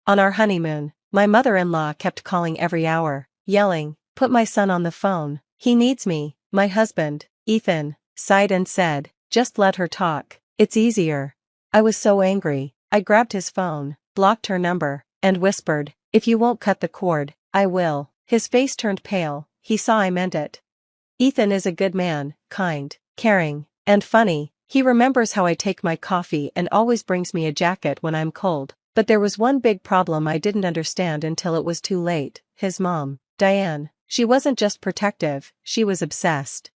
On our honeymoon, my mother-in-law kept calling every hour, yelling, "Put my son on the phone. He needs me." My husband, Ethan, sighed and said, "Just let her talk. It's easier." I was so angry. I grabbed his phone, blocked her number, and whispered, "If you won't cut the cord, I will." His face turned pale. He saw I meant it. Ethan is a good man, kind, caring, and funny. He remembers how I take my coffee and always brings me a jacket when I'm cold. But there was one big problem I didn't understand until it was too late. His mom, Diane. She wasn't just protective, she was obsessed.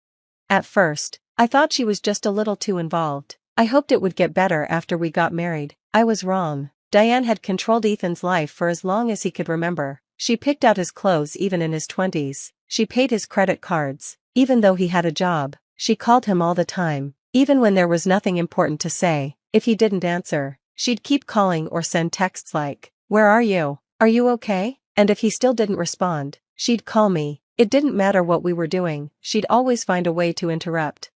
At first, I thought she was just a little too involved. I hoped it would get better after we got married. I was wrong. Diane had controlled Ethan's life for as long as he could remember. She picked out his clothes even in his 20s. She paid his credit cards, even though he had a job. She called him all the time, even when there was nothing important to say. If he didn't answer, she'd keep calling or send texts like, "Where are you? Are you okay?" And if he still didn't respond, she'd call me. It didn't matter what we were doing, she'd always find a way to interrupt.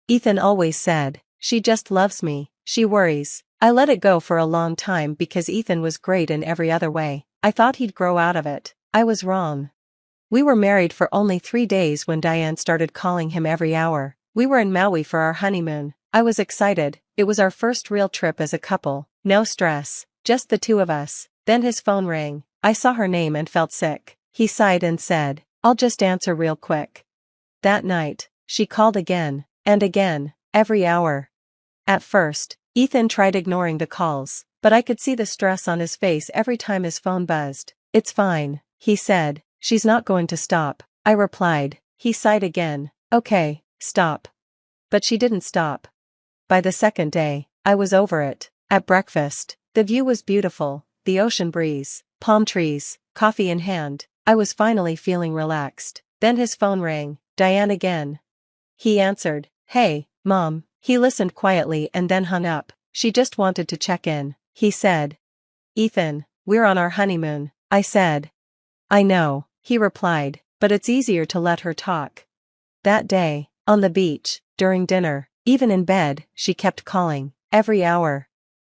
Ethan always said, "She just loves me, she worries." I let it go for a long time because Ethan was great in every other way. I thought he'd grow out of it. I was wrong. We were married for only 3 days when Diane started calling him every hour. We were in Maui for our honeymoon. I was excited. It was our first real trip as a couple. No stress, just the two of us. Then his phone rang. I saw her name and felt sick. He sighed and said, "I'll just answer real quick." That night, she called again, and again, every hour. At first, Ethan tried ignoring the calls, but I could see the stress on his face every time his phone buzzed. "It's fine," he said. "She's not going to stop." I replied. He sighed again. "Okay, stop." But she didn't stop. By the second day, I was over it. At breakfast, the view was beautiful, the ocean breeze, palm trees, coffee in hand. I was finally feeling relaxed. Then his phone rang. Diane again. He answered. "Hey, Mom." He listened quietly and then hung up. "She just wanted to check in," he said. "Ethan, we're on our honeymoon," I said. "I know," he replied, "but it's easier to let her talk." That day, on the beach, during dinner, even in bed, she kept calling, every hour.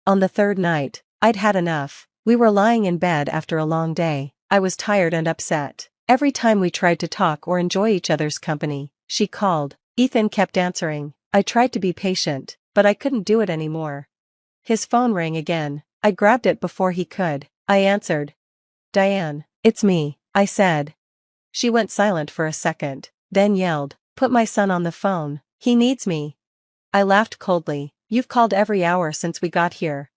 On the third night, I'd had enough. We were lying in bed after a long day. I was tired and upset. Every time we tried to talk or enjoy each other's company, she called. Ethan kept answering. I tried to be patient, but I couldn't do it anymore. His phone rang again. I grabbed it before he could. I answered. "Diane, it's me," I said. She went silent for a second, then yelled, "Put my son on the phone. He needs me." I laughed coldly. "You've called every hour since we got here."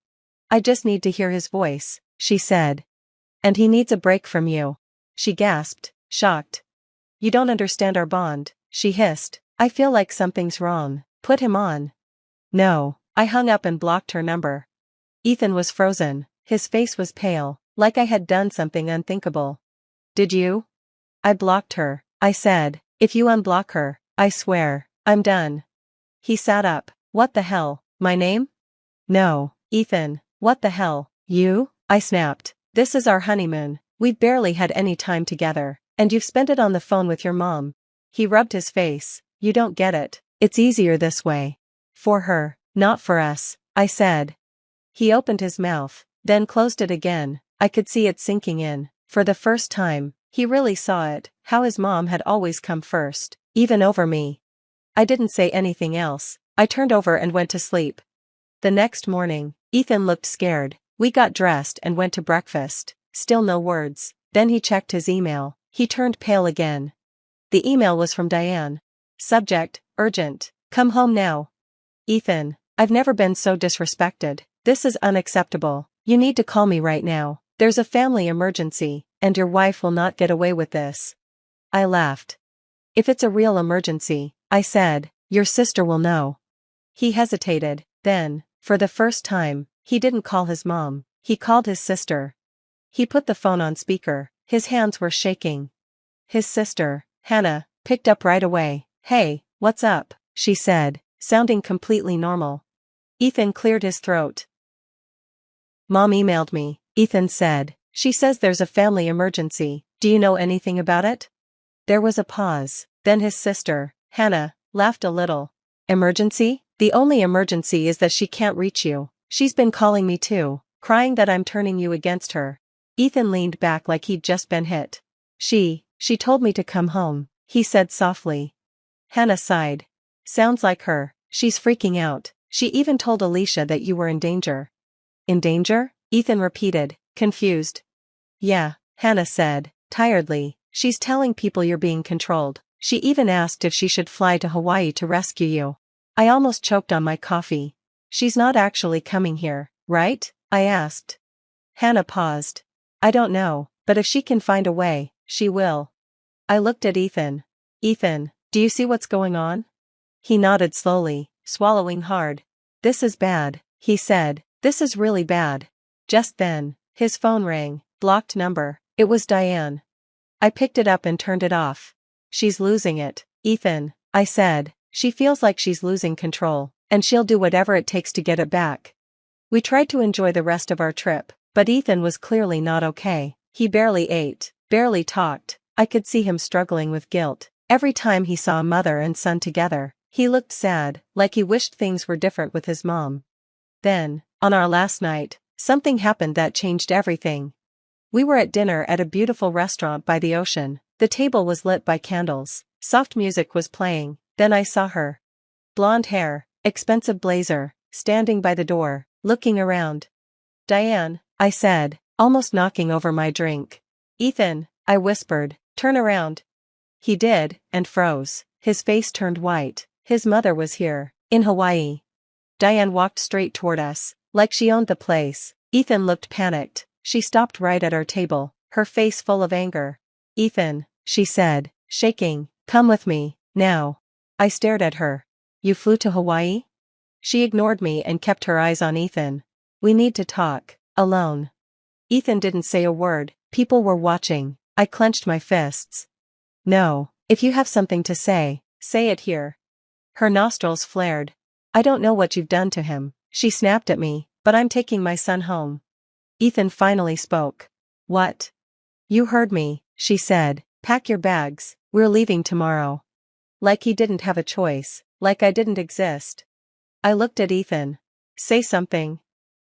"I just need to hear his voice," she said. "And he needs a break from you." She gasped, shocked. "You don't understand our bond," she hissed. "I feel like something's wrong. Put him on." "No." I hung up and blocked her number. Ethan was frozen. His face was pale, like I had done something unthinkable. "Did you?" "I blocked her," I said. "If you unblock her, I swear, I'm done." He sat up. "What the hell? My name?" "No, Ethan, what the hell, you?" I snapped. "This is our honeymoon. We've barely had any time together, and you've spent it on the phone with your mom." He rubbed his face. "You don't get it. It's easier this way. For her, not for us," I said. He opened his mouth, then closed it again. I could see it sinking in. For the first time, he really saw it, how his mom had always come first, even over me. I didn't say anything else. I turned over and went to sleep. The next morning, Ethan looked scared. We got dressed and went to breakfast. Still no words. Then he checked his email. He turned pale again. The email was from Diane. Subject, urgent. "Come home now." "Ethan, I've never been so disrespected. This is unacceptable. You need to call me right now. There's a family emergency, and your wife will not get away with this." I laughed. "If it's a real emergency," I said, "your sister will know." He hesitated. Then, for the first time, he didn't call his mom. He called his sister. He put the phone on speaker. His hands were shaking. His sister, Hannah, picked up right away. "Hey, what's up?" she said, sounding completely normal. Ethan cleared his throat. "Mom emailed me," Ethan said. "She says there's a family emergency. Do you know anything about it?" There was a pause. Then his sister, Hannah, laughed a little. "Emergency? The only emergency is that she can't reach you. She's been calling me too, crying that I'm turning you against her." Ethan leaned back like he'd just been hit. She told me to come home, he said softly. Hannah sighed. Sounds like her, she's freaking out. She even told Alicia that you were in danger. In danger? Ethan repeated, confused. Yeah, Hannah said, tiredly, she's telling people you're being controlled. She even asked if she should fly to Hawaii to rescue you. I almost choked on my coffee. She's not actually coming here, right? I asked. Hannah paused. I don't know, but if she can find a way, she will. I looked at Ethan. Ethan, do you see what's going on? He nodded slowly, swallowing hard. This is bad, he said. This is really bad. Just then, his phone rang. Blocked number. It was Diane. I picked it up and turned it off. She's losing it, Ethan, I said. She feels like she's losing control, and she'll do whatever it takes to get it back. We tried to enjoy the rest of our trip, but Ethan was clearly not okay. He barely ate, barely talked. I could see him struggling with guilt. Every time he saw a mother and son together, he looked sad, like he wished things were different with his mom. Then, on our last night, something happened that changed everything. We were at dinner at a beautiful restaurant by the ocean. The table was lit by candles. Soft music was playing. Then I saw her. Blonde hair, expensive blazer, standing by the door, looking around. Diane, I said, almost knocking over my drink. Ethan, I whispered, turn around. He did, and froze. His face turned white. His mother was here, in Hawaii. Diane walked straight toward us, like she owned the place. Ethan looked panicked. She stopped right at our table, her face full of anger. Ethan, she said, shaking, come with me, now. I stared at her. You flew to Hawaii? She ignored me and kept her eyes on Ethan. We need to talk, alone. Ethan didn't say a word. People were watching. I clenched my fists. No, if you have something to say it here. Her nostrils flared. I don't know what you've done to him, she snapped at me, but I'm taking my son home. Ethan finally spoke. What? You heard me, she said. Pack your bags, we're leaving tomorrow. Like he didn't have a choice, like I didn't exist. I looked at Ethan. Say something.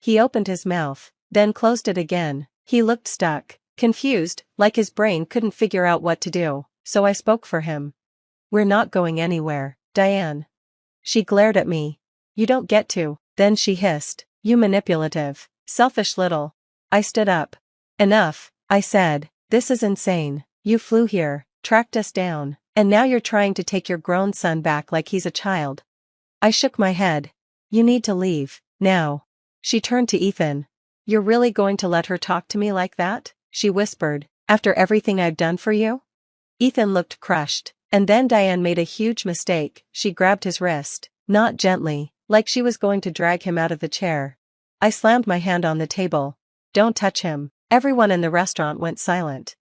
He opened his mouth, then closed it again. He looked stuck, confused, like his brain couldn't figure out what to do, so I spoke for him. We're not going anywhere, Diane. She glared at me. You don't get to. Then she hissed. You manipulative, selfish little. I stood up. Enough, I said. This is insane. You flew here, tracked us down, and now you're trying to take your grown son back like he's a child. I shook my head. You need to leave, now. She turned to Ethan. You're really going to let her talk to me like that? She whispered. After everything I've done for you? Ethan looked crushed, and then Diane made a huge mistake. She grabbed his wrist, not gently, like she was going to drag him out of the chair. I slammed my hand on the table. Don't touch him. Everyone in the restaurant went silent.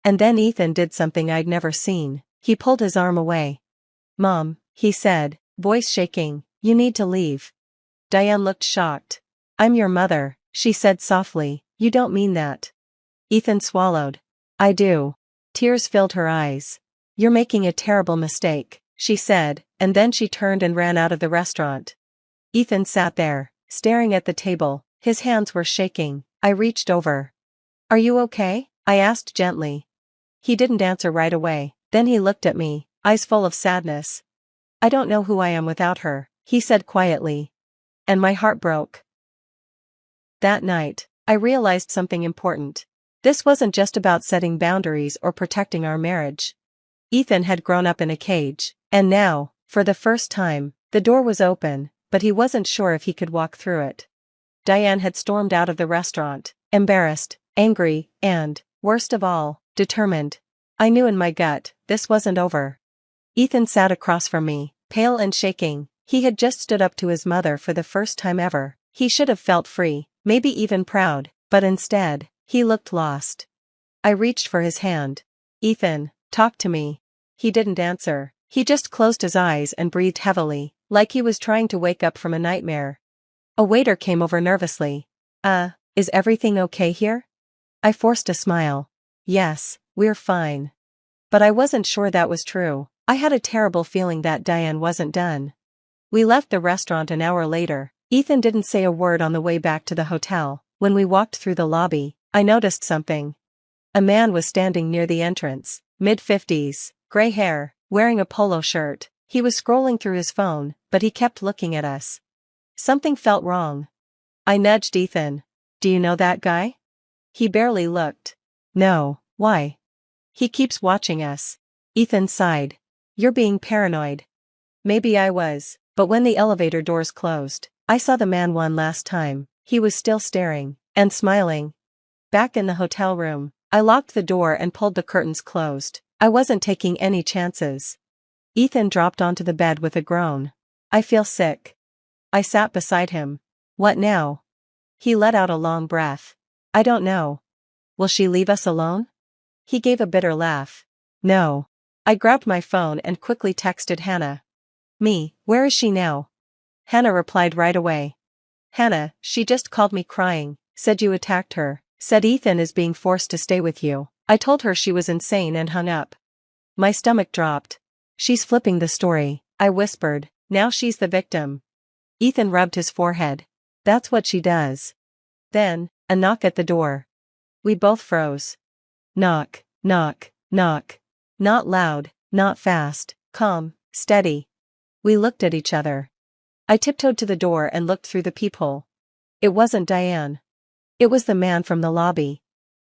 And then Ethan did something I'd never seen. He pulled his arm away. Mom, he said, voice shaking, you need to leave. Diane looked shocked. I'm your mother, she said softly. You don't mean that. Ethan swallowed. I do. Tears filled her eyes. You're making a terrible mistake, she said, and then she turned and ran out of the restaurant. Ethan sat there, staring at the table. His hands were shaking. I reached over. Are you okay? I asked gently. He didn't answer right away. Then he looked at me, eyes full of sadness. I don't know who I am without her, he said quietly. And my heart broke. That night, I realized something important. This wasn't just about setting boundaries or protecting our marriage. Ethan had grown up in a cage, and now, for the first time, the door was open, but he wasn't sure if he could walk through it. Diane had stormed out of the restaurant, embarrassed, angry, and, worst of all, determined. I knew in my gut, this wasn't over. Ethan sat across from me, pale and shaking. He had just stood up to his mother for the first time ever. He should have felt free, maybe even proud, but instead, he looked lost. I reached for his hand. Ethan, talk to me. He didn't answer. He just closed his eyes and breathed heavily, like he was trying to wake up from a nightmare. A waiter came over nervously. Is everything okay here? I forced a smile. Yes, we're fine. But I wasn't sure that was true. I had a terrible feeling that Diane wasn't done. We left the restaurant an hour later. Ethan didn't say a word on the way back to the hotel. When we walked through the lobby, I noticed something. A man was standing near the entrance, mid-50s, gray hair, wearing a polo shirt. He was scrolling through his phone, but he kept looking at us. Something felt wrong. I nudged Ethan. Do you know that guy? He barely looked. No, why? He keeps watching us. Ethan sighed. You're being paranoid. Maybe I was, but when the elevator doors closed, I saw the man one last time. He was still staring, and smiling. Back in the hotel room, I locked the door and pulled the curtains closed. I wasn't taking any chances. Ethan dropped onto the bed with a groan. I feel sick. I sat beside him. What now? He let out a long breath. I don't know. Will she leave us alone? He gave a bitter laugh. No. I grabbed my phone and quickly texted Hannah. Me, where is she now? Hannah replied right away. Hannah, she just called me crying, said you attacked her, said Ethan is being forced to stay with you. I told her she was insane and hung up. My stomach dropped. She's flipping the story, I whispered. Now she's the victim. Ethan rubbed his forehead. That's what she does. Then, a knock at the door. We both froze. Knock, knock, knock. Not loud, not fast, calm, steady. We looked at each other. I tiptoed to the door and looked through the peephole. It wasn't Diane. It was the man from the lobby.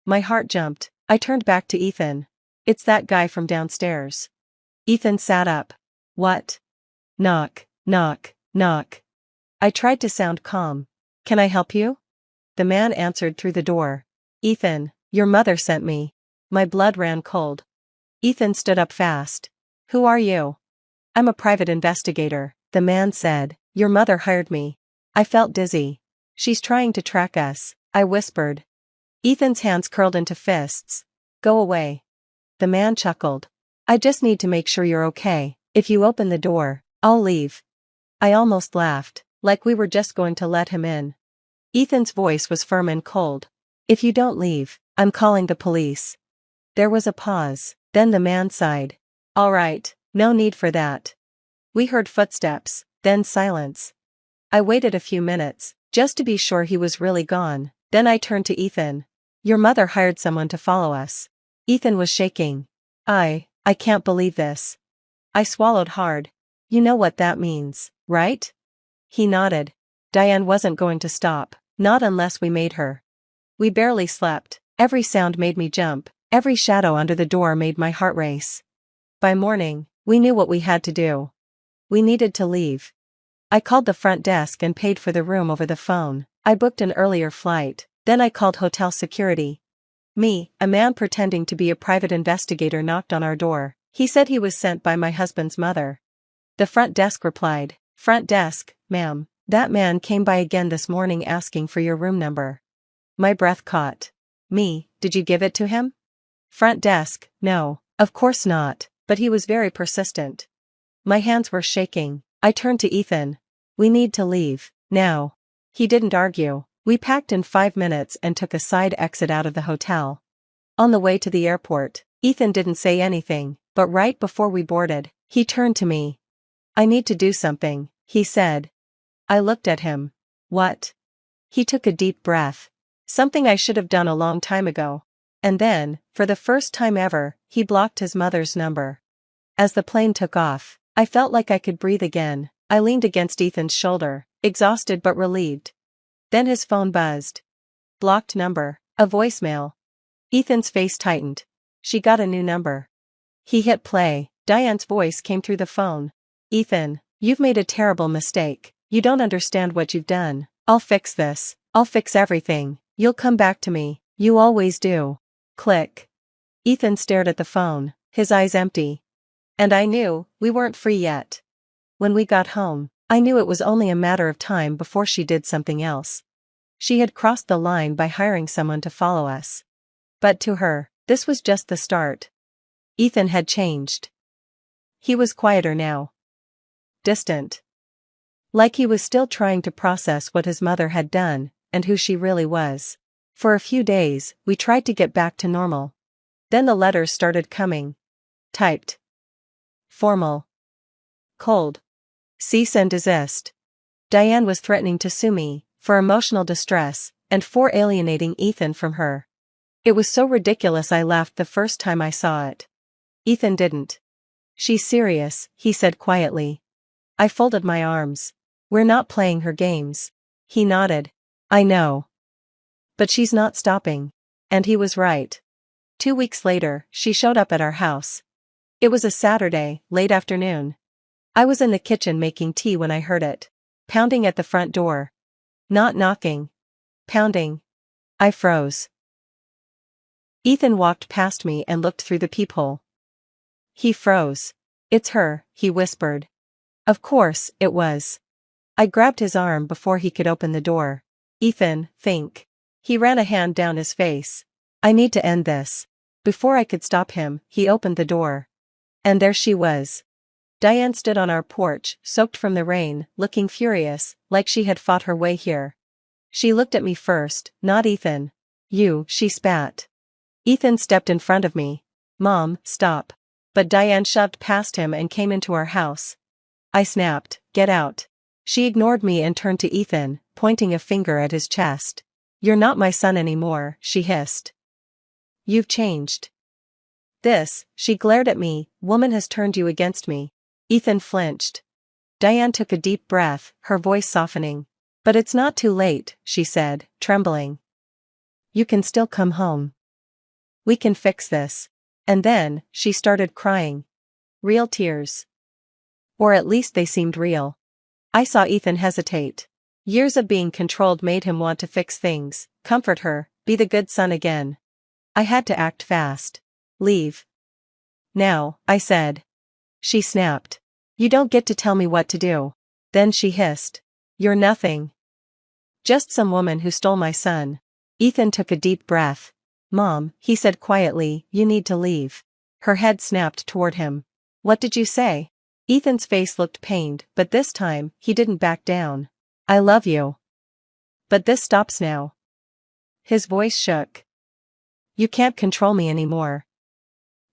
My heart jumped. I turned back to Ethan. It's that guy from downstairs. Ethan sat up. What? Knock, knock, knock. I tried to sound calm. Can I help you? The man answered through the door. Ethan, your mother sent me. My blood ran cold. Ethan stood up fast. Who are you? I'm a private investigator, the man said. Your mother hired me. I felt dizzy. She's trying to track us, I whispered. Ethan's hands curled into fists. Go away. The man chuckled. I just need to make sure you're okay. If you open the door, I'll leave. I almost laughed, like we were just going to let him in. Ethan's voice was firm and cold. If you don't leave, I'm calling the police. There was a pause, then the man sighed. All right, no need for that. We heard footsteps, then silence. I waited a few minutes, just to be sure he was really gone, then I turned to Ethan. Your mother hired someone to follow us. Ethan was shaking. I can't believe this. I swallowed hard. You know what that means, right? He nodded. Diane wasn't going to stop, not unless we made her. We barely slept. Every sound made me jump. Every shadow under the door made my heart race. By morning, we knew what we had to do. We needed to leave. I called the front desk and paid for the room over the phone. I booked an earlier flight, then I called hotel security. A man pretending to be a private investigator knocked on our door. He said he was sent by my husband's mother. The front desk replied, Front desk, ma'am, that man came by again this morning asking for your room number. My breath caught. Did you give it to him? Front desk, no, of course not, but he was very persistent. My hands were shaking. I turned to Ethan. We need to leave, now. He didn't argue. We packed in 5 minutes and took a side exit out of the hotel. On the way to the airport, Ethan didn't say anything, but right before we boarded, he turned to me. I need to do something, he said. I looked at him. What? He took a deep breath. Something I should have done a long time ago. And then, for the first time ever, he blocked his mother's number. As the plane took off, I felt like I could breathe again. I leaned against Ethan's shoulder, exhausted but relieved. Then his phone buzzed. Blocked number, a voicemail. Ethan's face tightened. She got a new number. He hit play. Diane's voice came through the phone. Ethan, you've made a terrible mistake. You don't understand what you've done. I'll fix this. I'll fix everything. You'll come back to me. You always do. Click. Ethan stared at the phone, his eyes empty. And I knew, we weren't free yet. When we got home, I knew it was only a matter of time before she did something else. She had crossed the line by hiring someone to follow us. But to her, this was just the start. Ethan had changed. He was quieter now. Distant. Like he was still trying to process what his mother had done, and who she really was. For a few days, we tried to get back to normal. Then the letters started coming. Typed. Formal. Cold. Cease and desist. Diane was threatening to sue me, for emotional distress, and for alienating Ethan from her. It was so ridiculous I laughed the first time I saw it. Ethan didn't. She's serious, he said quietly. I folded my arms. We're not playing her games. He nodded. I know. But she's not stopping. And he was right. 2 weeks later, she showed up at our house. It was a Saturday, late afternoon. I was in the kitchen making tea when I heard it. Pounding at the front door. Not knocking. Pounding. I froze. Ethan walked past me and looked through the peephole. He froze. It's her, he whispered. Of course, it was. I grabbed his arm before he could open the door. Ethan, think. He ran a hand down his face. I need to end this. Before I could stop him, he opened the door. And there she was. Diane stood on our porch, soaked from the rain, looking furious, like she had fought her way here. She looked at me first, not Ethan. You, she spat. Ethan stepped in front of me. Mom, stop. But Diane shoved past him and came into our house. I snapped, get out. She ignored me and turned to Ethan, pointing a finger at his chest. You're not my son anymore, she hissed. You've changed. She glared at me, woman has turned you against me. Ethan flinched. Diane took a deep breath, her voice softening. But it's not too late, she said, trembling. You can still come home. We can fix this. And then, she started crying. Real tears. Or at least they seemed real. I saw Ethan hesitate. Years of being controlled made him want to fix things, comfort her, be the good son again. I had to act fast. Leave. Now, I said. She snapped. You don't get to tell me what to do. Then she hissed. You're nothing. Just some woman who stole my son. Ethan took a deep breath. Mom, he said quietly, you need to leave. Her head snapped toward him. What did you say? Ethan's face looked pained, but this time, he didn't back down. I love you. But this stops now. His voice shook. You can't control me anymore.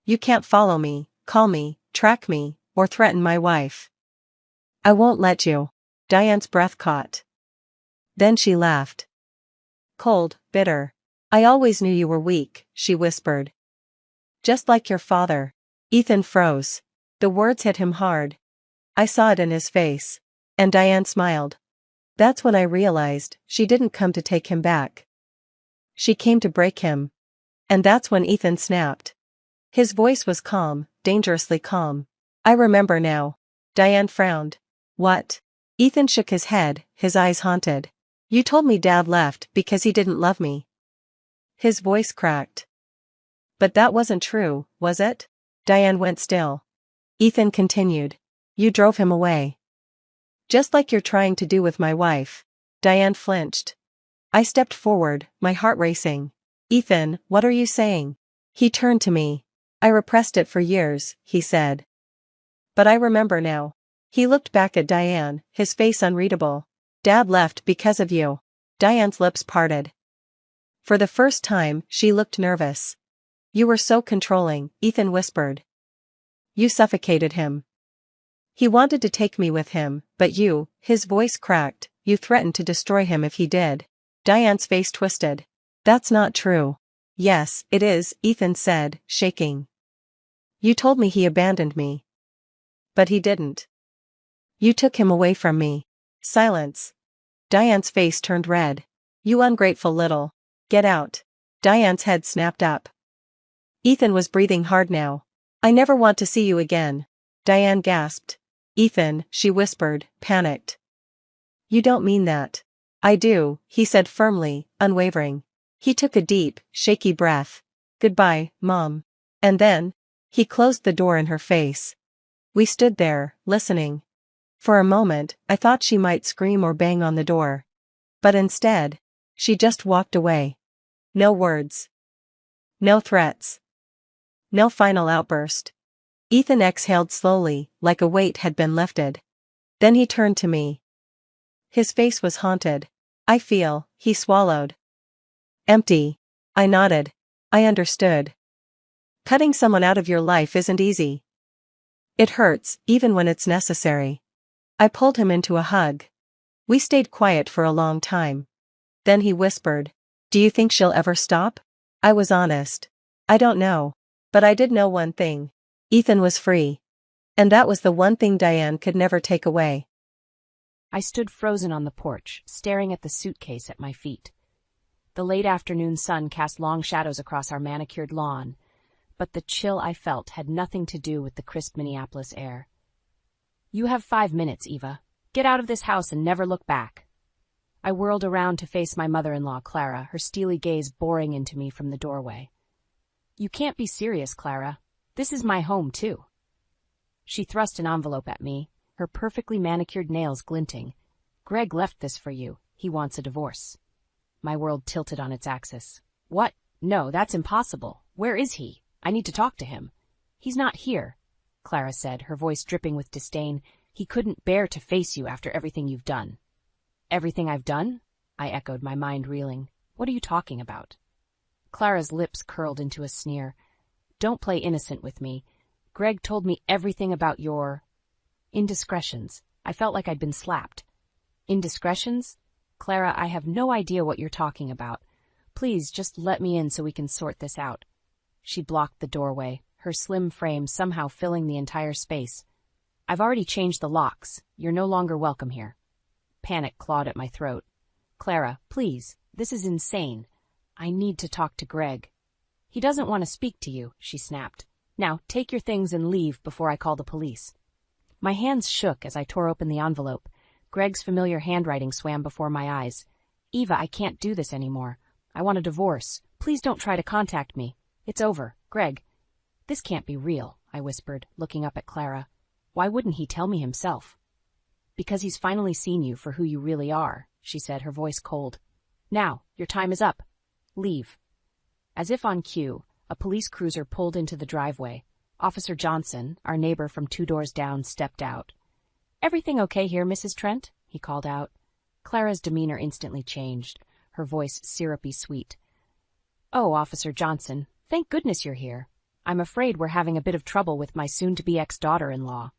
You can't follow me, call me, track me, or threaten my wife. I won't let you. Diane's breath caught. Then she laughed. Cold, bitter. I always knew you were weak, she whispered. Just like your father. Ethan froze. The words hit him hard. I saw it in his face. And Diane smiled. That's when I realized she didn't come to take him back. She came to break him. And that's when Ethan snapped. His voice was calm, dangerously calm. I remember now. Diane frowned. What? Ethan shook his head, his eyes haunted. You told me Dad left because he didn't love me. His voice cracked. But that wasn't true, was it? Diane went still. Ethan continued. You drove him away. Just like you're trying to do with my wife. Diane flinched. I stepped forward, my heart racing. Ethan, what are you saying? He turned to me. I repressed it for years, he said. But I remember now. He looked back at Diane, his face unreadable. Dad left because of you. Diane's lips parted. For the first time, she looked nervous. You were so controlling, Ethan whispered. You suffocated him. He wanted to take me with him, but you, his voice cracked, you threatened to destroy him if he did. Diane's face twisted. That's not true. Yes, it is, Ethan said, shaking. You told me he abandoned me. But he didn't. You took him away from me. Silence. Diane's face turned red. You ungrateful little. Get out. Diane's head snapped up. Ethan was breathing hard now. I never want to see you again. Diane gasped. Ethan, she whispered, panicked. You don't mean that. I do, he said firmly, unwavering. He took a deep, shaky breath. Goodbye, Mom. And then, he closed the door in her face. We stood there, listening. For a moment, I thought she might scream or bang on the door. But instead, she just walked away. No words. No threats. No final outburst. Ethan exhaled slowly, like a weight had been lifted. Then he turned to me. His face was haunted. I feel, he swallowed. Empty. I nodded. I understood. Cutting someone out of your life isn't easy. It hurts, even when it's necessary. I pulled him into a hug. We stayed quiet for a long time. Then he whispered, do you think she'll ever stop? I was honest. I don't know. But I did know one thing. Ethan was free. And that was the one thing Diane could never take away. I stood frozen on the porch, staring at the suitcase at my feet. The late afternoon sun cast long shadows across our manicured lawn, but the chill I felt had nothing to do with the crisp Minneapolis air. "You have 5 minutes, Eva. Get out of this house and never look back." I whirled around to face my mother-in-law, Clara, her steely gaze boring into me from the doorway. "You can't be serious, Clara. This is my home, too." She thrust an envelope at me, her perfectly manicured nails glinting. "Greg left this for you. He wants a divorce." My world tilted on its axis. "What? No, that's impossible. Where is he? I need to talk to him." "He's not here," Clara said, her voice dripping with disdain. "He couldn't bear to face you after everything you've done." "Everything I've done?" I echoed, my mind reeling. "What are you talking about?" Clara's lips curled into a sneer. "Don't play innocent with me. Greg told me everything about your indiscretions." I felt like I'd been slapped. "Indiscretions? Clara, I have no idea what you're talking about. Please just let me in so we can sort this out." She blocked the doorway, her slim frame somehow filling the entire space. "I've already changed the locks. You're no longer welcome here." Panic clawed at my throat. "Clara, please, this is insane. I need to talk to Greg." "He doesn't want to speak to you," she snapped. "Now, take your things and leave before I call the police." My hands shook as I tore open the envelope. Greg's familiar handwriting swam before my eyes. "Eva, I can't do this anymore. I want a divorce. Please don't try to contact me. It's over. Greg." "This can't be real," I whispered, looking up at Clara. "Why wouldn't he tell me himself?" "Because he's finally seen you for who you really are," she said, her voice cold. "Now, your time is up. Leave." As if on cue, a police cruiser pulled into the driveway. Officer Johnson, our neighbor from 2 doors down, stepped out. "Everything okay here, Mrs. Trent?" he called out. Clara's demeanor instantly changed, her voice syrupy sweet. "Oh, Officer Johnson, thank goodness you're here. I'm afraid we're having a bit of trouble with my soon-to-be ex-daughter-in-law."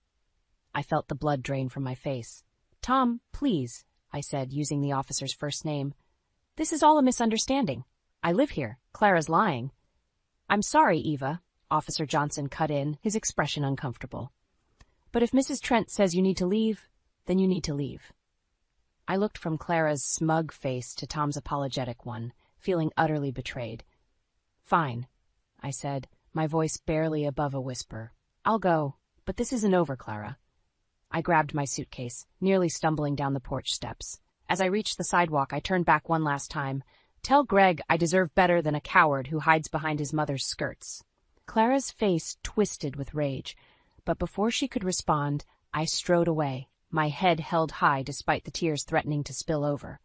I felt the blood drain from my face. "Tom, please," I said, using the officer's first name. "This is all a misunderstanding. I live here. Clara's lying." "I'm sorry, Eva," Officer Johnson cut in, his expression uncomfortable. "But if Mrs. Trent says you need to leave, then you need to leave." I looked from Clara's smug face to Tom's apologetic one, feeling utterly betrayed. "Fine," I said, my voice barely above a whisper. "I'll go, but this isn't over, Clara." I grabbed my suitcase, nearly stumbling down the porch steps. As I reached the sidewalk, I turned back one last time. "Tell Greg I deserve better than a coward who hides behind his mother's skirts." Clara's face twisted with rage, but before she could respond, I strode away, my head held high despite the tears threatening to spill over.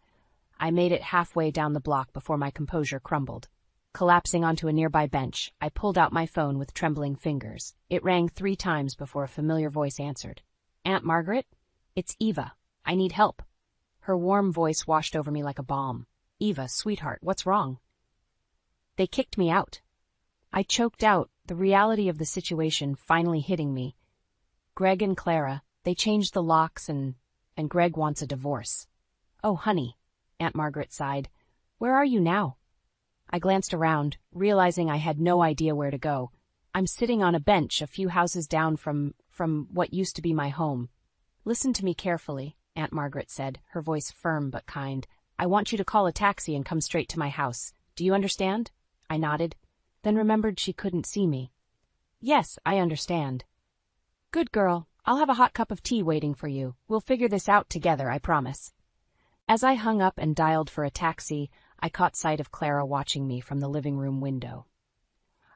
I made it halfway down the block before my composure crumbled. Collapsing onto a nearby bench, I pulled out my phone with trembling fingers. It rang 3 times before a familiar voice answered. "Aunt Margaret? It's Eva. I need help." Her warm voice washed over me like a balm. "Eva, sweetheart, what's wrong?" "They kicked me out." I choked out, the reality of the situation finally hitting me. "Greg and Clara, they changed the locks and Greg wants a divorce." "Oh, honey," Aunt Margaret sighed. "Where are you now?" I glanced around, realizing I had no idea where to go. "I'm sitting on a bench a few houses down from what used to be my home." "Listen to me carefully," Aunt Margaret said, her voice firm but kind. "I want you to call a taxi and come straight to my house. Do you understand?" I nodded, then remembered she couldn't see me. "Yes, I understand." "Good girl. I'll have a hot cup of tea waiting for you. We'll figure this out together, I promise." As I hung up and dialed for a taxi, I caught sight of Clara watching me from the living room window.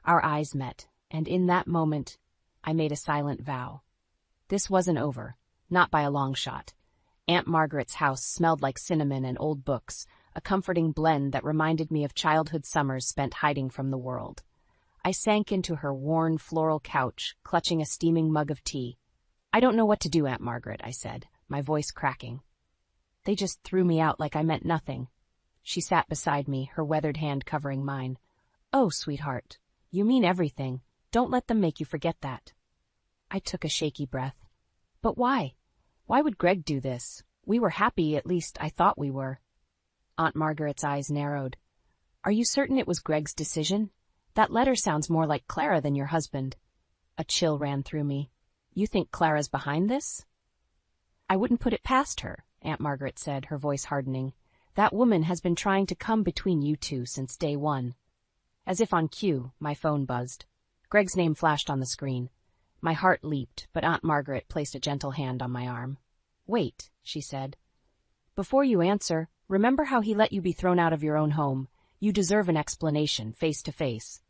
Our eyes met, and in that moment, I made a silent vow. This wasn't over, not by a long shot. Aunt Margaret's house smelled like cinnamon and old books, a comforting blend that reminded me of childhood summers spent hiding from the world. I sank into her worn floral couch, clutching a steaming mug of tea. "I don't know what to do, Aunt Margaret," I said, my voice cracking. "They just threw me out like I meant nothing." She sat beside me, her weathered hand covering mine. "Oh, sweetheart, you mean everything. Don't let them make you forget that." I took a shaky breath. "But why? Why would Greg do this? We were happy, at least I thought we were." Aunt Margaret's eyes narrowed. Are you certain it was Greg's decision? That letter sounds more like Clara than your husband. A chill ran through me. You think Clara's behind this? I wouldn't put it past her, Aunt Margaret said, her voice hardening. That woman has been trying to come between you two since day one. As if on cue, my phone buzzed. Greg's name flashed on the screen. My heart leaped, but Aunt Margaret placed a gentle hand on my arm. Wait, she said. Before you answer, remember how he let you be thrown out of your own home. You deserve an explanation, face to face.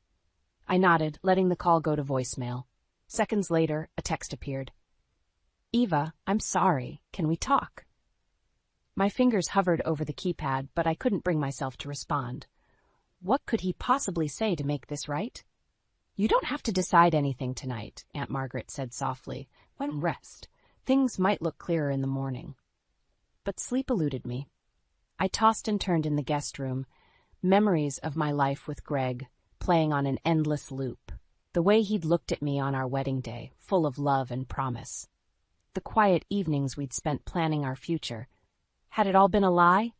I nodded, letting the call go to voicemail. Seconds later, a text appeared. Eva, I'm sorry. Can we talk? My fingers hovered over the keypad, but I couldn't bring myself to respond. What could he possibly say to make this right? You don't have to decide anything tonight, Aunt Margaret said softly. When rest, things might look clearer in the morning. But sleep eluded me. I tossed and turned in the guest room, memories of my life with Greg, playing on an endless loop. The way he'd looked at me on our wedding day, full of love and promise. The quiet evenings we'd spent planning our future. Had it all been a lie?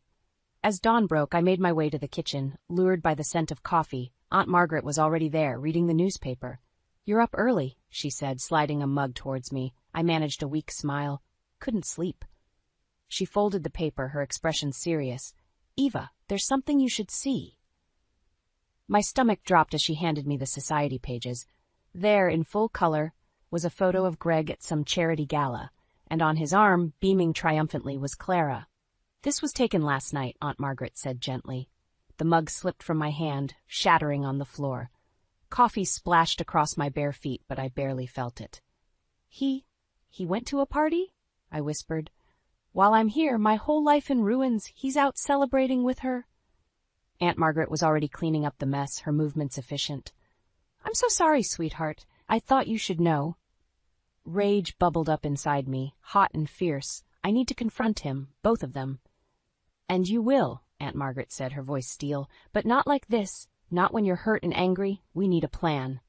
As dawn broke, I made my way to the kitchen, lured by the scent of coffee. Aunt Margaret was already there, reading the newspaper. You're up early, she said, sliding a mug towards me. I managed a weak smile. Couldn't sleep. She folded the paper, her expression serious. Eva, there's something you should see. My stomach dropped as she handed me the society pages. There, in full color, was a photo of Greg at some charity gala, and on his arm, beaming triumphantly, was Clara. This was taken last night, Aunt Margaret said gently. The mug slipped from my hand, shattering on the floor. Coffee splashed across my bare feet, but I barely felt it. He went to a party? I whispered. While I'm here, my whole life in ruins, he's out celebrating with her. Aunt Margaret was already cleaning up the mess, her movements efficient. I'm so sorry, sweetheart. I thought you should know. Rage bubbled up inside me, hot and fierce. I need to confront him, both of them. And you will, Aunt Margaret said, her voice steel, but not like this. Not when you're hurt and angry. We need a plan.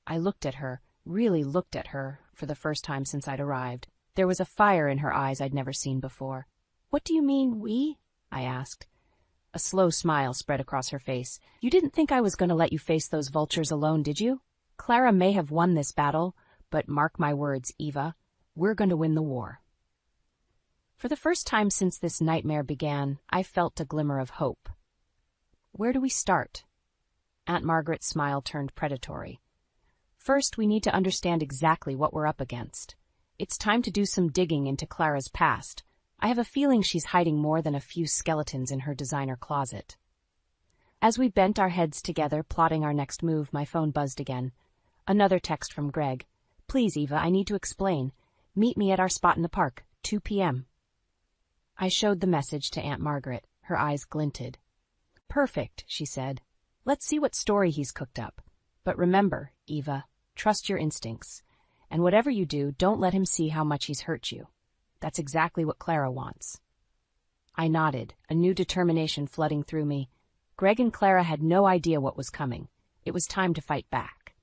I looked at her, really looked at her, for the first time since I'd arrived. There was a fire in her eyes I'd never seen before. What do you mean, we? I asked. A slow smile spread across her face. You didn't think I was going to let you face those vultures alone, did you? Clara may have won this battle, but mark my words, Eva, we're going to win the war. For the first time since this nightmare began, I felt a glimmer of hope. Where do we start? Aunt Margaret's smile turned predatory. First, we need to understand exactly what we're up against. It's time to do some digging into Clara's past. I have a feeling she's hiding more than a few skeletons in her designer closet. As we bent our heads together, plotting our next move, my phone buzzed again. Another text from Greg. Please, Eva, I need to explain. Meet me at our spot in the park, 2 p.m. I showed the message to Aunt Margaret. Her eyes glinted. Perfect, she said. Let's see what story he's cooked up. But remember, Eva, trust your instincts. And whatever you do, don't let him see how much he's hurt you. That's exactly what Clara wants. I nodded, a new determination flooding through me. Greg and Clara had no idea what was coming. It was time to fight back.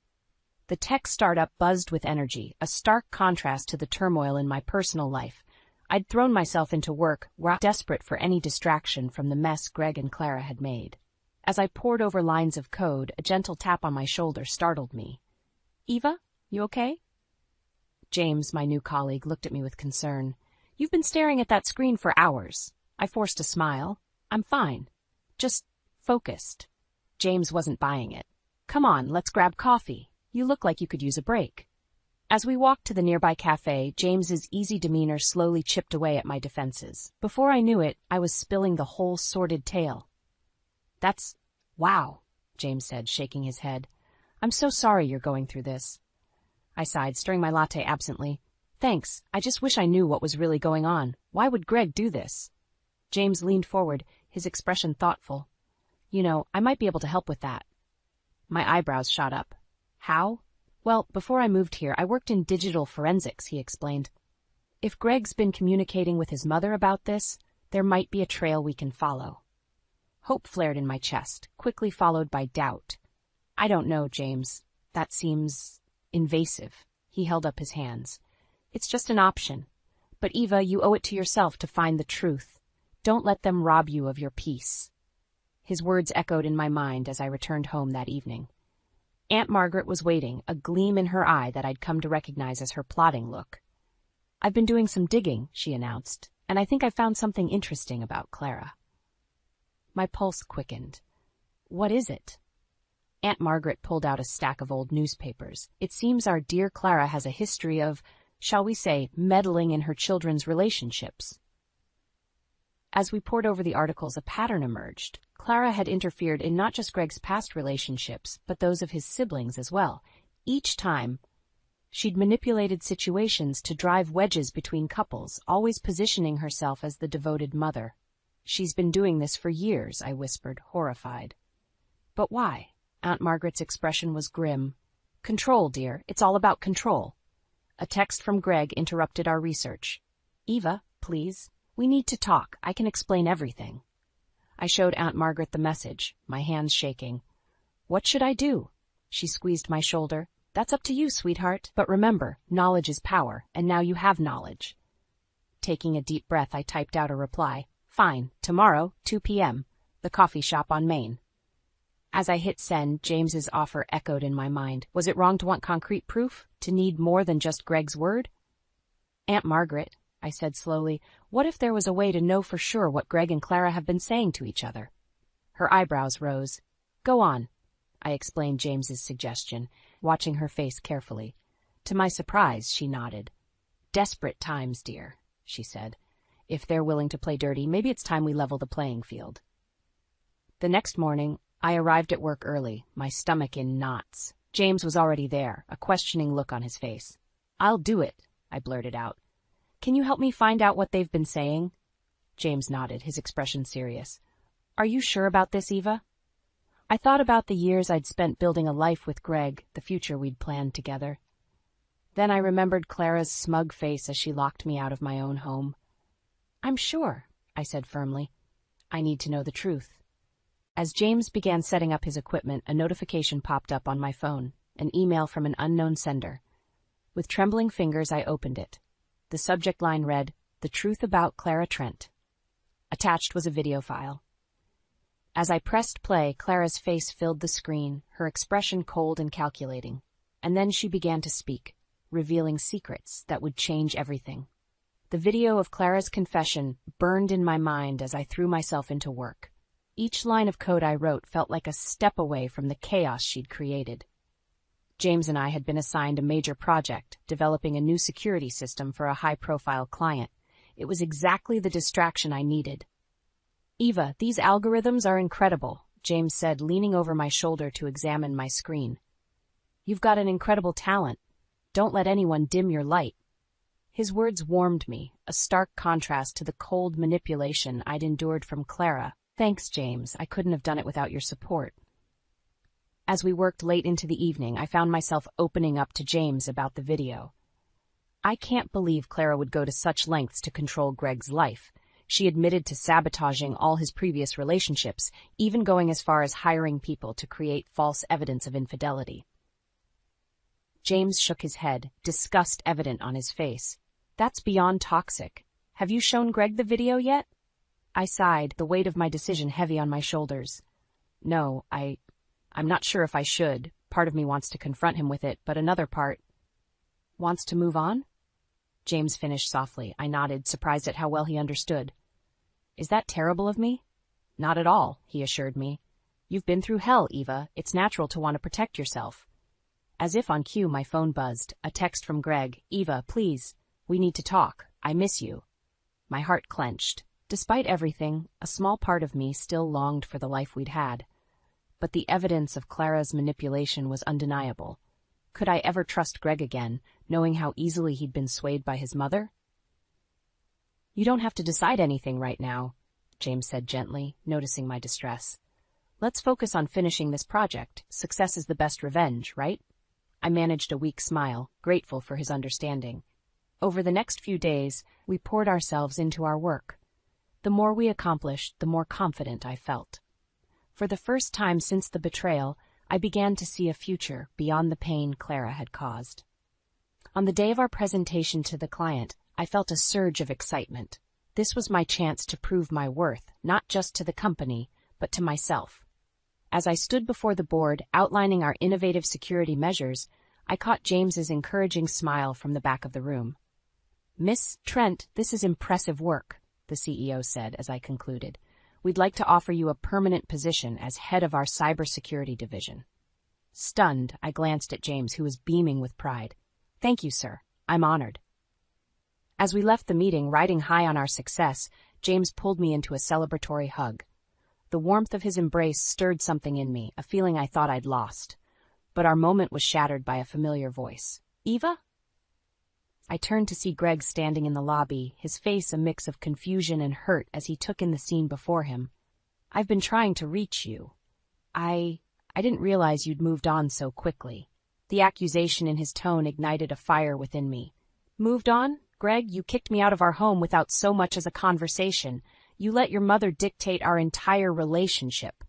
The tech startup buzzed with energy, a stark contrast to the turmoil in my personal life. I'd thrown myself into work, desperate for any distraction from the mess Greg and Clara had made. As I pored over lines of code, a gentle tap on my shoulder startled me. Eva, you okay? James, my new colleague, looked at me with concern. You've been staring at that screen for hours. I forced a smile. I'm fine. Just focused. James wasn't buying it. Come on, let's grab coffee. You look like you could use a break. As we walked to the nearby cafe, James's easy demeanor slowly chipped away at my defenses. Before I knew it, I was spilling the whole sordid tale. Wow, James said, shaking his head. I'm so sorry you're going through this. I sighed, stirring my latte absently. Thanks, I just wish I knew what was really going on. Why would Greg do this? James leaned forward, his expression thoughtful. You know, I might be able to help with that. My eyebrows shot up. How? Well, before I moved here, I worked in digital forensics, he explained. If Greg's been communicating with his mother about this, there might be a trail we can follow. Hope flared in my chest, quickly followed by doubt. I don't know, James. That seems invasive. He held up his hands. It's just an option. But Eva, you owe it to yourself to find the truth. Don't let them rob you of your peace. His words echoed in my mind as I returned home that evening. Aunt Margaret was waiting, a gleam in her eye that I'd come to recognize as her plotting look. "I've been doing some digging," she announced, "and I think I found something interesting about Clara." My pulse quickened. "What is it?" Aunt Margaret pulled out a stack of old newspapers. "It seems our dear Clara has a history of, shall we say, meddling in her children's relationships." As we pored over the articles, a pattern emerged. Clara had interfered in not just Greg's past relationships, but those of his siblings as well. Each time, she'd manipulated situations to drive wedges between couples, always positioning herself as the devoted mother. "She's been doing this for years," I whispered, horrified. "But why?" Aunt Margaret's expression was grim. "Control, dear. It's all about control." A text from Greg interrupted our research. "Eva, please. We need to talk. I can explain everything." I showed Aunt Margaret the message, my hands shaking. "What should I do?" She squeezed my shoulder. "That's up to you, sweetheart. But remember, knowledge is power, and now you have knowledge." Taking a deep breath, I typed out a reply. "Fine. Tomorrow, 2 p.m. The coffee shop on Main." As I hit send, James's offer echoed in my mind. Was it wrong to want concrete proof? To need more than just Greg's word? "Aunt Margaret," I said slowly, "what if there was a way to know for sure what Greg and Clara have been saying to each other?" Her eyebrows rose. "Go on," I explained James's suggestion, watching her face carefully. To my surprise, she nodded. "Desperate times, dear," she said. "If they're willing to play dirty, maybe it's time we level the playing field." The next morning, I arrived at work early, my stomach in knots. James was already there, a questioning look on his face. "I'll do it," I blurted out. "Can you help me find out what they've been saying?" James nodded, his expression serious. "Are you sure about this, Eva?" I thought about the years I'd spent building a life with Greg, the future we'd planned together. Then I remembered Clara's smug face as she locked me out of my own home. "I'm sure," I said firmly. "I need to know the truth." As James began setting up his equipment, a notification popped up on my phone, an email from an unknown sender. With trembling fingers, I opened it. The subject line read, "The truth about Clara Trent." Attached was a video file. As I pressed play, Clara's face filled the screen, her expression cold and calculating. And then she began to speak, revealing secrets that would change everything. The video of Clara's confession burned in my mind as I threw myself into work. Each line of code I wrote felt like a step away from the chaos she'd created. James and I had been assigned a major project, developing a new security system for a high-profile client. It was exactly the distraction I needed. "Eva, these algorithms are incredible," James said, leaning over my shoulder to examine my screen. "You've got an incredible talent. Don't let anyone dim your light." His words warmed me, a stark contrast to the cold manipulation I'd endured from Clara. "Thanks, James. I couldn't have done it without your support." As we worked late into the evening, I found myself opening up to James about the video. "I can't believe Clara would go to such lengths to control Greg's life. She admitted to sabotaging all his previous relationships, even going as far as hiring people to create false evidence of infidelity." James shook his head, disgust evident on his face. "That's beyond toxic. Have you shown Greg the video yet?" I sighed, the weight of my decision heavy on my shoulders. "No, I'm not sure if I should. Part of me wants to confront him with it, but another part wants to move on." James finished softly. I nodded, surprised at how well he understood. "Is that terrible of me?" "Not at all," he assured me. "You've been through hell, Eva. It's natural to want to protect yourself." As if on cue, my phone buzzed. A text from Greg. "Eva, please. We need to talk. I miss you." My heart clenched. Despite everything, a small part of me still longed for the life we'd had. But the evidence of Clara's manipulation was undeniable. Could I ever trust Greg again, knowing how easily he'd been swayed by his mother? "You don't have to decide anything right now," James said gently, noticing my distress. "Let's focus on finishing this project. Success is the best revenge, right?" I managed a weak smile, grateful for his understanding. Over the next few days, we poured ourselves into our work. The more we accomplished, the more confident I felt. For the first time since the betrayal, I began to see a future beyond the pain Clara had caused. On the day of our presentation to the client, I felt a surge of excitement. This was my chance to prove my worth, not just to the company, but to myself. As I stood before the board outlining our innovative security measures, I caught James's encouraging smile from the back of the room. "Miss Trent, this is impressive work," the CEO said as I concluded. "We'd like to offer you a permanent position as head of our cybersecurity division." Stunned, I glanced at James, who was beaming with pride. "Thank you, sir. I'm honored." As we left the meeting, riding high on our success, James pulled me into a celebratory hug. The warmth of his embrace stirred something in me, a feeling I thought I'd lost. But our moment was shattered by a familiar voice. "Eva?" I turned to see Greg standing in the lobby, his face a mix of confusion and hurt as he took in the scene before him. "I've been trying to reach you. I didn't realize you'd moved on so quickly." The accusation in his tone ignited a fire within me. "Moved on? Greg, you kicked me out of our home without so much as a conversation. You let your mother dictate our entire relationship."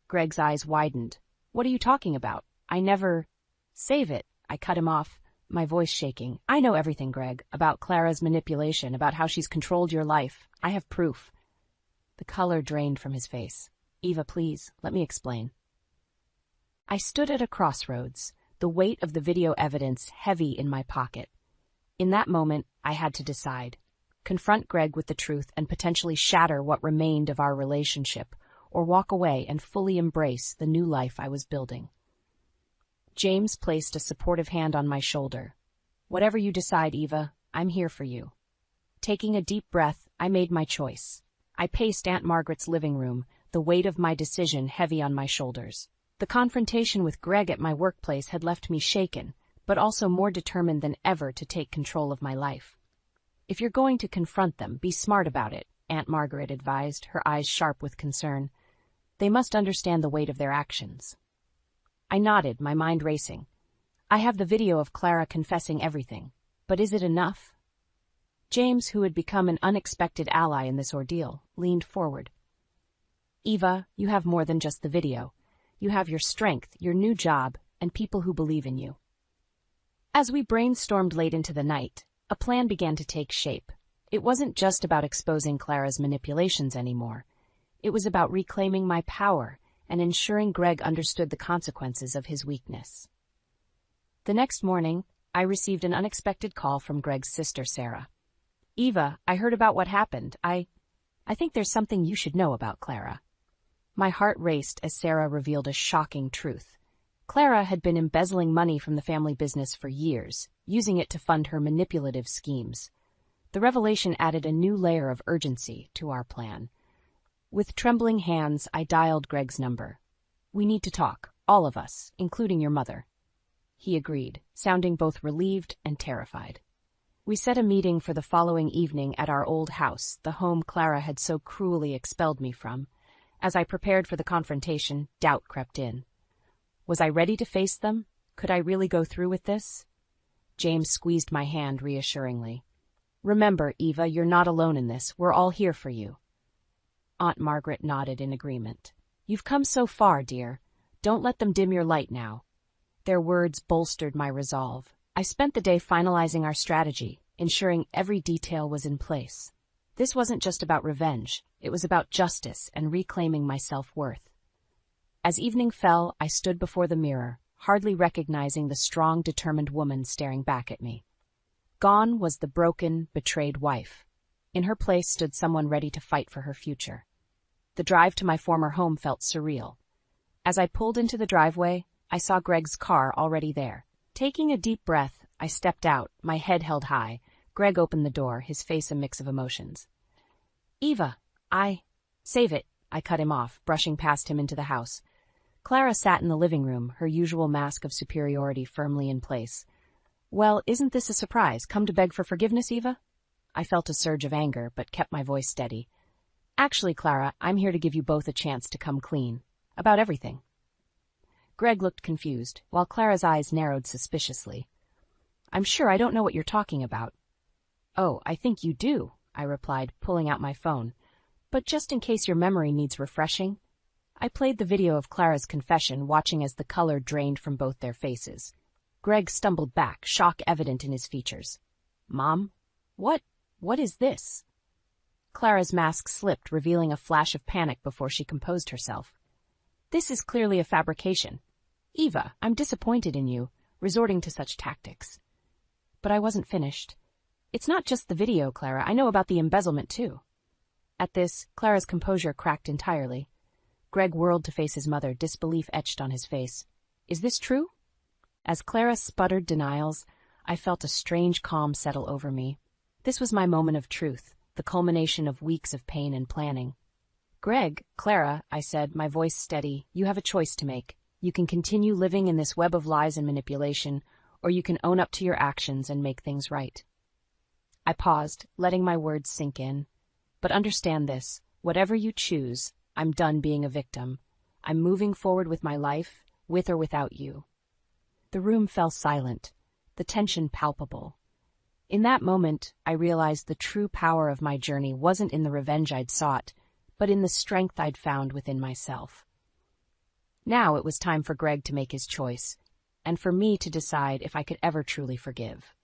Greg's eyes widened. "What are you talking about? I never—" "Save it," I cut him off, my voice shaking. "I know everything, Greg, about Clara's manipulation, about how she's controlled your life. I have proof." The color drained from his face. "Eva, please, let me explain." I stood at a crossroads, the weight of the video evidence heavy in my pocket. In that moment, I had to decide. Confront Greg with the truth and potentially shatter what remained of our relationship, or walk away and fully embrace the new life I was building. James placed a supportive hand on my shoulder. "Whatever you decide, Eva, I'm here for you." Taking a deep breath, I made my choice. I paced Aunt Margaret's living room, the weight of my decision heavy on my shoulders. The confrontation with Greg at my workplace had left me shaken, but also more determined than ever to take control of my life. "If you're going to confront them, be smart about it," Aunt Margaret advised, her eyes sharp with concern. "They must understand the weight of their actions." I nodded, my mind racing. "I have the video of Clara confessing everything, but is it enough?" James, who had become an unexpected ally in this ordeal, leaned forward. "Eva, you have more than just the video. You have your strength, your new job, and people who believe in you." As we brainstormed late into the night, a plan began to take shape. It wasn't just about exposing Clara's manipulations anymore. It was about reclaiming my power and ensuring Greg understood the consequences of his weakness. The next morning, I received an unexpected call from Greg's sister, Sarah. "Eva, I heard about what happened. I think there's something you should know about Clara." My heart raced as Sarah revealed a shocking truth. Clara had been embezzling money from the family business for years, using it to fund her manipulative schemes. The revelation added a new layer of urgency to our plan. With trembling hands, I dialed Greg's number. "We need to talk, all of us, including your mother." He agreed, sounding both relieved and terrified. We set a meeting for the following evening at our old house, the home Clara had so cruelly expelled me from. As I prepared for the confrontation, doubt crept in. Was I ready to face them? Could I really go through with this? James squeezed my hand reassuringly. "Remember, Eva, you're not alone in this. We're all here for you." Aunt Margaret nodded in agreement. "You've come so far, dear. Don't let them dim your light now." Their words bolstered my resolve. I spent the day finalizing our strategy, ensuring every detail was in place. This wasn't just about revenge. It was about justice and reclaiming my self-worth. As evening fell, I stood before the mirror, hardly recognizing the strong, determined woman staring back at me. Gone was the broken, betrayed wife. In her place stood someone ready to fight for her future. The drive to my former home felt surreal. As I pulled into the driveway, I saw Greg's car already there. Taking a deep breath, I stepped out, my head held high. Greg opened the door, his face a mix of emotions. "Eva, Save it," I cut him off, brushing past him into the house. Clara sat in the living room, her usual mask of superiority firmly in place. "Well, isn't this a surprise? Come to beg for forgiveness, Eva?" I felt a surge of anger, but kept my voice steady. "Actually, Clara, I'm here to give you both a chance to come clean. About everything." Greg looked confused, while Clara's eyes narrowed suspiciously. "I'm sure I don't know what you're talking about." "Oh, I think you do," I replied, pulling out my phone. "But just in case your memory needs refreshing." I played the video of Clara's confession, watching as the color drained from both their faces. Greg stumbled back, shock evident in his features. "Mom? What is this?" Clara's mask slipped, revealing a flash of panic before she composed herself. This is clearly a fabrication. Eva, I'm disappointed in you, resorting to such tactics. But I wasn't finished. It's not just the video, Clara. I know about the embezzlement, too. At this, Clara's composure cracked entirely. Greg whirled to face his mother, disbelief etched on his face. Is this true? As Clara sputtered denials, I felt a strange calm settle over me. This was my moment of truth, the culmination of weeks of pain and planning. Greg, Clara, I said, my voice steady, you have a choice to make. You can continue living in this web of lies and manipulation, or you can own up to your actions and make things right. I paused, letting my words sink in. But understand this, whatever you choose, I'm done being a victim. I'm moving forward with my life, with or without you. The room fell silent, the tension palpable. In that moment, I realized the true power of my journey wasn't in the revenge I'd sought, but in the strength I'd found within myself. Now it was time for Greg to make his choice, and for me to decide if I could ever truly forgive.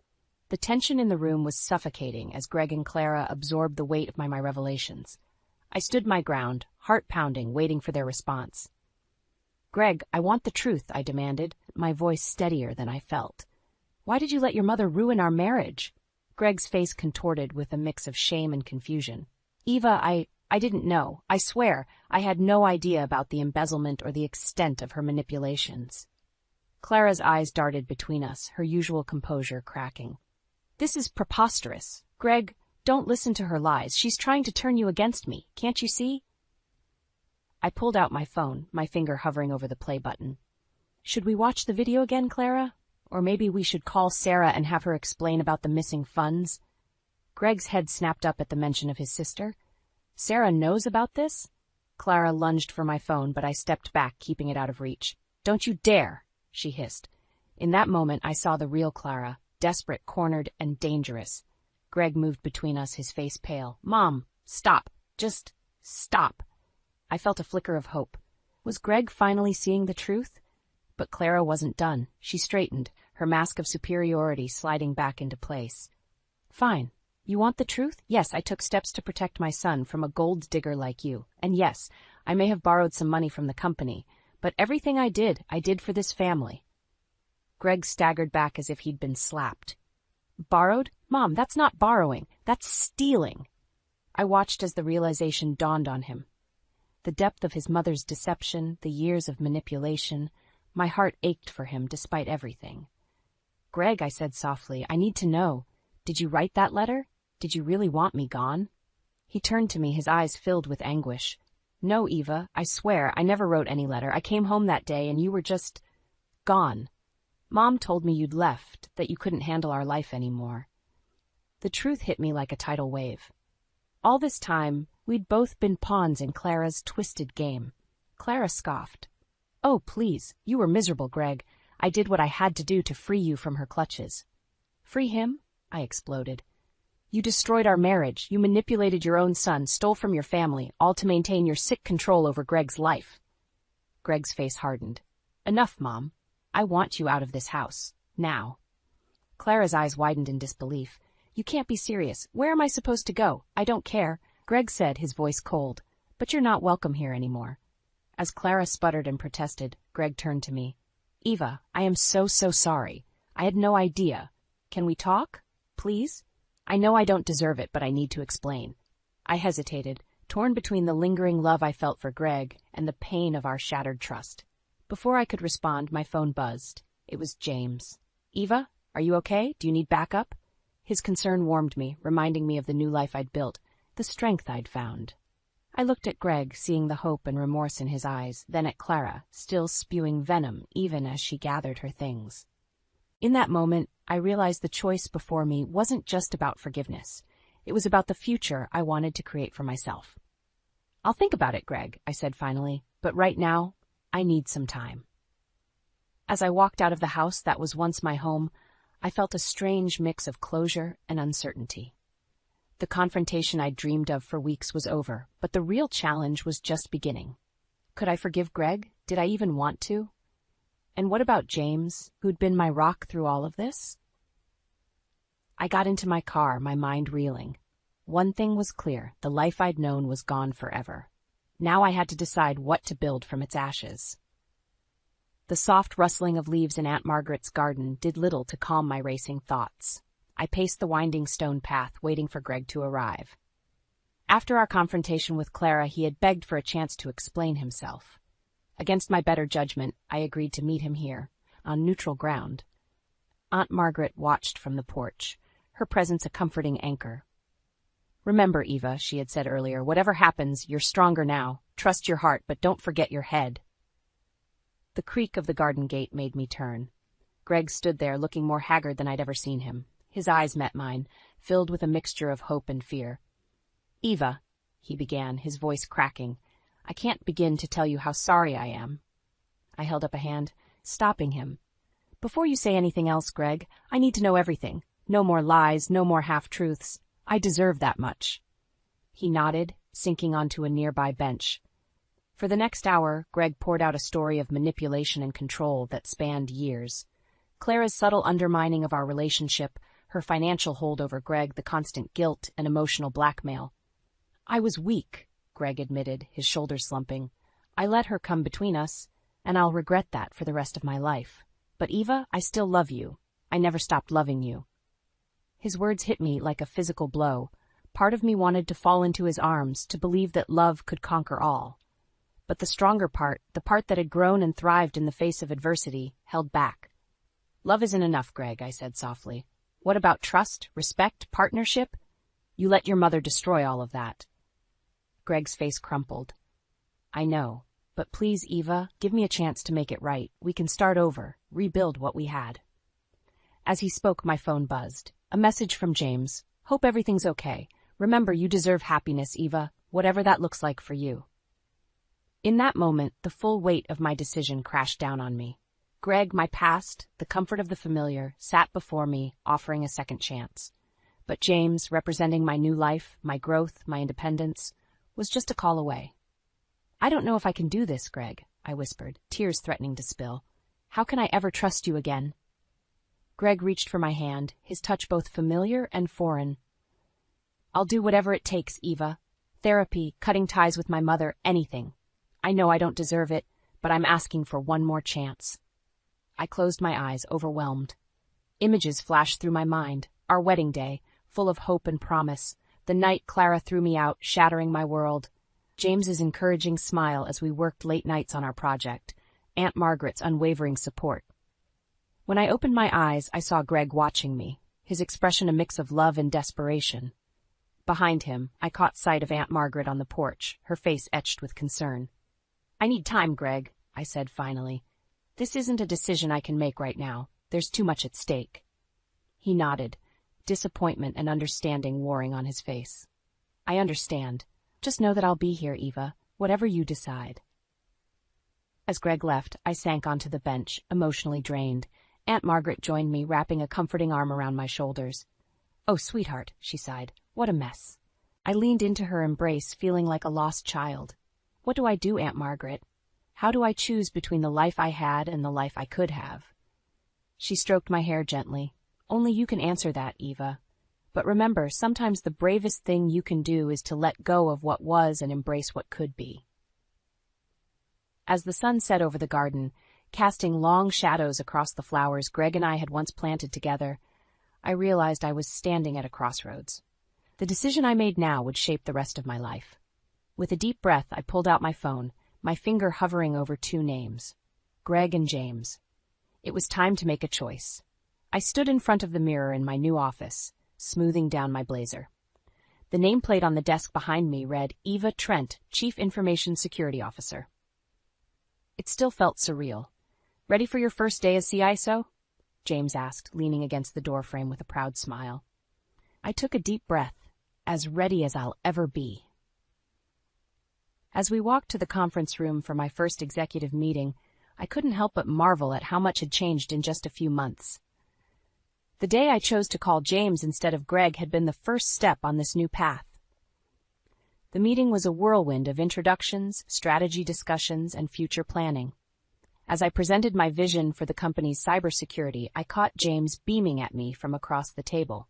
The tension in the room was suffocating as Greg and Clara absorbed the weight of my revelations. I stood my ground, heart pounding, waiting for their response. Greg, I want the truth, I demanded, my voice steadier than I felt. Why did you let your mother ruin our marriage? Greg's face contorted with a mix of shame and confusion. Eva, I didn't know. I swear, I had no idea about the embezzlement or the extent of her manipulations. Clara's eyes darted between us, her usual composure cracking. This is preposterous. Greg, don't listen to her lies. She's trying to turn you against me. Can't you see? I pulled out my phone, my finger hovering over the play button. Should we watch the video again, Clara? Or maybe we should call Sarah and have her explain about the missing funds? Greg's head snapped up at the mention of his sister. Sarah knows about this? Clara lunged for my phone, but I stepped back, keeping it out of reach. Don't you dare, she hissed. In that moment, I saw the real Clara, desperate, cornered, and dangerous. Greg moved between us, his face pale. Mom, stop. Just stop. I felt a flicker of hope. Was Greg finally seeing the truth? But Clara wasn't done. She straightened, her mask of superiority sliding back into place. Fine. You want the truth? Yes, I took steps to protect my son from a gold digger like you. And yes, I may have borrowed some money from the company, but everything I did for this family. Greg staggered back as if he'd been slapped. Borrowed? Mom, that's not borrowing. That's stealing. I watched as the realization dawned on him. The depth of his mother's deception, the years of manipulation, my heart ached for him despite everything. Greg, I said softly, I need to know. Did you write that letter? Did you really want me gone? He turned to me, his eyes filled with anguish. No, Eva, I swear, I never wrote any letter. I came home that day and you were just gone. Mom told me you'd left, that you couldn't handle our life anymore. The truth hit me like a tidal wave. All this time, we'd both been pawns in Clara's twisted game. Clara scoffed. Oh, please, you were miserable, Greg. I did what I had to do to free you from her clutches. Free him? I exploded. You destroyed our marriage, you manipulated your own son, stole from your family, all to maintain your sick control over Greg's life. Greg's face hardened. Enough, Mom. I want you out of this house. Now. Clara's eyes widened in disbelief. You can't be serious. Where am I supposed to go? I don't care. Greg said, his voice cold. But you're not welcome here anymore. As Clara sputtered and protested, Greg turned to me. Eva, I am so sorry. I had no idea. Can we talk? Please? I know I don't deserve it, but I need to explain. I hesitated, torn between the lingering love I felt for Greg and the pain of our shattered trust. Before I could respond, my phone buzzed. It was James. Eva, are you okay? Do you need backup? His concern warmed me, reminding me of the new life I'd built, the strength I'd found. I looked at Greg, seeing the hope and remorse in his eyes, then at Clara, still spewing venom even as she gathered her things. In that moment, I realized the choice before me wasn't just about forgiveness. It was about the future I wanted to create for myself. I'll think about it, Greg, I said finally, but right now, I need some time. As I walked out of the house that was once my home, I felt a strange mix of closure and uncertainty. The confrontation I'd dreamed of for weeks was over, but the real challenge was just beginning. Could I forgive Greg? Did I even want to? And what about James, who'd been my rock through all of this? I got into my car, my mind reeling. One thing was clear, the life I'd known was gone forever. Now I had to decide what to build from its ashes. The soft rustling of leaves in Aunt Margaret's garden did little to calm my racing thoughts. I paced the winding stone path, waiting for Greg to arrive. After our confrontation with Clara, he had begged for a chance to explain himself. Against my better judgment, I agreed to meet him here, on neutral ground. Aunt Margaret watched from the porch, her presence a comforting anchor. "Remember, Eva," she had said earlier, "whatever happens, you're stronger now. Trust your heart, but don't forget your head." The creak of the garden gate made me turn. Greg stood there, looking more haggard than I'd ever seen him. His eyes met mine, filled with a mixture of hope and fear. "Eva," he began, his voice cracking, "I can't begin to tell you how sorry I am." I held up a hand, stopping him. "Before you say anything else, Greg, I need to know everything. No more lies, no more half-truths. I deserve that much." He nodded, sinking onto a nearby bench. For the next hour, Greg poured out a story of manipulation and control that spanned years. Clara's subtle undermining of our relationship, her financial hold over Greg, the constant guilt and emotional blackmail. "I was weak," Greg admitted, his shoulders slumping. "I let her come between us, and I'll regret that for the rest of my life. But Eva, I still love you. I never stopped loving you." His words hit me like a physical blow. Part of me wanted to fall into his arms, to believe that love could conquer all. But the stronger part, the part that had grown and thrived in the face of adversity, held back. "Love isn't enough, Greg," I said softly. "What about trust, respect, partnership? You let your mother destroy all of that." Greg's face crumpled. "I know, but please, Eva, give me a chance to make it right. We can start over, rebuild what we had." As he spoke, my phone buzzed. A message from James. "Hope everything's okay. Remember, you deserve happiness, Eva, whatever that looks like for you." In that moment, the full weight of my decision crashed down on me. Greg, my past, the comfort of the familiar, sat before me, offering a second chance. But James, representing my new life, my growth, my independence, was just a call away. "I don't know if I can do this, Greg," I whispered, tears threatening to spill. "How can I ever trust you again?" Greg reached for my hand, his touch both familiar and foreign. "I'll do whatever it takes, Eva. Therapy, cutting ties with my mother, anything. I know I don't deserve it, but I'm asking for one more chance." I closed my eyes, overwhelmed. Images flashed through my mind. Our wedding day, full of hope and promise. The night Clara threw me out, shattering my world. James's encouraging smile as we worked late nights on our project. Aunt Margaret's unwavering support. When I opened my eyes, I saw Greg watching me, his expression a mix of love and desperation. Behind him, I caught sight of Aunt Margaret on the porch, her face etched with concern. "I need time, Greg," I said finally. "This isn't a decision I can make right now. There's too much at stake." He nodded, disappointment and understanding warring on his face. "I understand. Just know that I'll be here, Eva, whatever you decide." As Greg left, I sank onto the bench, emotionally drained. Aunt Margaret joined me, wrapping a comforting arm around my shoulders. "Oh, sweetheart," she sighed. "What a mess." I leaned into her embrace, feeling like a lost child. "What do I do, Aunt Margaret? How do I choose between the life I had and the life I could have?" She stroked my hair gently. "Only you can answer that, Eva. But remember, sometimes the bravest thing you can do is to let go of what was and embrace what could be." As the sun set over the garden, casting long shadows across the flowers Greg and I had once planted together, I realized I was standing at a crossroads. The decision I made now would shape the rest of my life. With a deep breath, I pulled out my phone, my finger hovering over two names, Greg and James. It was time to make a choice. I stood in front of the mirror in my new office, smoothing down my blazer. The nameplate on the desk behind me read, "Eva Trent, Chief Information Security Officer." It still felt surreal. "Ready for your first day as CISO?" James asked, leaning against the doorframe with a proud smile. I took a deep breath, as ready as I'll ever be. As we walked to the conference room for my first executive meeting, I couldn't help but marvel at how much had changed in just a few months. The day I chose to call James instead of Greg had been the first step on this new path. The meeting was a whirlwind of introductions, strategy discussions, and future planning. As I presented my vision for the company's cybersecurity, I caught James beaming at me from across the table.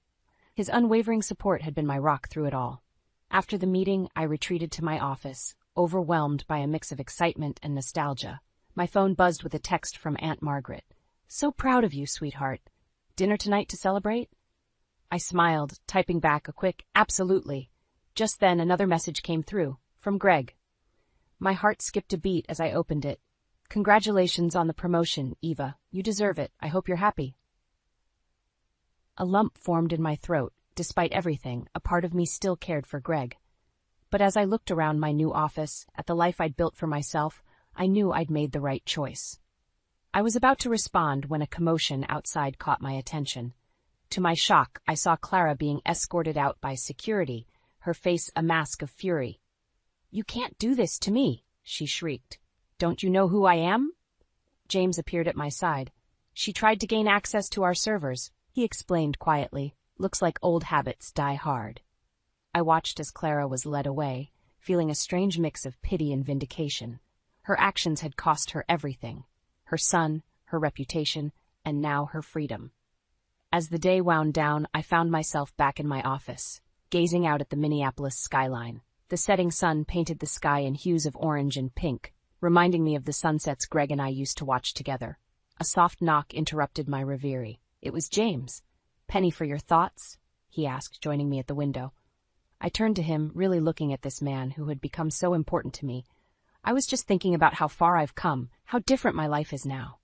His unwavering support had been my rock through it all. After the meeting, I retreated to my office, overwhelmed by a mix of excitement and nostalgia. My phone buzzed with a text from Aunt Margaret. "So proud of you, sweetheart. Dinner tonight to celebrate?" I smiled, typing back a quick, "Absolutely." Just then another message came through, from Greg. My heart skipped a beat as I opened it. "Congratulations on the promotion, Eva. You deserve it. I hope you're happy." A lump formed in my throat. Despite everything, a part of me still cared for Greg. But as I looked around my new office, at the life I'd built for myself, I knew I'd made the right choice. I was about to respond when a commotion outside caught my attention. To my shock, I saw Clara being escorted out by security, her face a mask of fury. "You can't do this to me," she shrieked. "Don't you know who I am?" James appeared at my side. "She tried to gain access to our servers," he explained quietly. "Looks like old habits die hard." I watched as Clara was led away, feeling a strange mix of pity and vindication. Her actions had cost her everything: her son, her reputation, and now her freedom. As the day wound down, I found myself back in my office, gazing out at the Minneapolis skyline. The setting sun painted the sky in hues of orange and pink, reminding me of the sunsets Greg and I used to watch together. A soft knock interrupted my reverie. It was James. "Penny for your thoughts?" he asked, joining me at the window. I turned to him, really looking at this man who had become so important to me. "I was just thinking about how far I've come, how different my life is now."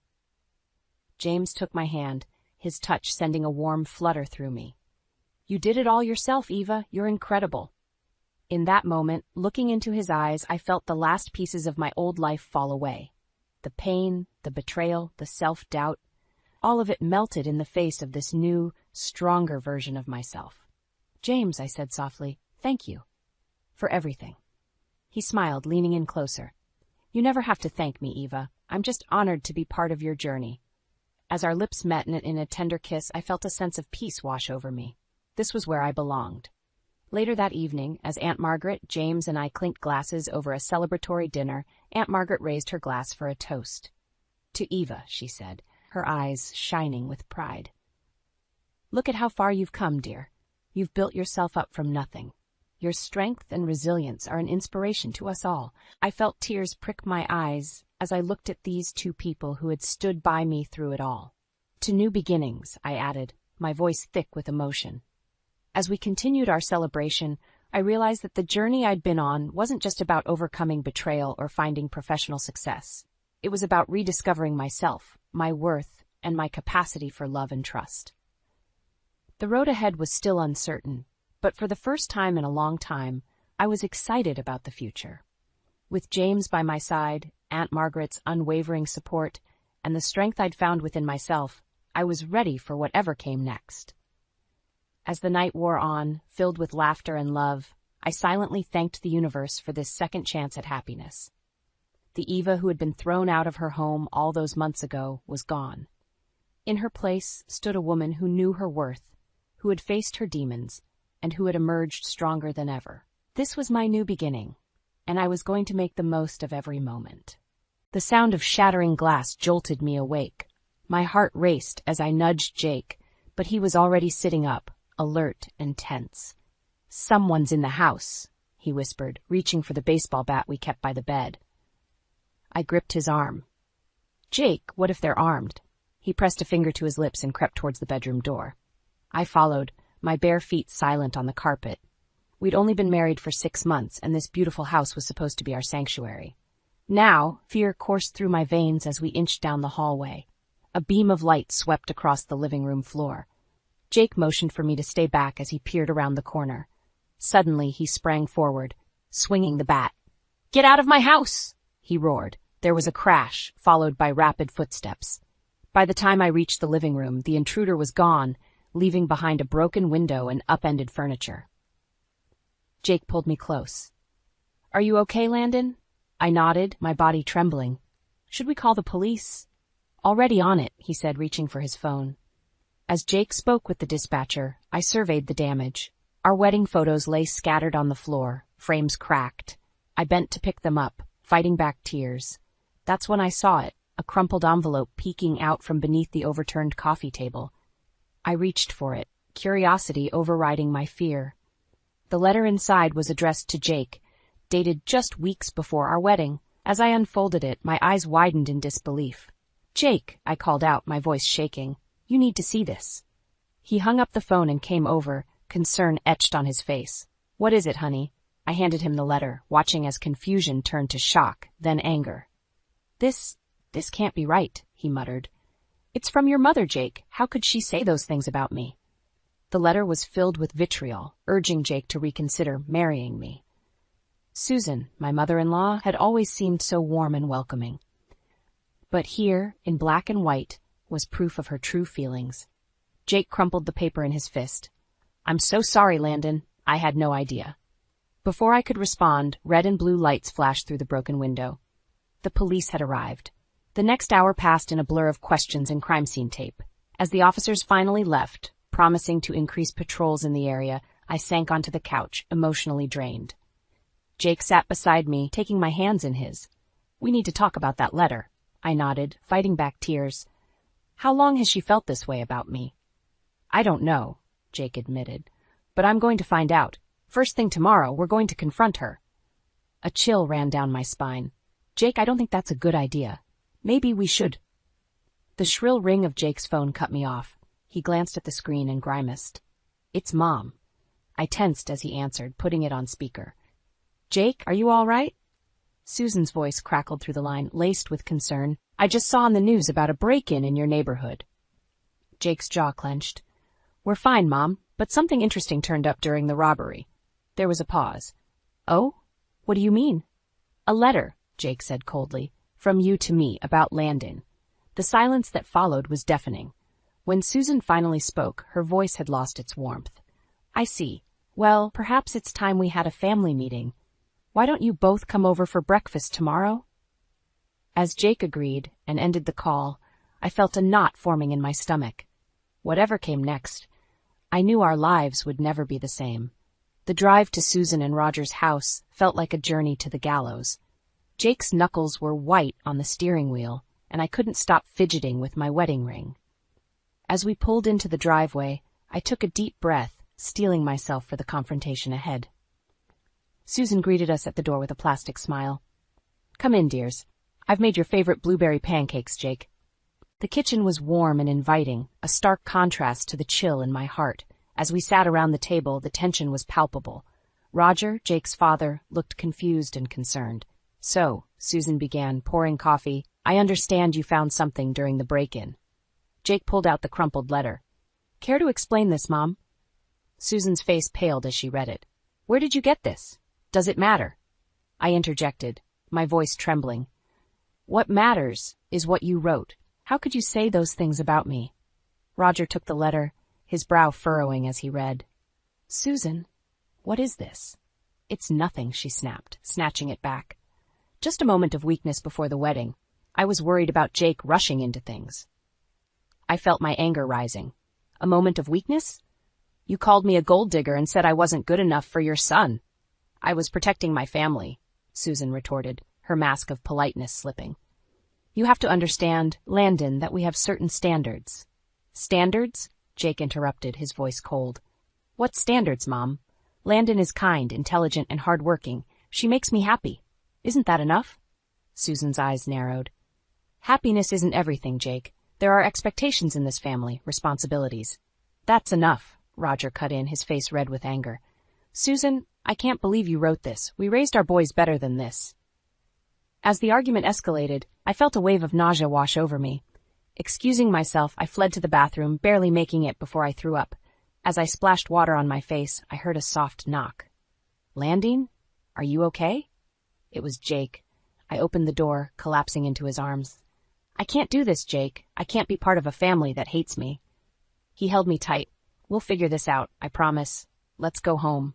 James took my hand, his touch sending a warm flutter through me. "You did it all yourself, Eva. You're incredible." In that moment, looking into his eyes, I felt the last pieces of my old life fall away. The pain, the betrayal, the self-doubt, all of it melted in the face of this new, stronger version of myself. "James," I said softly, "thank you for everything." He smiled, leaning in closer. "You never have to thank me, Eva. I'm just honored to be part of your journey." As our lips met in a tender kiss, I felt a sense of peace wash over me. This was where I belonged. Later that evening, as Aunt Margaret, James, and I clinked glasses over a celebratory dinner, Aunt Margaret raised her glass for a toast. "To Eva," she said, her eyes shining with pride. "Look at how far you've come, dear. You've built yourself up from nothing. Your strength and resilience are an inspiration to us all." I felt tears prick my eyes as I looked at these two people who had stood by me through it all. "To new beginnings," I added, my voice thick with emotion. As we continued our celebration, I realized that the journey I'd been on wasn't just about overcoming betrayal or finding professional success. It was about rediscovering myself, my worth, and my capacity for love and trust. The road ahead was still uncertain, but for the first time in a long time, I was excited about the future. With James by my side, Aunt Margaret's unwavering support, and the strength I'd found within myself, I was ready for whatever came next. As the night wore on, filled with laughter and love, I silently thanked the universe for this second chance at happiness. The Eva who had been thrown out of her home all those months ago was gone. In her place stood a woman who knew her worth, who had faced her demons, and who had emerged stronger than ever. This was my new beginning, and I was going to make the most of every moment. The sound of shattering glass jolted me awake. My heart raced as I nudged Jake, but he was already sitting up, alert and tense. "Someone's in the house," he whispered, reaching for the baseball bat we kept by the bed. I gripped his arm. "Jake, what if they're armed?" He pressed a finger to his lips and crept towards the bedroom door. I followed, my bare feet silent on the carpet. We'd only been married for 6 months, and this beautiful house was supposed to be our sanctuary. Now, fear coursed through my veins as we inched down the hallway. A beam of light swept across the living room floor. Jake motioned for me to stay back as he peered around the corner. Suddenly, he sprang forward, swinging the bat. "Get out of my house!" he roared. There was a crash, followed by rapid footsteps. By the time I reached the living room, the intruder was gone, leaving behind a broken window and upended furniture. Jake pulled me close. "Are you okay, Landon?" I nodded, my body trembling. "Should we call the police?" "Already on it," he said, reaching for his phone. As Jake spoke with the dispatcher, I surveyed the damage. Our wedding photos lay scattered on the floor, frames cracked. I bent to pick them up, fighting back tears. That's when I saw it, a crumpled envelope peeking out from beneath the overturned coffee table. I reached for it, curiosity overriding my fear. The letter inside was addressed to Jake, dated just weeks before our wedding. As I unfolded it, my eyes widened in disbelief. "Jake," I called out, my voice shaking, "you need to see this." He hung up the phone and came over, concern etched on his face. "What is it, honey?" I handed him the letter, watching as confusion turned to shock, then anger. This can't be right," he muttered. "It's from your mother, Jake. How could she say those things about me?" The letter was filled with vitriol, urging Jake to reconsider marrying me. Susan, my mother-in-law, had always seemed so warm and welcoming. But here, in black and white, was proof of her true feelings. Jake crumpled the paper in his fist. "I'm so sorry, Landon. I had no idea." Before I could respond, red and blue lights flashed through the broken window. The police had arrived. The next hour passed in a blur of questions and crime scene tape. As the officers finally left, promising to increase patrols in the area, I sank onto the couch, emotionally drained. Jake sat beside me, taking my hands in his. "We need to talk about that letter," I nodded, fighting back tears. "How long has she felt this way about me?" "I don't know," Jake admitted, "but I'm going to find out. First thing tomorrow, we're going to confront her." A chill ran down my spine. "Jake, I don't think that's a good idea. Maybe we should." The shrill ring of Jake's phone cut me off. He glanced at the screen and grimaced. "It's Mom." I tensed as he answered, putting it on speaker. "Jake, are you all right?" Susan's voice crackled through the line, laced with concern. "I just saw on the news about a break-in in your neighborhood." Jake's jaw clenched. "We're fine, Mom, but something interesting turned up during the robbery." There was a pause. "Oh? What do you mean?" "A letter," Jake said coldly, "from you to me about Landon." The silence that followed was deafening. When Susan finally spoke, her voice had lost its warmth. "I see. Well, perhaps it's time we had a family meeting. Why don't you both come over for breakfast tomorrow?" As Jake agreed and ended the call, I felt a knot forming in my stomach. Whatever came next, I knew our lives would never be the same. The drive to Susan and Roger's house felt like a journey to the gallows. Jake's knuckles were white on the steering wheel, and I couldn't stop fidgeting with my wedding ring. As we pulled into the driveway, I took a deep breath, steeling myself for the confrontation ahead. Susan greeted us at the door with a plastic smile. "Come in, dears. I've made your favorite blueberry pancakes, Jake." The kitchen was warm and inviting, a stark contrast to the chill in my heart. As we sat around the table, the tension was palpable. Roger, Jake's father, looked confused and concerned. "So," Susan began, pouring coffee, "I understand you found something during the break-in." Jake pulled out the crumpled letter. "Care to explain this, Mom?" Susan's face paled as she read it. "Where did you get this? Does it matter?" I interjected, my voice trembling. "What matters is what you wrote. How could you say those things about me?" Roger took the letter, his brow furrowing as he read. "Susan, what is this?" "It's nothing," she snapped, snatching it back. "Just a moment of weakness before the wedding. I was worried about Jake rushing into things." I felt my anger rising. "A moment of weakness? You called me a gold digger and said I wasn't good enough for your son." "I was protecting my family," Susan retorted, her mask of politeness slipping. "You have to understand, Landon, that we have certain standards." "Standards?" Jake interrupted, his voice cold. "What standards, Mom? Landon is kind, intelligent, and hardworking. She makes me happy. Isn't that enough?" Susan's eyes narrowed. "Happiness isn't everything, Jake. There are expectations in this family, responsibilities." "That's enough," Roger cut in, his face red with anger. "Susan, I can't believe you wrote this. We raised our boys better than this." As the argument escalated, I felt a wave of nausea wash over me. Excusing myself, I fled to the bathroom, barely making it before I threw up. As I splashed water on my face, I heard a soft knock. "Landon? Are you okay?" It was Jake. I opened the door, collapsing into his arms. "I can't do this, Jake. I can't be part of a family that hates me." He held me tight. "We'll figure this out, I promise. Let's go home."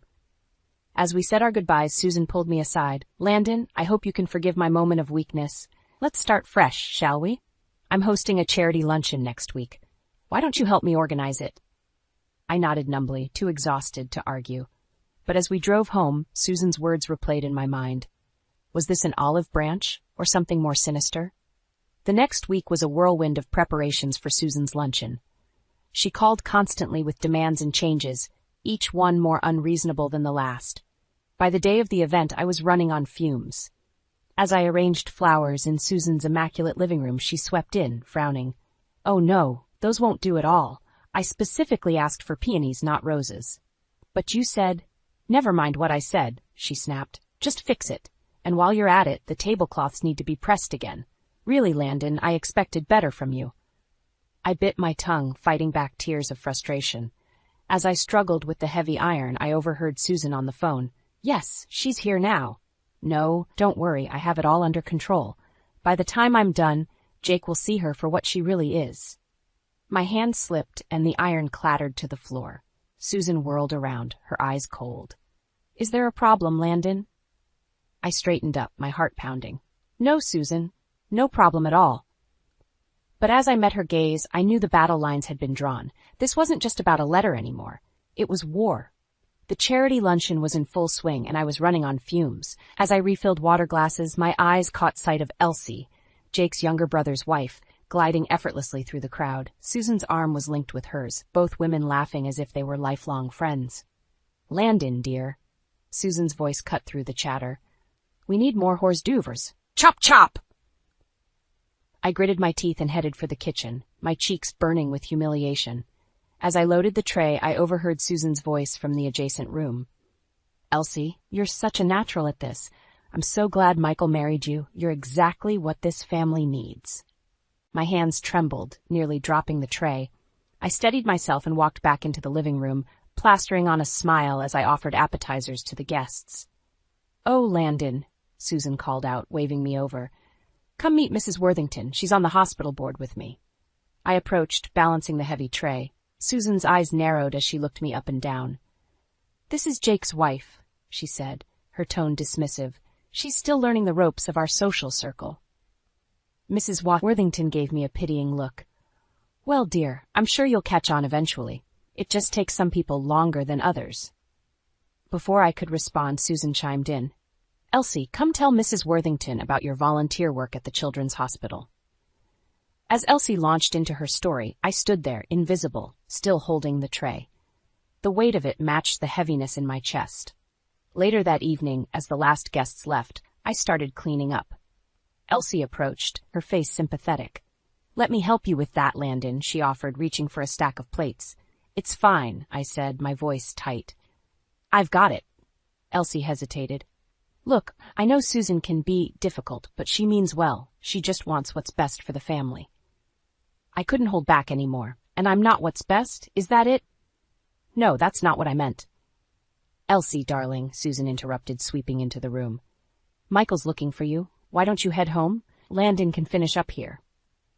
As we said our goodbyes, Susan pulled me aside. "Landon, I hope you can forgive my moment of weakness. Let's start fresh, shall we? I'm hosting a charity luncheon next week. Why don't you help me organize it?" I nodded numbly, too exhausted to argue. But as we drove home, Susan's words replayed in my mind. Was this an olive branch, or something more sinister? The next week was a whirlwind of preparations for Susan's luncheon. She called constantly with demands and changes, each one more unreasonable than the last. By the day of the event, I was running on fumes. As I arranged flowers in Susan's immaculate living room, she swept in, frowning. "Oh no, those won't do at all. I specifically asked for peonies, not roses." "But you said—" "Never mind what I said," she snapped. "Just fix it. And while you're at it, the tablecloths need to be pressed again. Really, Landon, I expected better from you." I bit my tongue, fighting back tears of frustration. As I struggled with the heavy iron, I overheard Susan on the phone. "Yes, she's here now." "No, don't worry, I have it all under control. By the time I'm done, Jake will see her for what she really is." My hand slipped and the iron clattered to the floor. Susan whirled around, her eyes cold. "Is there a problem, Landon?" I straightened up, my heart pounding. "No, Susan, no problem at all." But as I met her gaze, I knew the battle lines had been drawn. This wasn't just about a letter anymore. It was war. The charity luncheon was in full swing, and I was running on fumes. As I refilled water glasses, my eyes caught sight of Elsie, Jake's younger brother's wife, gliding effortlessly through the crowd. Susan's arm was linked with hers, both women laughing as if they were lifelong friends. "Landon, dear." Susan's voice cut through the chatter. "We need more hors d'oeuvres. Chop, chop!" I gritted my teeth and headed for the kitchen, my cheeks burning with humiliation. As I loaded the tray, I overheard Susan's voice from the adjacent room. "Elsie, you're such a natural at this. I'm so glad Michael married you. You're exactly what this family needs." My hands trembled, nearly dropping the tray. I steadied myself and walked back into the living room, plastering on a smile as I offered appetizers to the guests. "Oh, Landon," Susan called out, waving me over. "Come meet Mrs. Worthington. She's on the hospital board with me." I approached, balancing the heavy tray. Susan's eyes narrowed as she looked me up and down. "This is Jake's wife," she said, her tone dismissive. "She's still learning the ropes of our social circle." Mrs. Worthington gave me a pitying look. "Well, dear, I'm sure you'll catch on eventually. It just takes some people longer than others." Before I could respond, Susan chimed in. "Elsie, come tell Mrs. Worthington about your volunteer work at the Children's Hospital." As Elsie launched into her story, I stood there, invisible, still holding the tray. The weight of it matched the heaviness in my chest. Later that evening, as the last guests left, I started cleaning up. Elsie approached, her face sympathetic. "Let me help you with that, Landon," she offered, reaching for a stack of plates. "It's fine," I said, my voice tight. "I've got it." Elsie hesitated. "Look, I know Susan can be difficult, but she means well. She just wants what's best for the family." I couldn't hold back anymore. "And I'm not what's best? Is that it?" "No, that's not what I meant." "Elsie, darling," Susan interrupted, sweeping into the room. "Michael's looking for you. Why don't you head home? Landon can finish up here."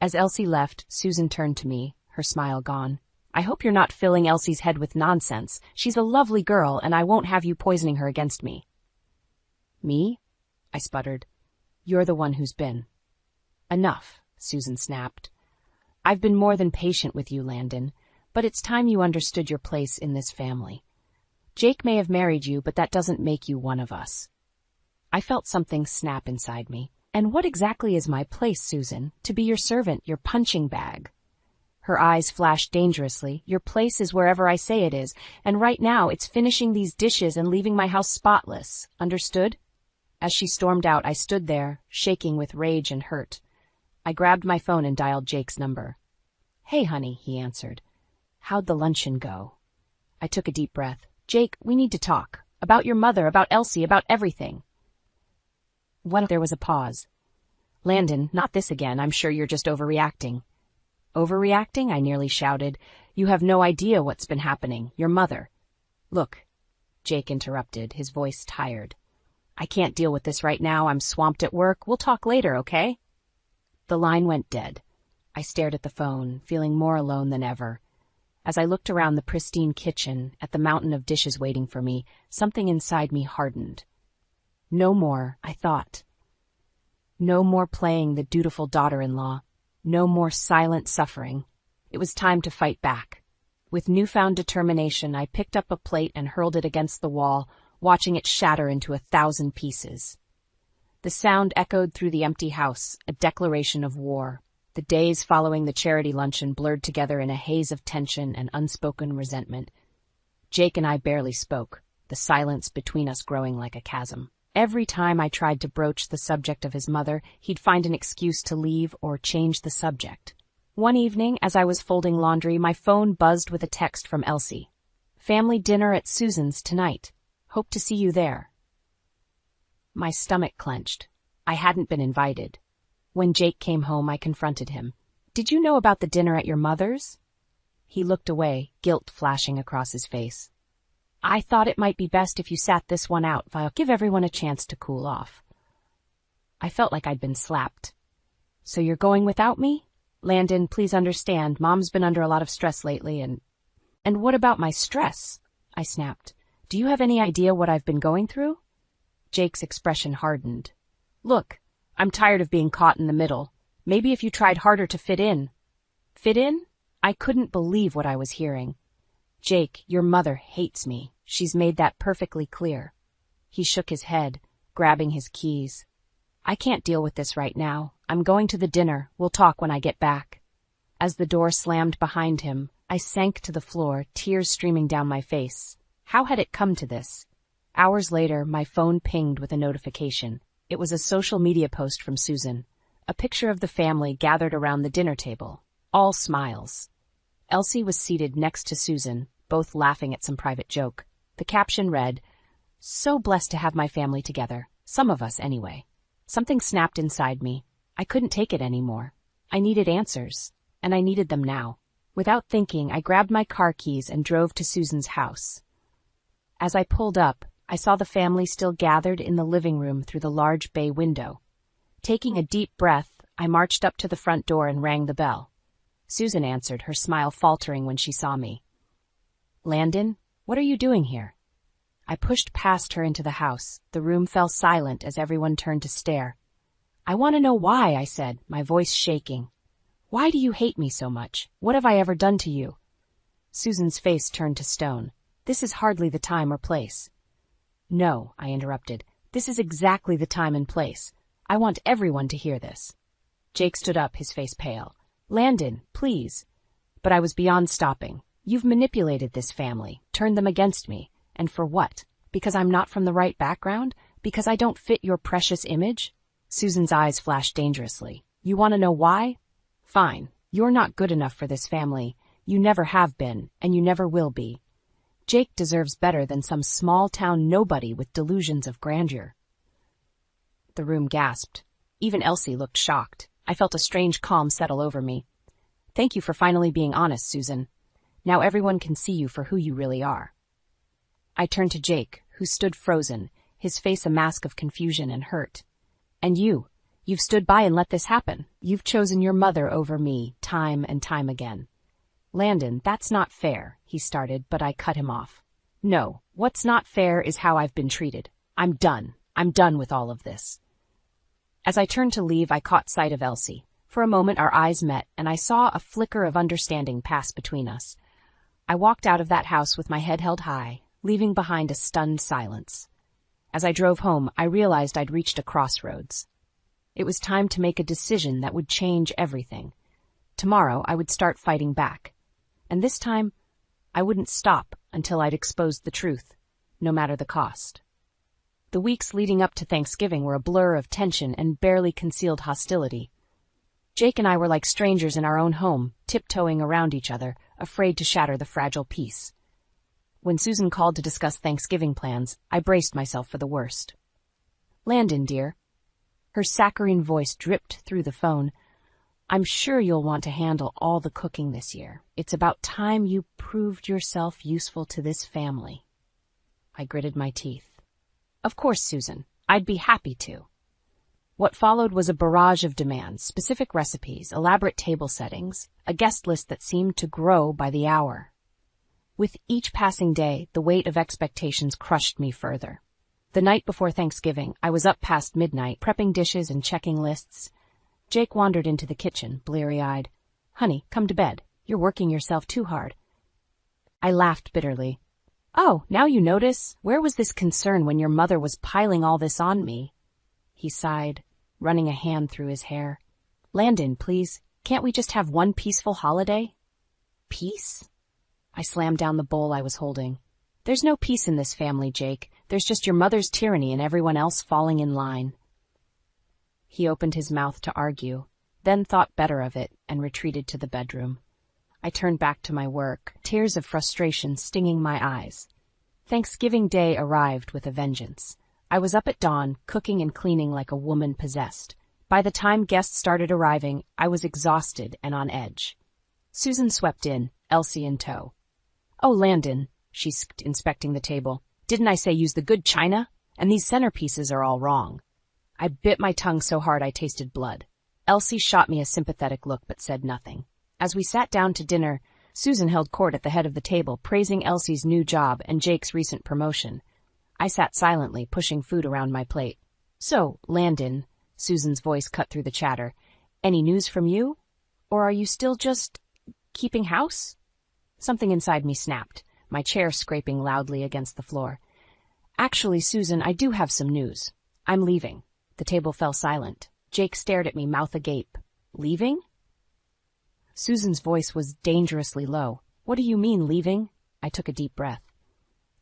As Elsie left, Susan turned to me, her smile gone. "I hope you're not filling Elsie's head with nonsense. She's a lovely girl, and I won't have you poisoning her against me." "Me?" I sputtered. "You're the one who's been." "Enough," Susan snapped. "I've been more than patient with you, Landon, but it's time you understood your place in this family. Jake may have married you, but that doesn't make you one of us." I felt something snap inside me. "And what exactly is my place, Susan? To be your servant, your punching bag?" Her eyes flashed dangerously. "Your place is wherever I say it is, and right now it's finishing these dishes and leaving my house spotless. Understood?" As she stormed out, I stood there, shaking with rage and hurt. I grabbed my phone and dialed Jake's number. "Hey, honey," he answered. "How'd the luncheon go?" I took a deep breath. "Jake, we need to talk. About your mother, about Elsie, about everything." There was a pause. "Landon, not this again. I'm sure you're just overreacting." "Overreacting?" I nearly shouted. "You have no idea what's been happening. Your mother." "Look," Jake interrupted, his voice tired. "I can't deal with this right now. I'm swamped at work. We'll talk later, okay?" The line went dead. I stared at the phone, feeling more alone than ever. As I looked around the pristine kitchen, at the mountain of dishes waiting for me, something inside me hardened. No more, I thought. No more playing the dutiful daughter-in-law. No more silent suffering. It was time to fight back. With newfound determination, I picked up a plate and hurled it against the wall, watching it shatter into 1,000 pieces. The sound echoed through the empty house, a declaration of war. The days following the charity luncheon blurred together in a haze of tension and unspoken resentment. Jake and I barely spoke, the silence between us growing like a chasm. Every time I tried to broach the subject of his mother, he'd find an excuse to leave or change the subject. One evening, as I was folding laundry, my phone buzzed with a text from Elsie. "Family dinner at Susan's tonight. Hope to see you there." My stomach clenched. I hadn't been invited. When Jake came home, I confronted him. "Did you know about the dinner at your mother's?" He looked away, guilt flashing across his face. "I thought it might be best if you sat this one out, I'll give everyone a chance to cool off." I felt like I'd been slapped. "So you're going without me? Landon, please understand, Mom's been under a lot of stress lately and what about my stress?" I snapped. "Do you have any idea what I've been going through?" Jake's expression hardened. "Look, I'm tired of being caught in the middle. Maybe if you tried harder to fit in." Fit in? I couldn't believe what I was hearing. "Jake, your mother hates me. She's made that perfectly clear." He shook his head, grabbing his keys. "I can't deal with this right now. I'm going to the dinner. We'll talk when I get back." As the door slammed behind him, I sank to the floor, tears streaming down my face. How had it come to this? Hours later, my phone pinged with a notification. It was a social media post from Susan. A picture of the family gathered around the dinner table. All smiles. Elsie was seated next to Susan, both laughing at some private joke. The caption read, "So blessed to have my family together. Some of us, anyway." Something snapped inside me. I couldn't take it anymore. I needed answers, and I needed them now. Without thinking, I grabbed my car keys and drove to Susan's house. As I pulled up, I saw the family still gathered in the living room through the large bay window. Taking a deep breath, I marched up to the front door and rang the bell. Susan answered, her smile faltering when she saw me. "Landon, what are you doing here?" I pushed past her into the house. The room fell silent as everyone turned to stare. "I want to know why," I said, my voice shaking. "Why do you hate me so much? What have I ever done to you?" Susan's face turned to stone. "This is hardly the time or place." "No," I interrupted. "This is exactly the time and place. I want everyone to hear this." Jake stood up, his face pale. "Landon, please." But I was beyond stopping. "You've manipulated this family, turned them against me. And for what? Because I'm not from the right background? Because I don't fit your precious image?" Susan's eyes flashed dangerously. "You want to know why? Fine. You're not good enough for this family. You never have been, and you never will be. Jake deserves better than some small-town nobody with delusions of grandeur." The room gasped. Even Elsie looked shocked. I felt a strange calm settle over me. "Thank you for finally being honest, Susan. Now everyone can see you for who you really are." I turned to Jake, who stood frozen, his face a mask of confusion and hurt. "And you've stood by and let this happen. You've chosen your mother over me, time and time again." "Landon, that's not fair," he started, but I cut him off. "No, what's not fair is how I've been treated. I'm done. I'm done with all of this." As I turned to leave, I caught sight of Elsie. For a moment our eyes met, and I saw a flicker of understanding pass between us. I walked out of that house with my head held high, leaving behind a stunned silence. As I drove home, I realized I'd reached a crossroads. It was time to make a decision that would change everything. Tomorrow, I would start fighting back. And this time, I wouldn't stop until I'd exposed the truth, no matter the cost. The weeks leading up to Thanksgiving were a blur of tension and barely concealed hostility. Jake and I were like strangers in our own home, tiptoeing around each other, afraid to shatter the fragile peace. When Susan called to discuss Thanksgiving plans, I braced myself for the worst. "Landon, dear." Her saccharine voice dripped through the phone. "I'm sure you'll want to handle all the cooking this year. It's about time you proved yourself useful to this family." I gritted my teeth. "Of course, Susan. I'd be happy to." What followed was a barrage of demands, specific recipes, elaborate table settings, a guest list that seemed to grow by the hour. With each passing day, the weight of expectations crushed me further. The night before Thanksgiving, I was up past midnight, prepping dishes and checking lists. Jake wandered into the kitchen, bleary-eyed. "Honey, come to bed. You're working yourself too hard." I laughed bitterly. "Oh, now you notice? Where was this concern when your mother was piling all this on me?" He sighed, running a hand through his hair. "Landon, please. Can't we just have one peaceful holiday? Peace? I slammed down the bowl I was holding. There's no peace in this family, Jake. There's just your mother's tyranny and everyone else falling in line. He opened his mouth to argue, then thought better of it and retreated to the bedroom. I turned back to my work, tears of frustration stinging my eyes. Thanksgiving Day arrived with a vengeance. I was up at dawn, cooking and cleaning like a woman possessed. By the time guests started arriving, I was exhausted and on edge. Susan swept in, Elsie in tow. "Oh, Landon," she sked, inspecting the table. "Didn't I say use the good china? And these centerpieces are all wrong." I bit my tongue so hard I tasted blood. Elsie shot me a sympathetic look but said nothing. As we sat down to dinner, Susan held court at the head of the table, praising Elsie's new job and Jake's recent promotion. I sat silently, pushing food around my plate. "So, Landon," Susan's voice cut through the chatter, "any news from you? Or are you still just keeping house?" Something inside me snapped, my chair scraping loudly against the floor. "Actually, Susan, I do have some news. I'm leaving." The table fell silent. Jake stared at me, mouth agape. "Leaving?" Susan's voice was dangerously low. "What do you mean, leaving?" I took a deep breath.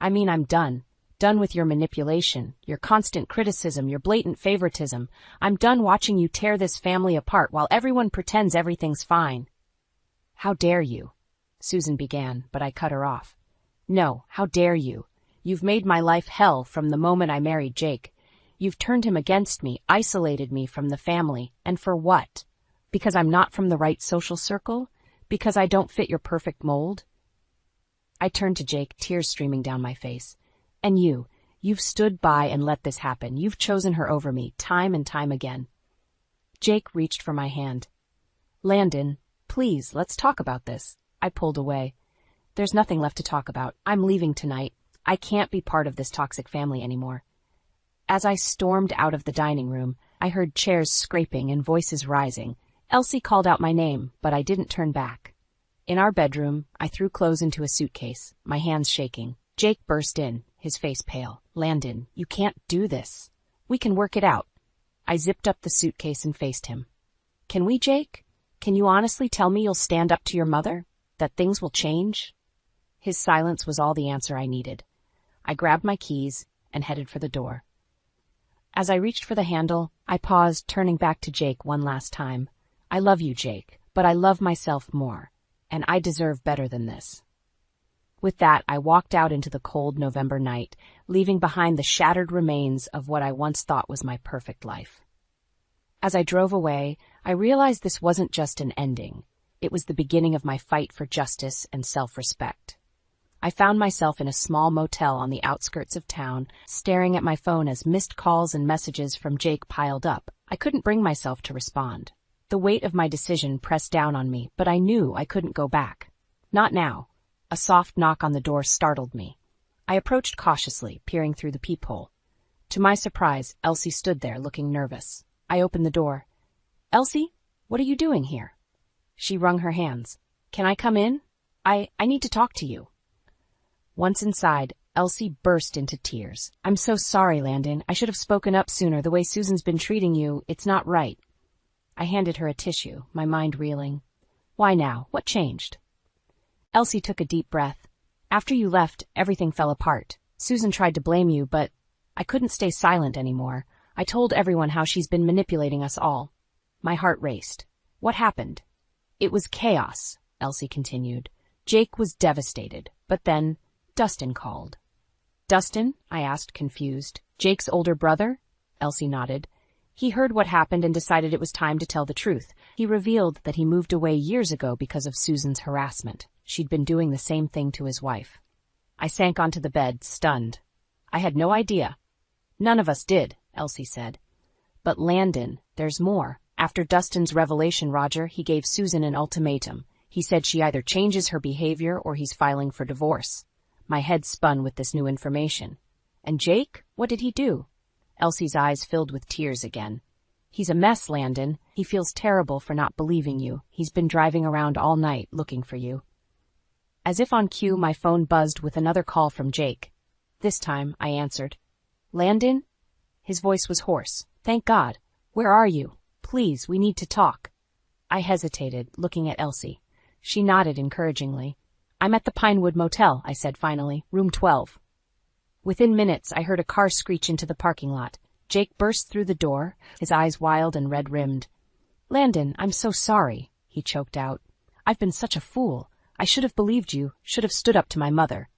"I mean I'm done. Done with your manipulation, your constant criticism, your blatant favoritism. I'm done watching you tear this family apart while everyone pretends everything's fine." "How dare you?" Susan began, but I cut her off. "No, how dare you? You've made my life hell from the moment I married Jake. You've turned him against me, isolated me from the family, and for what? Because I'm not from the right social circle? Because I don't fit your perfect mold?" I turned to Jake, tears streaming down my face. "And you've stood by and let this happen. You've chosen her over me, time and time again." Jake reached for my hand. "Landon, please, let's talk about this." I pulled away. "There's nothing left to talk about. I'm leaving tonight. I can't be part of this toxic family anymore." As I stormed out of the dining room, I heard chairs scraping and voices rising. Elsie called out my name, but I didn't turn back. In our bedroom, I threw clothes into a suitcase, my hands shaking. Jake burst in, his face pale. "Landon, you can't do this. We can work it out." I zipped up the suitcase and faced him. "Can we, Jake? Can you honestly tell me you'll stand up to your mother? That things will change?" His silence was all the answer I needed. I grabbed my keys and headed for the door. As I reached for the handle, I paused, turning back to Jake one last time. "I love you, Jake, but I love myself more, and I deserve better than this." With that, I walked out into the cold November night, leaving behind the shattered remains of what I once thought was my perfect life. As I drove away, I realized this wasn't just an ending. It was the beginning of my fight for justice and self-respect. I found myself in a small motel on the outskirts of town, staring at my phone as missed calls and messages from Jake piled up. I couldn't bring myself to respond. The weight of my decision pressed down on me, but I knew I couldn't go back. Not now. A soft knock on the door startled me. I approached cautiously, peering through the peephole. To my surprise, Elsie stood there, looking nervous. I opened the door. "Elsie, what are you doing here?" She wrung her hands. "Can I come in? I need to talk to you." Once inside, Elsie burst into tears. "I'm so sorry, Landon. I should have spoken up sooner. The way Susan's been treating you, it's not right." I handed her a tissue, my mind reeling. "Why now? What changed?" Elsie took a deep breath. "After you left, everything fell apart. Susan tried to blame you, but I couldn't stay silent anymore. I told everyone how she's been manipulating us all." My heart raced. "What happened?" "It was chaos," Elsie continued. "Jake was devastated, but then Dustin called." "Dustin?" I asked, confused. "Jake's older brother?" Elsie nodded. "He heard what happened and decided it was time to tell the truth. He revealed that he moved away years ago because of Susan's harassment. She'd been doing the same thing to his wife." I sank onto the bed, stunned. "I had no idea." "None of us did," Elsie said. "But Landon, there's more. After Dustin's revelation, Roger, he gave Susan an ultimatum. He said she either changes her behavior or he's filing for divorce." My head spun with this new information. "And Jake? What did he do?" Elsie's eyes filled with tears again. "He's a mess, Landon. He feels terrible for not believing you. He's been driving around all night looking for you." As if on cue, my phone buzzed with another call from Jake. This time, I answered. "Landon?" His voice was hoarse. "Thank God. Where are you? Please, we need to talk." I hesitated, looking at Elsie. She nodded encouragingly. I'm at the Pinewood Motel, I said finally, room 12. Within minutes, I heard a car screech into the parking lot. Jake burst through the door, his eyes wild and red-rimmed. Landon, I'm so sorry, he choked out. I've been such a fool. I should have believed you, should have stood up to my mother.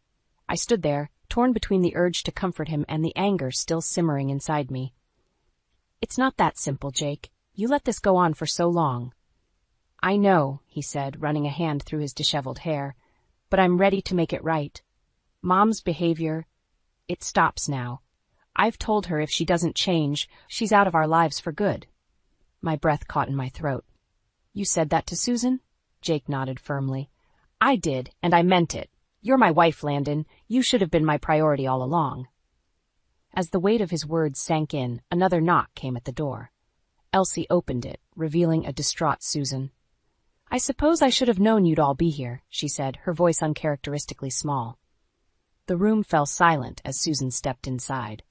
I stood there, torn between the urge to comfort him and the anger still simmering inside me. It's not that simple, Jake. You let this go on for so long. I know, he said, running a hand through his disheveled hair, but I'm ready to make it right. Mom's behavior, it stops now. I've told her if she doesn't change, she's out of our lives for good. My breath caught in my throat. You said that to Susan? Jake nodded firmly. I did, and I meant it. You're my wife, Landon. You should have been my priority all along. As the weight of his words sank in, another knock came at the door. Elsie opened it, revealing a distraught Susan. I suppose I should have known you'd all be here, she said, her voice uncharacteristically small. The room fell silent as Susan stepped inside.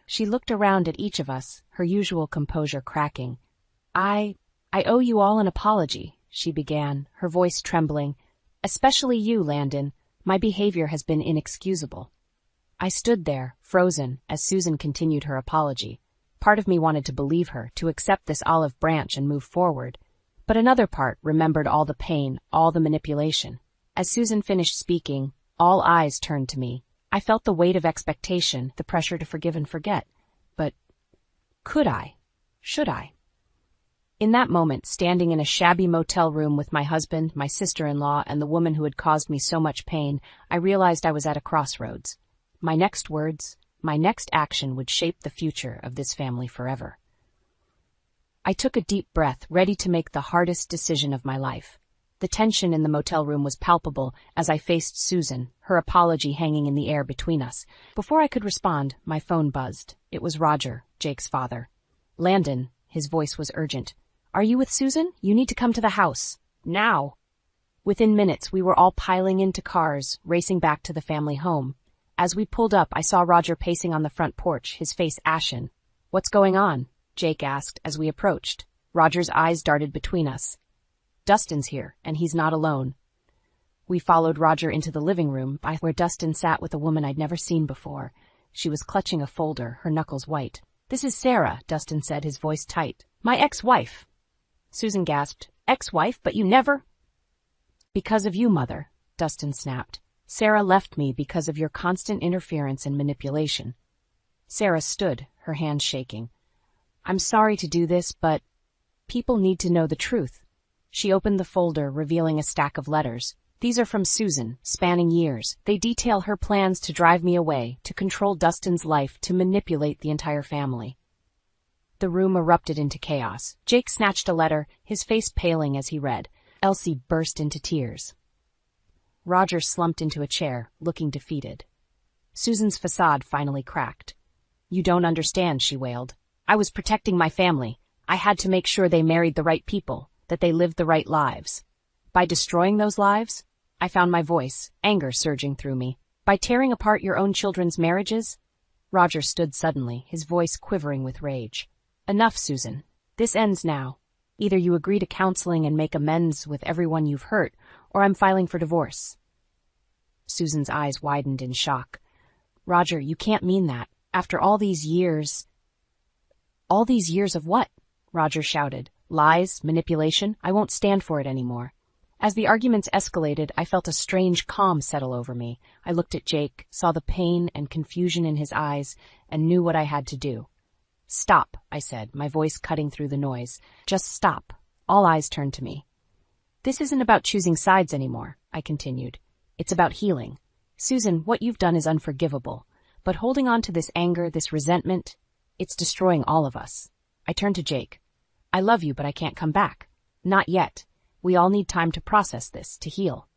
She looked around at each of us, her usual composure cracking. I owe you all an apology, she began, her voice trembling. Especially you, Landon. My behavior has been inexcusable. I stood there, frozen, as Susan continued her apology. Part of me wanted to believe her, to accept this olive branch and move forward. But another part remembered all the pain, all the manipulation. As Susan finished speaking, all eyes turned to me. I felt the weight of expectation, the pressure to forgive and forget. But could I? Should I? In that moment, standing in a shabby motel room with my husband, my sister-in-law, and the woman who had caused me so much pain, I realized I was at a crossroads. My next words, my next action would shape the future of this family forever. I took a deep breath, ready to make the hardest decision of my life. The tension in the motel room was palpable as I faced Susan, her apology hanging in the air between us. Before I could respond, my phone buzzed. It was Roger, Jake's father. Landon, his voice was urgent. Are you with Susan? You need to come to the house. Now. Within minutes, we were all piling into cars, racing back to the family home. As we pulled up, I saw Roger pacing on the front porch, his face ashen. What's going on? Jake asked as we approached. Roger's eyes darted between us. Dustin's here, and he's not alone. We followed Roger into the living room, by where Dustin sat with a woman I'd never seen before. She was clutching a folder, her knuckles white. This is Sarah, Dustin said, his voice tight. My ex-wife. Susan gasped. Ex-wife, but you never... Because of you, Mother, Dustin snapped. Sarah left me because of your constant interference and manipulation. Sarah stood, her hands shaking. I'm sorry to do this, but people need to know the truth. She opened the folder, revealing a stack of letters. These are from Susan, spanning years. They detail her plans to drive me away, to control Dustin's life, to manipulate the entire family. The room erupted into chaos. Jake snatched a letter, his face paling as he read. Elsie burst into tears. Roger slumped into a chair, looking defeated. Susan's facade finally cracked. You don't understand, she wailed. I was protecting my family. I had to make sure they married the right people, that they lived the right lives. By destroying those lives, I found my voice, anger surging through me. By tearing apart your own children's marriages? Roger stood suddenly, his voice quivering with rage. Enough, Susan. This ends now. Either you agree to counseling and make amends with everyone you've hurt, or I'm filing for divorce. Susan's eyes widened in shock. Roger, you can't mean that. After all these years... All these years of what? Roger shouted. Lies, manipulation. I won't stand for it anymore. As the arguments escalated, I felt a strange calm settle over me. I looked at Jake, saw the pain and confusion in his eyes, and knew what I had to do. Stop, I said, my voice cutting through the noise. Just stop. All eyes turned to me. This isn't about choosing sides anymore, I continued. It's about healing. Susan, what you've done is unforgivable. But holding on to this anger, this resentment, it's destroying all of us. I turned to Jake. I love you, but I can't come back. Not yet. We all need time to process this, to heal.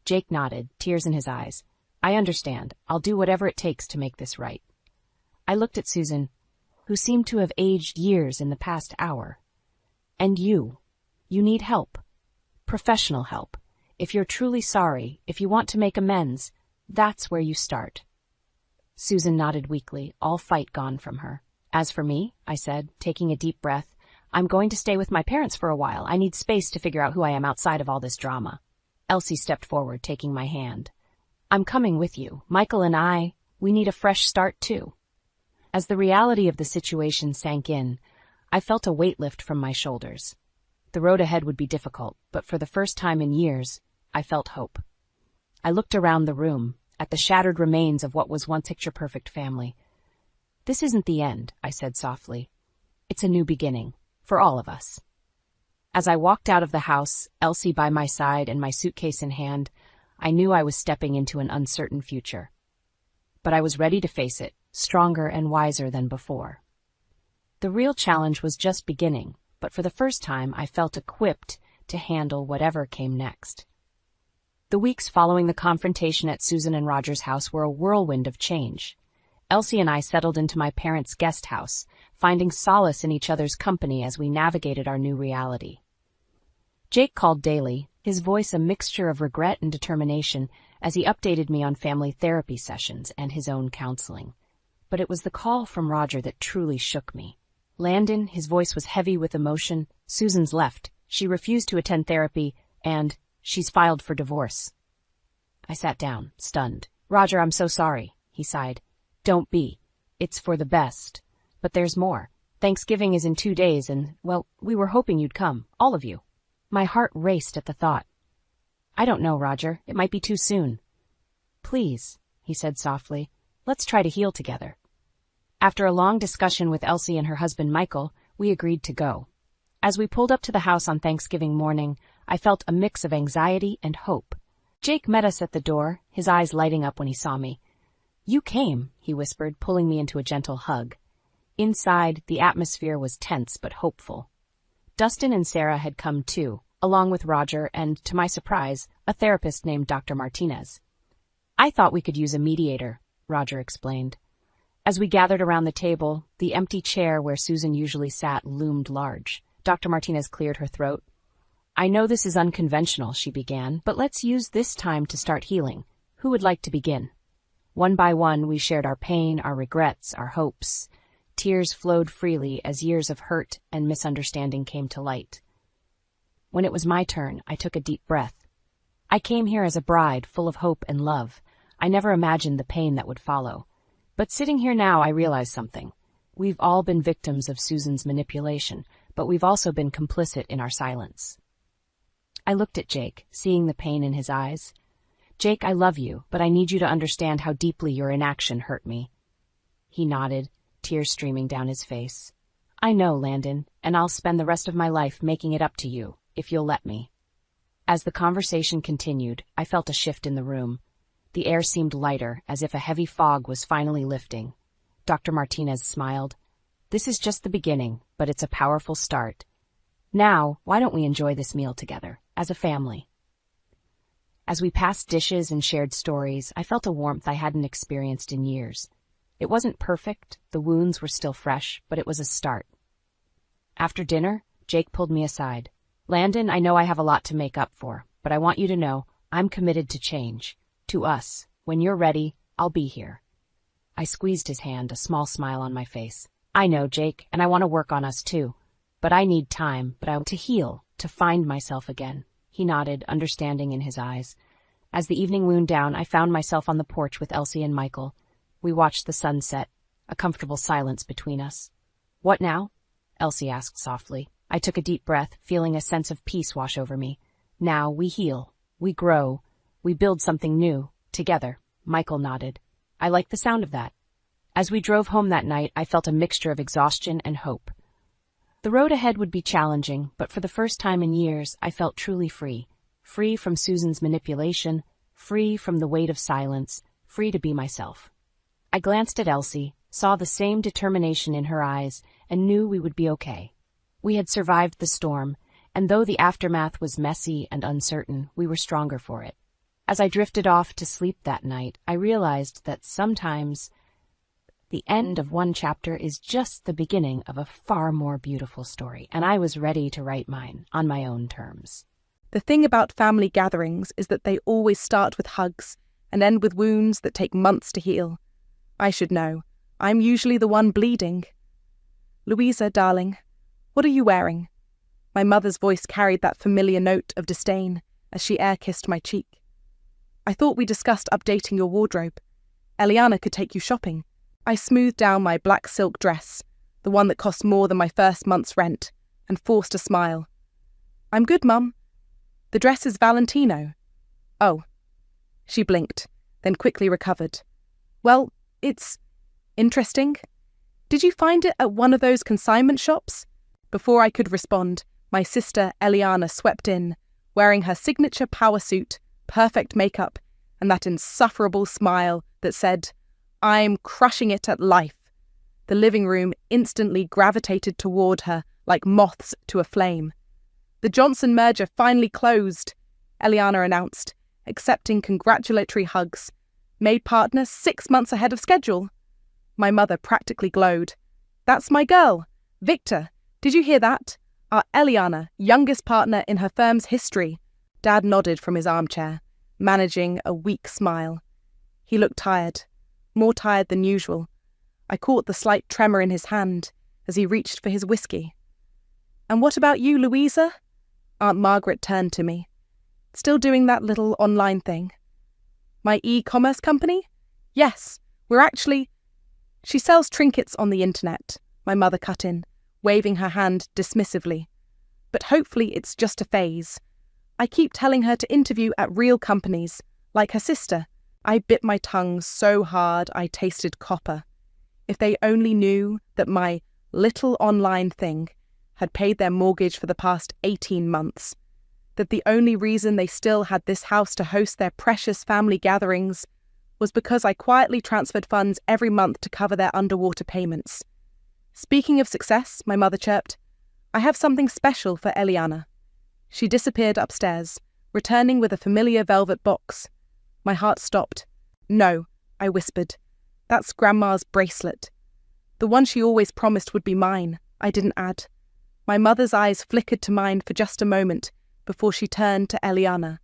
Jake nodded, tears in his eyes. I understand. I'll do whatever it takes to make this right. I looked at Susan, who seemed to have aged years in the past hour. And you need help. Professional help. If you're truly sorry, if you want to make amends, that's where you start. Susan nodded weakly, all fight gone from her. As for me, I said, taking a deep breath, I'm going to stay with my parents for a while. I need space to figure out who I am outside of all this drama. Elsie stepped forward, taking my hand. I'm coming with you. Michael and we need a fresh start too. As the reality of the situation sank in, I felt a weight lift from my shoulders. The road ahead would be difficult, but for the first time in years, I felt hope. I looked around the room, at the shattered remains of what was once a picture-perfect family. This isn't the end, I said softly. It's a new beginning, for all of us. As I walked out of the house, Elsie by my side and my suitcase in hand, I knew I was stepping into an uncertain future. But I was ready to face it, stronger and wiser than before. The real challenge was just beginning, but for the first time I felt equipped to handle whatever came next. The weeks following the confrontation at Susan and Roger's house were a whirlwind of change. Elsie and I settled into my parents' guest house, finding solace in each other's company as we navigated our new reality. Jake called daily, his voice a mixture of regret and determination as he updated me on family therapy sessions and his own counseling. But it was the call from Roger that truly shook me. Landon, his voice was heavy with emotion. Susan's left. She refused to attend therapy, and she's filed for divorce. I sat down, stunned. Roger, I'm so sorry, he sighed. Don't be. It's for the best. But there's more. Thanksgiving is in 2 days and, well, we were hoping you'd come, all of you. My heart raced at the thought. I don't know, Roger. It might be too soon. Please, he said softly, let's try to heal together. After a long discussion with Elsie and her husband Michael, we agreed to go. As we pulled up to the house on Thanksgiving morning, I felt a mix of anxiety and hope. Jake met us at the door, his eyes lighting up when he saw me. You came, he whispered, pulling me into a gentle hug. Inside, the atmosphere was tense but hopeful. Dustin and Sarah had come too, along with Roger and, to my surprise, a therapist named Dr. Martinez. I thought we could use a mediator, Roger explained. As we gathered around the table, the empty chair where Susan usually sat loomed large. Dr. Martinez cleared her throat. I know this is unconventional, she began, but let's use this time to start healing. Who would like to begin? One by one, we shared our pain, our regrets, our hopes. Tears flowed freely as years of hurt and misunderstanding came to light. When it was my turn, I took a deep breath. I came here as a bride, full of hope and love. I never imagined the pain that would follow. But sitting here now, I realize something. We've all been victims of Susan's manipulation, but we've also been complicit in our silence. I looked at Jake, seeing the pain in his eyes. Jake, I love you, but I need you to understand how deeply your inaction hurt me. He nodded, tears streaming down his face. I know, Landon, and I'll spend the rest of my life making it up to you, if you'll let me. As the conversation continued, I felt a shift in the room. The air seemed lighter, as if a heavy fog was finally lifting. Dr. Martinez smiled. This is just the beginning, but it's a powerful start. Now, why don't we enjoy this meal together, as a family? As we passed dishes and shared stories, I felt a warmth I hadn't experienced in years. It wasn't perfect, the wounds were still fresh, but it was a start. After dinner, Jake pulled me aside. Landon, I know I have a lot to make up for, but I want you to know I'm committed to change. To us. When you're ready, I'll be here. I squeezed his hand, a small smile on my face. I know, Jake, and I want to work on us too. But I need time, but I want to heal, to find myself again. He nodded, understanding in his eyes. As the evening wound down, I found myself on the porch with Elsie and Michael. We watched the sun set, a comfortable silence between us. What now? Elsie asked softly. I took a deep breath, feeling a sense of peace wash over me. Now we heal. We grow. We build something new, together. Michael nodded. I like the sound of that. As we drove home that night, I felt a mixture of exhaustion and hope. The road ahead would be challenging, but for the first time in years, I felt truly free. Free from Susan's manipulation, free from the weight of silence, free to be myself. I glanced at Elsie, saw the same determination in her eyes, and knew we would be okay. We had survived the storm, and though the aftermath was messy and uncertain, we were stronger for it. As I drifted off to sleep that night, I realized that sometimes the end of one chapter is just the beginning of a far more beautiful story, and I was ready to write mine on my own terms. The thing about family gatherings is that they always start with hugs and end with wounds that take months to heal. I should know. I'm usually the one bleeding. Louisa, darling, What are you wearing?" My mother's voice carried that familiar note of disdain as she air-kissed my cheek. "I thought we discussed updating your wardrobe. Eliana could take you shopping." I smoothed down my black silk dress, the one that cost more than my first month's rent, and forced a smile. "I'm good, Mum. The dress is Valentino." "Oh." She blinked, then quickly recovered. "Well, it's interesting. Did you find it at one of those consignment shops?" Before I could respond, my sister Eliana swept in, wearing her signature power suit, perfect makeup, and that insufferable smile that said, "I'm crushing it at life." The living room instantly gravitated toward her like moths to a flame. "The Johnson merger finally closed," Eliana announced, accepting congratulatory hugs. "Made partner 6 months ahead of schedule." My mother practically glowed. "That's my girl, Victor. Did you hear that? Our Eliana, youngest partner in her firm's history." Dad nodded from his armchair, managing a weak smile. He looked tired, more tired than usual. I caught the slight tremor in his hand as he reached for his whiskey. "And what about you, Louisa?" Aunt Margaret turned to me. "Still doing that little online thing?" "My e-commerce company? Yes, we're actually—" "She sells trinkets on the internet," my mother cut in, waving her hand dismissively. "But hopefully it's just a phase. I keep telling her to interview at real companies, like her sister." I bit my tongue so hard I tasted copper. If they only knew that my little online thing had paid their mortgage for the past 18 months, that the only reason they still had this house to host their precious family gatherings was because I quietly transferred funds every month to cover their underwater payments. "Speaking of success," my mother chirped, "I have something special for Eliana." She disappeared upstairs, returning with a familiar velvet box. My heart stopped. "No," I whispered. "That's Grandma's bracelet. The one she always promised would be mine," I didn't add. My mother's eyes flickered to mine for just a moment before she turned to Eliana.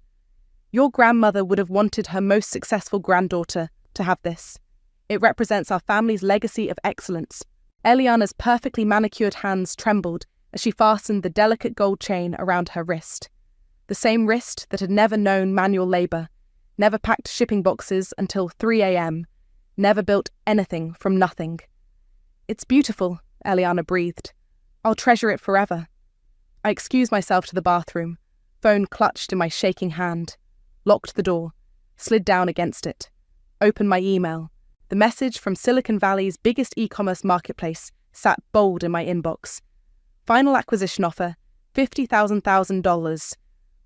"Your grandmother would have wanted her most successful granddaughter to have this. It represents our family's legacy of excellence." Eliana's perfectly manicured hands trembled as she fastened the delicate gold chain around her wrist. The same wrist that had never known manual labour, never packed shipping boxes until 3 a.m., never built anything from nothing. "It's beautiful," Eliana breathed. "I'll treasure it forever." I excused myself to the bathroom, phone clutched in my shaking hand, locked the door, slid down against it, opened my email. The message from Silicon Valley's biggest e-commerce marketplace sat bold in my inbox. "Final acquisition offer, $50,000."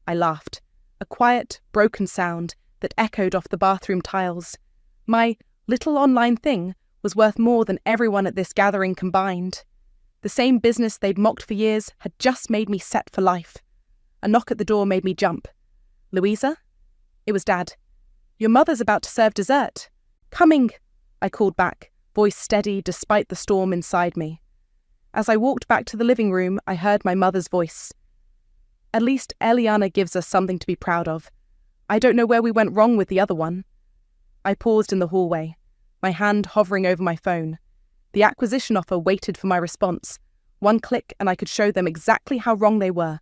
I laughed, a quiet, broken sound that echoed off the bathroom tiles. My little online thing was worth more than everyone at this gathering combined. The same business they'd mocked for years had just made me set for life. A knock at the door made me jump. "Louisa?" It was Dad. "Your mother's about to serve dessert." "Coming," I called back, voice steady despite the storm inside me. As I walked back to the living room, I heard my mother's voice. "At least Eliana gives us something to be proud of. I don't know where we went wrong with the other one." I paused in the hallway, my hand hovering over my phone. The acquisition offer waited for my response. One click and I could show them exactly how wrong they were.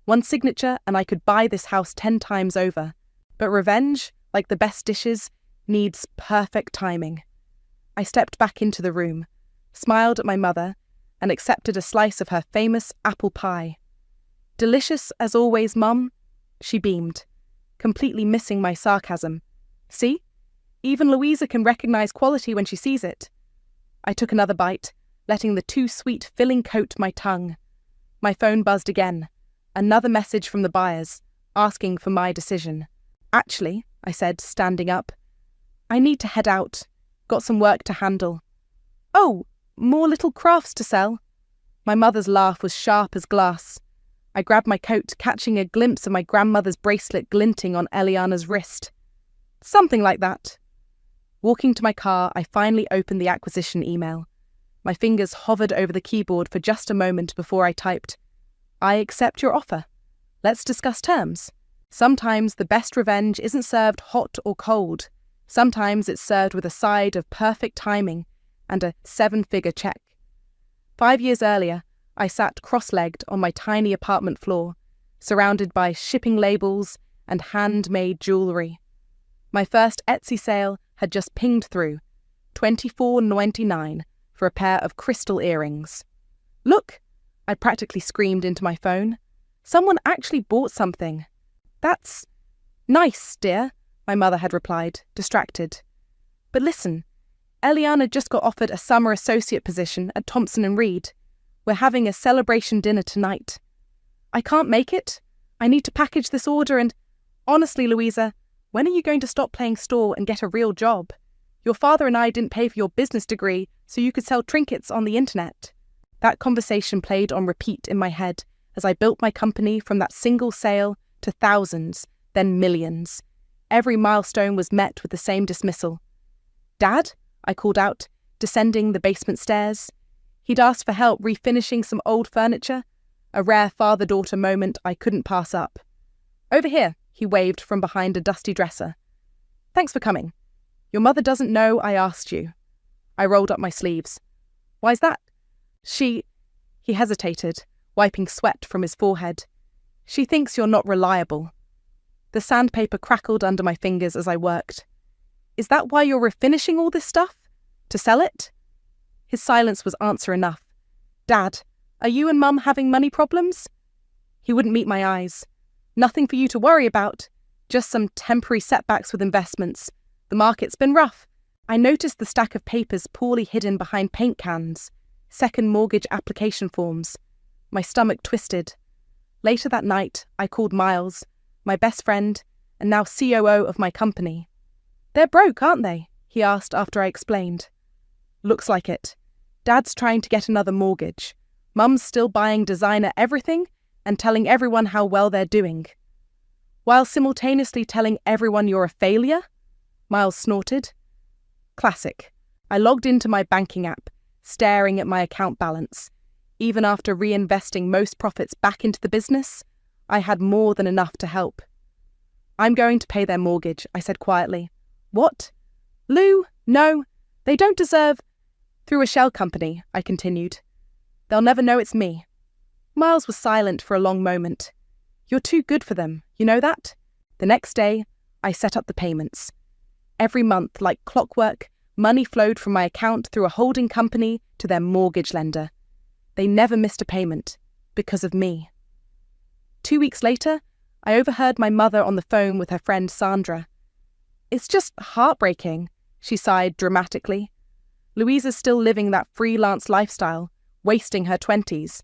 One signature and I could buy this house 10 times over. But revenge, like the best dishes, needs perfect timing. I stepped back into the room, smiled at my mother, and accepted a slice of her famous apple pie. "Delicious as always, Mum," she beamed, completely missing my sarcasm. "See? Even Louisa can recognize quality when she sees it." I took another bite, letting the too sweet filling coat my tongue. My phone buzzed again. Another message from the buyers, asking for my decision. "Actually," I said, standing up, "I need to head out. Got some work to handle." "Oh, more little crafts to sell?" My mother's laugh was sharp as glass. I grabbed my coat, catching a glimpse of my grandmother's bracelet glinting on Eliana's wrist. "Something like that." Walking to my car, I finally opened the acquisition email. My fingers hovered over the keyboard for just a moment before I typed, "I accept your offer. Let's discuss terms." Sometimes the best revenge isn't served hot or cold. Sometimes it's served with a side of perfect timing and a 7-figure check. 5 years earlier, I sat cross-legged on my tiny apartment floor, surrounded by shipping labels and handmade jewellery. My first Etsy sale had just pinged through, $24.99 for a pair of crystal earrings. "Look!" I practically screamed into my phone. "Someone actually bought something." "That's nice, dear," my mother had replied, distracted. "But listen, Eliana just got offered a summer associate position at Thompson & Reed. We're having a celebration dinner tonight. I can't make it. I need to package this order and... Honestly, Louisa, when are you going to stop playing store and get a real job? Your father and I didn't pay for your business degree so you could sell trinkets on the internet." That conversation played on repeat in my head as I built my company from that single sale to thousands, then millions. Every milestone was met with the same dismissal. "Dad?" I called out, descending the basement stairs. He'd asked for help refinishing some old furniture, a rare father-daughter moment I couldn't pass up. "Over here," he waved from behind a dusty dresser. "Thanks for coming. Your mother doesn't know I asked you." I rolled up my sleeves. "Why's that?" He hesitated, wiping sweat from his forehead. "She thinks you're not reliable." The sandpaper crackled under my fingers as I worked. "Is that why you're refinishing all this stuff? To sell it?" His silence was answer enough. "Dad, are you and Mum having money problems?" He wouldn't meet my eyes. "Nothing for you to worry about. Just some temporary setbacks with investments. The market's been rough." I noticed the stack of papers poorly hidden behind paint cans, second mortgage application forms. My stomach twisted. Later that night, I called Miles, my best friend, and now COO of my company. "They're broke, aren't they?" he asked after I explained. "Looks like it. Dad's trying to get another mortgage. Mum's still buying designer everything and telling everyone how well they're doing." "While simultaneously telling everyone you're a failure?" Miles snorted. Classic. I logged into my banking app, staring at my account balance. Even after reinvesting most profits back into the business, I had more than enough to help. "I'm going to pay their mortgage," I said quietly. "What?" "Lou, no, they don't deserve..." "Through a shell company," I continued. "They'll never know it's me." Miles was silent for a long moment. "You're too good for them, you know that?" The next day, I set up the payments. Every month, like clockwork, money flowed from my account through a holding company to their mortgage lender. They never missed a payment, because of me. 2 weeks later, I overheard my mother on the phone with her friend Sandra. "It's just heartbreaking," she sighed dramatically. "Louisa's still living that freelance lifestyle, wasting her 20s.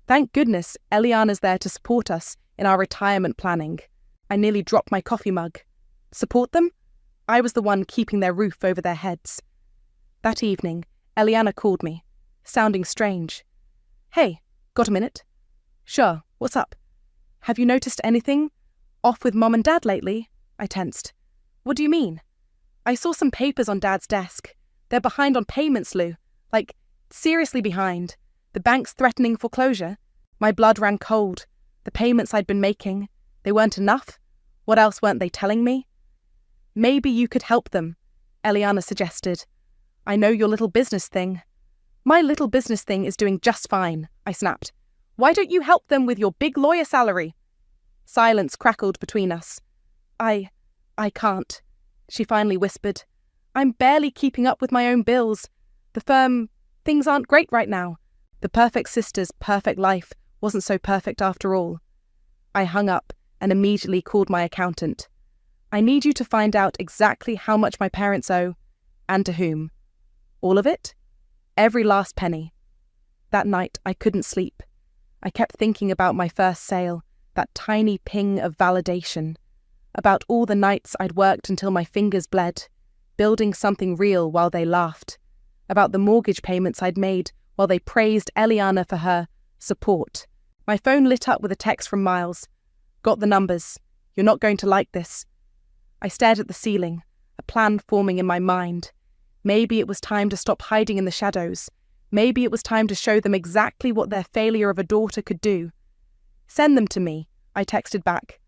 Thank goodness Eliana's there to support us in our retirement planning." I nearly dropped my coffee mug. Support them? I was the one keeping their roof over their heads. That evening, Eliana called me, sounding strange. "Hey, got a minute?" "Sure, what's up?" "Have you noticed anything off with Mom and Dad lately?" I tensed. "What do you mean?" "I saw some papers on Dad's desk. They're behind on payments, Lou. Like, seriously behind. The bank's threatening foreclosure." My blood ran cold. The payments I'd been making, they weren't enough? What else weren't they telling me? "Maybe you could help them," Eliana suggested. "I know your little business thing." "My little business thing is doing just fine," I snapped. "Why don't you help them with your big lawyer salary?" Silence crackled between us. I can't," she finally whispered. "I'm barely keeping up with my own bills. The firm, things aren't great right now." The perfect sister's perfect life wasn't so perfect after all. I hung up and immediately called my accountant. "I need you to find out exactly how much my parents owe, and to whom." "All of it?" "Every last penny." That night I couldn't sleep. I kept thinking about my first sale, that tiny ping of validation, about all the nights I'd worked until my fingers bled, building something real while they laughed, about the mortgage payments I'd made while they praised Eliana for her support. My phone lit up with a text from Miles. "Got the numbers. You're not going to like this." I stared at the ceiling, a plan forming in my mind. Maybe it was time to stop hiding in the shadows. Maybe it was time to show them exactly what their failure of a daughter could do. "Send them to me," I texted back.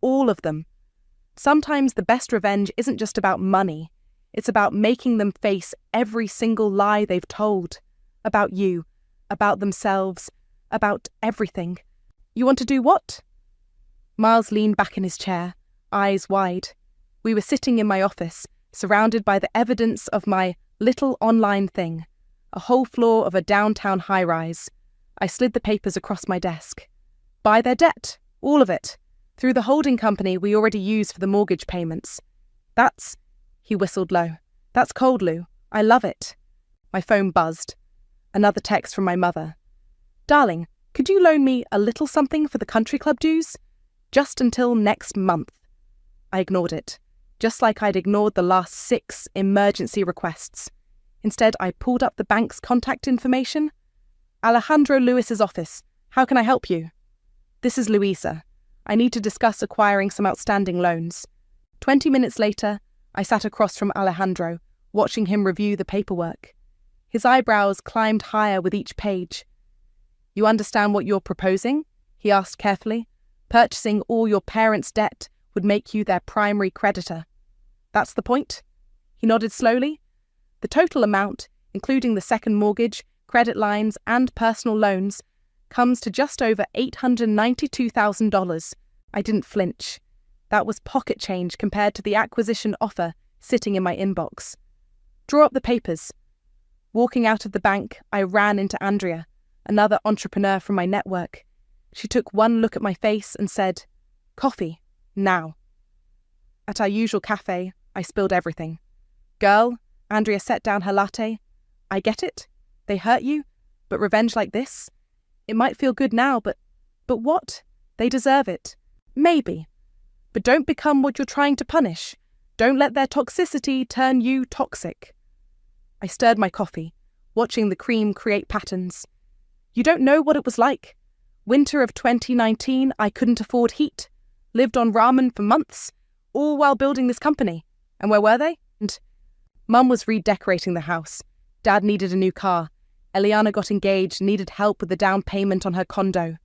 "All of them." Sometimes the best revenge isn't just about money. It's about making them face every single lie they've told. About you, about themselves, About everything. You want to do what? Miles leaned back in his chair, eyes wide. We were sitting in my office, surrounded by the evidence of my little online thing, a whole floor of a downtown high-rise. I slid the papers across my desk. Buy their debt, all of it, through the holding company we already use for the mortgage payments. He whistled low. That's cold, Lou. I love it. My phone buzzed. Another text from my mother. Darling, could you loan me a little something for the country club dues? Just until next month. I ignored it, just like I'd ignored the last 6 emergency requests. Instead, I pulled up the bank's contact information. Alejandro Lewis's office. How can I help you? This is Louisa. I need to discuss acquiring some outstanding loans. 20 minutes later, I sat across from Alejandro, watching him review the paperwork. His eyebrows climbed higher with each page. You understand what you're proposing? He asked carefully. Purchasing all your parents' debt would make you their primary creditor. That's the point? He nodded slowly. The total amount, including the second mortgage, credit lines, and personal loans, comes to just over $892,000. I didn't flinch. That was pocket change compared to the acquisition offer sitting in my inbox. Draw up the papers. Walking out of the bank, I ran into Andrea, another entrepreneur from my network. She took one look at my face and said, "Coffee, now." At our usual cafe, I spilled everything. "Girl," Andrea set down her latte. "I get it. They hurt you, but revenge like this? It might feel good now, but what? They deserve it. Maybe. But don't become what you're trying to punish. Don't let their toxicity turn you toxic." I stirred my coffee, watching the cream create patterns. You don't know what it was like. Winter of 2019, I couldn't afford heat. Lived on ramen for months, all while building this company. And where were they? And Mum was redecorating the house. Dad needed a new car. Eliana got engaged, needed help with the down payment on her condo.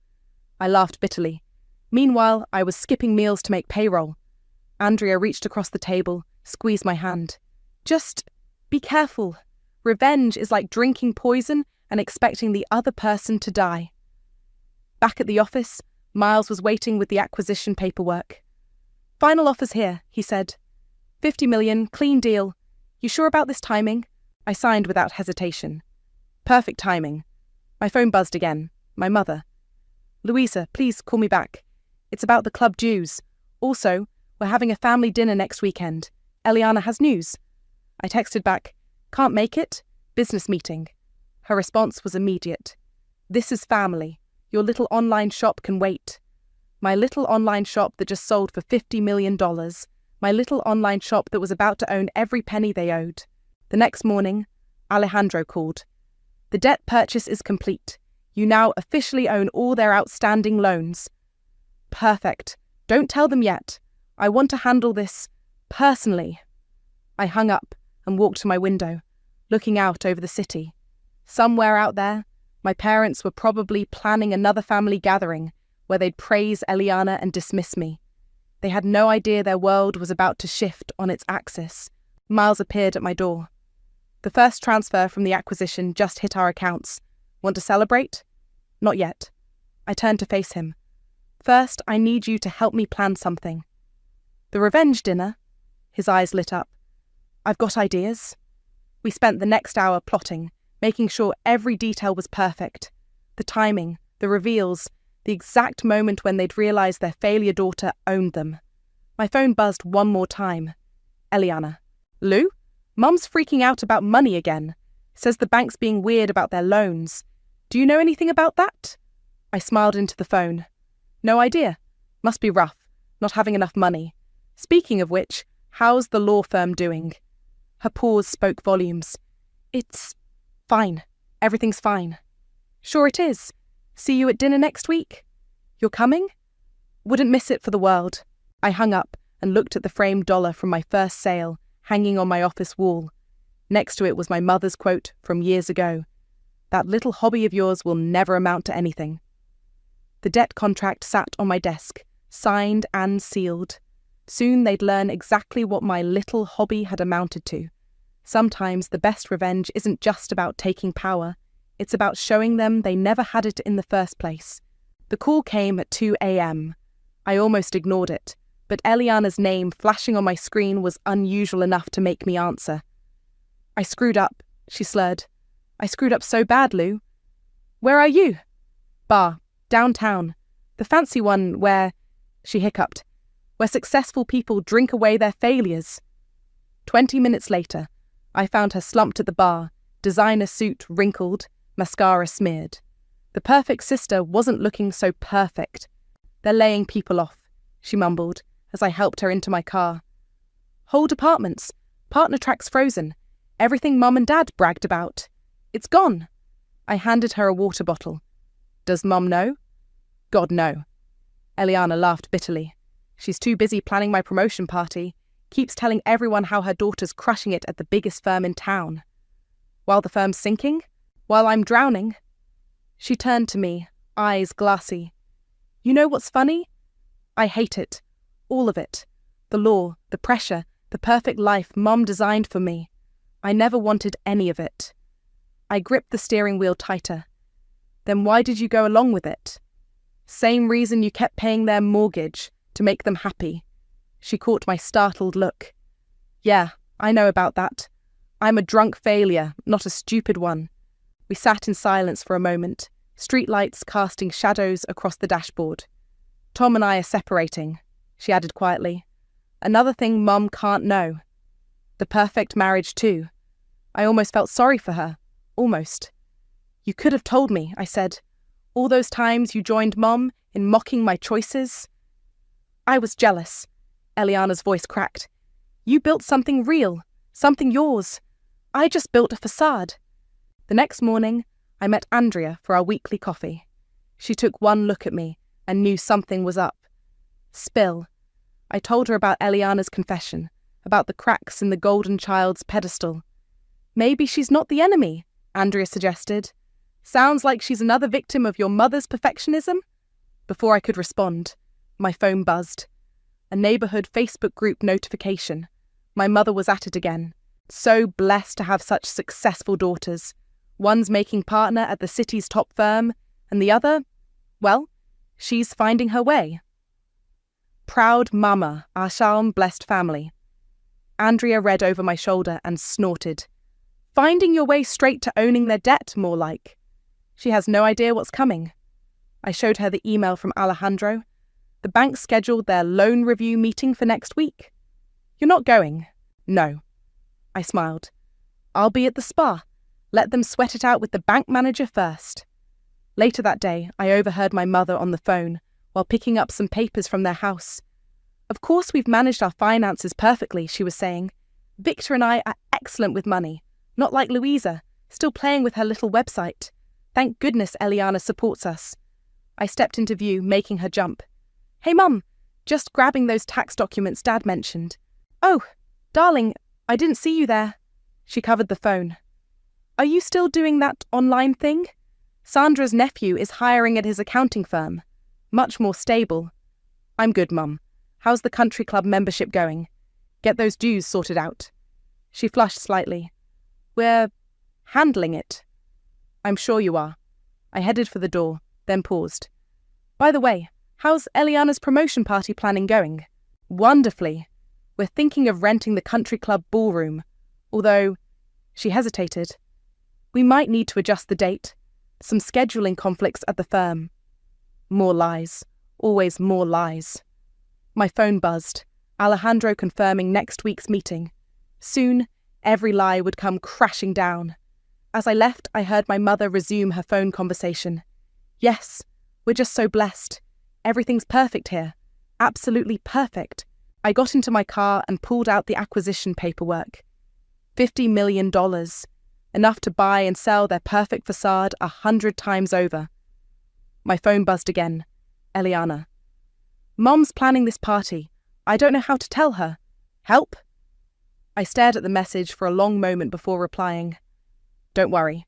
I laughed bitterly. Meanwhile, I was skipping meals to make payroll. Andrea reached across the table, squeezed my hand. Just be careful. Revenge is like drinking poison and expecting the other person to die. Back at the office, Miles was waiting with the acquisition paperwork. Final offer's here, he said. 50 million, clean deal. You sure about this timing? I signed without hesitation. Perfect timing. My phone buzzed again. My mother. Louisa, please call me back. It's about the club dues. Also, we're having a family dinner next weekend. Eliana has news. I texted back, can't make it, business meeting. Her response was immediate. This is family. Your little online shop can wait. My little online shop that just sold for $50 million. My little online shop that was about to own every penny they owed. The next morning, Alejandro called. The debt purchase is complete. You now officially own all their outstanding loans. Perfect. Don't tell them yet. I want to handle this personally. I hung up and walked to my window, looking out over the city. Somewhere out there, my parents were probably planning another family gathering where they'd praise Eliana and dismiss me. They had no idea their world was about to shift on its axis. Miles appeared at my door. The first transfer from the acquisition just hit our accounts. Want to celebrate? Not yet. I turned to face him. First, I need you to help me plan something. The revenge dinner? His eyes lit up. I've got ideas. We spent the next hour plotting, making sure every detail was perfect. The timing, the reveals, the exact moment when they'd realised their failure daughter owned them. My phone buzzed one more time. Eliana. Lou? Mum's freaking out about money again. Says the bank's being weird about their loans. Do you know anything about that? I smiled into the phone. No idea. Must be rough, not having enough money. Speaking of which, how's the law firm doing? Her pause spoke volumes. It's fine. Everything's fine. Sure it is. See you at dinner next week. You're coming? Wouldn't miss it for the world. I hung up and looked at the framed dollar from my first sale, hanging on my office wall. Next to it was my mother's quote from years ago. That little hobby of yours will never amount to anything. The debt contract sat on my desk, signed and sealed. Soon they'd learn exactly what my little hobby had amounted to. Sometimes the best revenge isn't just about taking power, It's about showing them they never had it in the first place. The call came at 2 a.m. I almost ignored it, but Eliana's name flashing on my screen was unusual enough to make me answer. "I screwed up," she slurred. "I screwed up so bad, Lou." "Where are you?" "Bar, downtown. The fancy one where," she hiccuped, "where successful people drink away their failures." 20 minutes later, I found her slumped at the bar, designer suit wrinkled, mascara smeared. The perfect sister wasn't looking so perfect. "They're laying people off," she mumbled as I helped her into my car. "Whole departments, partner tracks frozen, everything Mum and Dad bragged about. It's gone." I handed her a water bottle. "Does Mum know?" "God, no." Eliana laughed bitterly. "She's too busy planning my promotion party, keeps telling everyone how her daughter's crushing it at the biggest firm in town. While the firm's sinking? While I'm drowning?" She turned to me, eyes glassy. "You know what's funny? I hate it. All of it. The law, the pressure, the perfect life Mum designed for me. I never wanted any of it." I gripped the steering wheel tighter. "Then why did you go along with it?" "Same reason you kept paying their mortgage, to make them happy." She caught my startled look. "Yeah, I know about that. I'm a drunk failure, not a stupid one." We sat in silence for a moment, streetlights casting shadows across the dashboard. "Tom and I are separating," she added quietly. "Another thing Mum can't know. The perfect marriage too." I almost felt sorry for her. Almost. "You could have told me," I said. "All those times you joined Mum in mocking my choices." "I was jealous." Eliana's voice cracked. "You built something real, something yours. I just built a facade." The next morning, I met Andrea for our weekly coffee. She took one look at me and knew something was up. Spill. I told her about Eliana's confession, about the cracks in the golden child's pedestal. "Maybe she's not the enemy," Andrea suggested. "Sounds like she's another victim of your mother's perfectionism." Before I could respond, my phone buzzed. A neighborhood Facebook group notification. My mother was at it again. So blessed to have such successful daughters. One's making partner at the city's top firm, and the other, well, she's finding her way. "Proud mama, our Shalom-blessed family." Andrea read over my shoulder and snorted. "Finding your way straight to owning their debt, more like." She has no idea what's coming. I showed her the email from Alejandro. The bank scheduled their loan review meeting for next week. "You're not going?" "No." I smiled. "I'll be at the spa. Let them sweat it out with the bank manager first." Later that day, I overheard my mother on the phone while picking up some papers from their house. "Of course we've managed our finances perfectly," she was saying. "Victor and I are excellent with money, not like Louisa, still playing with her little website. Thank goodness Eliana supports us." I stepped into view, making her jump. "Hey Mum, just grabbing those tax documents Dad mentioned." "Oh, darling, I didn't see you there." She covered the phone. "Are you still doing that online thing? Sandra's nephew is hiring at his accounting firm. Much more stable." "I'm good, Mum. How's the country club membership going? Get those dues sorted out." She flushed slightly. "We're handling it." "I'm sure you are." I headed for the door, then paused. "By the way, how's Eliana's promotion party planning going?" "Wonderfully. We're thinking of renting the country club ballroom. Although," she hesitated, "we might need to adjust the date. Some scheduling conflicts at the firm." More lies. Always more lies. My phone buzzed. Alejandro confirming next week's meeting. Soon, every lie would come crashing down. As I left, I heard my mother resume her phone conversation. "Yes, we're just so blessed. Everything's perfect here. Absolutely perfect." I got into my car and pulled out the acquisition paperwork. $50 million. Enough to buy and sell their perfect facade 100 times over. My phone buzzed again. Eliana. "Mom's planning this party. I don't know how to tell her. Help?" I stared at the message for a long moment before replying. "Don't worry.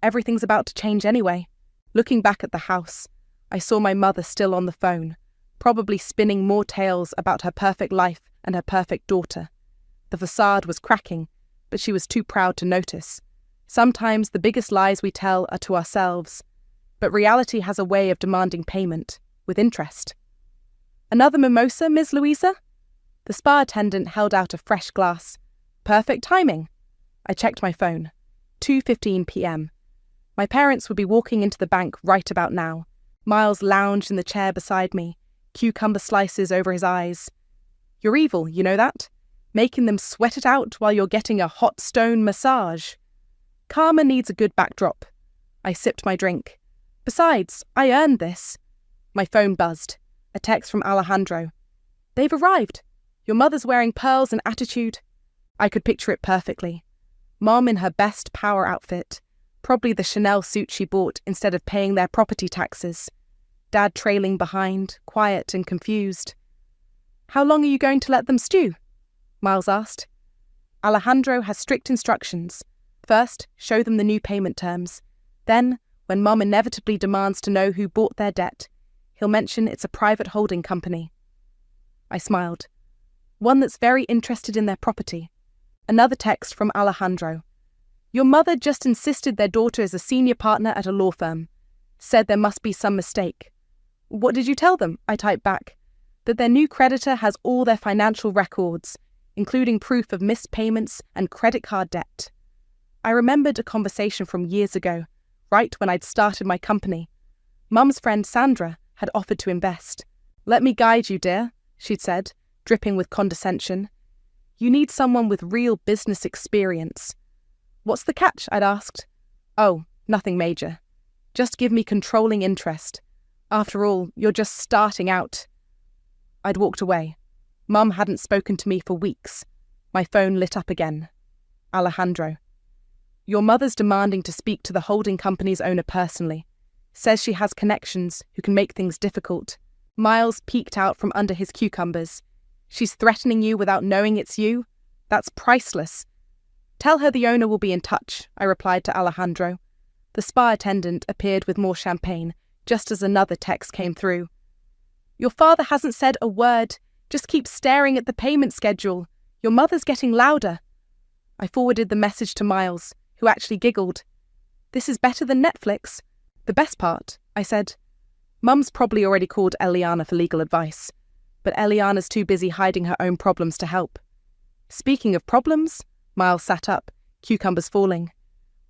Everything's about to change anyway." Looking back at the house, I saw my mother still on the phone, probably spinning more tales about her perfect life and her perfect daughter. The facade was cracking, but she was too proud to notice. Sometimes the biggest lies we tell are to ourselves, but reality has a way of demanding payment, with interest. Another mimosa, Ms. Louisa? The spa attendant held out a fresh glass. Perfect timing. I checked my phone. 2:15 p.m. My parents would be walking into the bank right about now. Miles lounged in the chair beside me, cucumber slices over his eyes. You're evil, you know that? Making them sweat it out while you're getting a hot stone massage. Karma needs a good backdrop. I sipped my drink. Besides, I earned this. My phone buzzed. A text from Alejandro. They've arrived. Your mother's wearing pearls and attitude. I could picture it perfectly. Mom in her best power outfit, probably the Chanel suit she bought instead of paying their property taxes. Dad trailing behind, quiet and confused. How long are you going to let them stew? Miles asked. Alejandro has strict instructions. First, show them the new payment terms. Then, when Mom inevitably demands to know who bought their debt, he'll mention it's a private holding company. I smiled. One that's very interested in their property. Another text from Alejandro. Your mother just insisted their daughter is a senior partner at a law firm. Said there must be some mistake. What did you tell them? I typed back. That their new creditor has all their financial records, including proof of missed payments and credit card debt. I remembered a conversation from years ago, right when I'd started my company. Mum's friend Sandra had offered to invest. Let me guide you, dear, she'd said, dripping with condescension. You need someone with real business experience. What's the catch? I'd asked. Oh, nothing major. Just give me controlling interest. After all, you're just starting out. I'd walked away. Mum hadn't spoken to me for weeks. My phone lit up again. Alejandro. Your mother's demanding to speak to the holding company's owner personally. Says she has connections who can make things difficult. Miles peeked out from under his cucumbers. She's threatening you without knowing it's you? That's priceless. Tell her the owner will be in touch, I replied to Alejandro. The spa attendant appeared with more champagne, just as another text came through. Your father hasn't said a word. Just keep staring at the payment schedule. Your mother's getting louder. I forwarded the message to Miles, who actually giggled. This is better than Netflix. The best part, I said. Mum's probably already called Eliana for legal advice, but Eliana's too busy hiding her own problems to help. Speaking of problems, Miles sat up, cucumbers falling.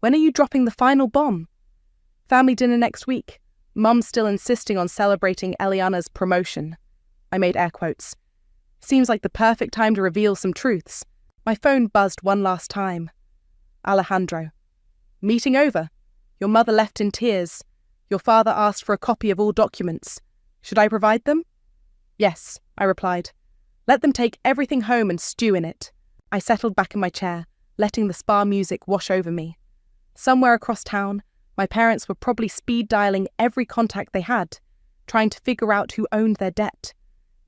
When are you dropping the final bomb? Family dinner next week. Mum's still insisting on celebrating Eliana's promotion. I made air quotes. Seems like the perfect time to reveal some truths. My phone buzzed one last time. Alejandro. Meeting over. Your mother left in tears. Your father asked for a copy of all documents. Should I provide them? Yes, I replied. Let them take everything home and stew in it. I settled back in my chair, letting the spa music wash over me. Somewhere across town, my parents were probably speed dialing every contact they had, trying to figure out who owned their debt,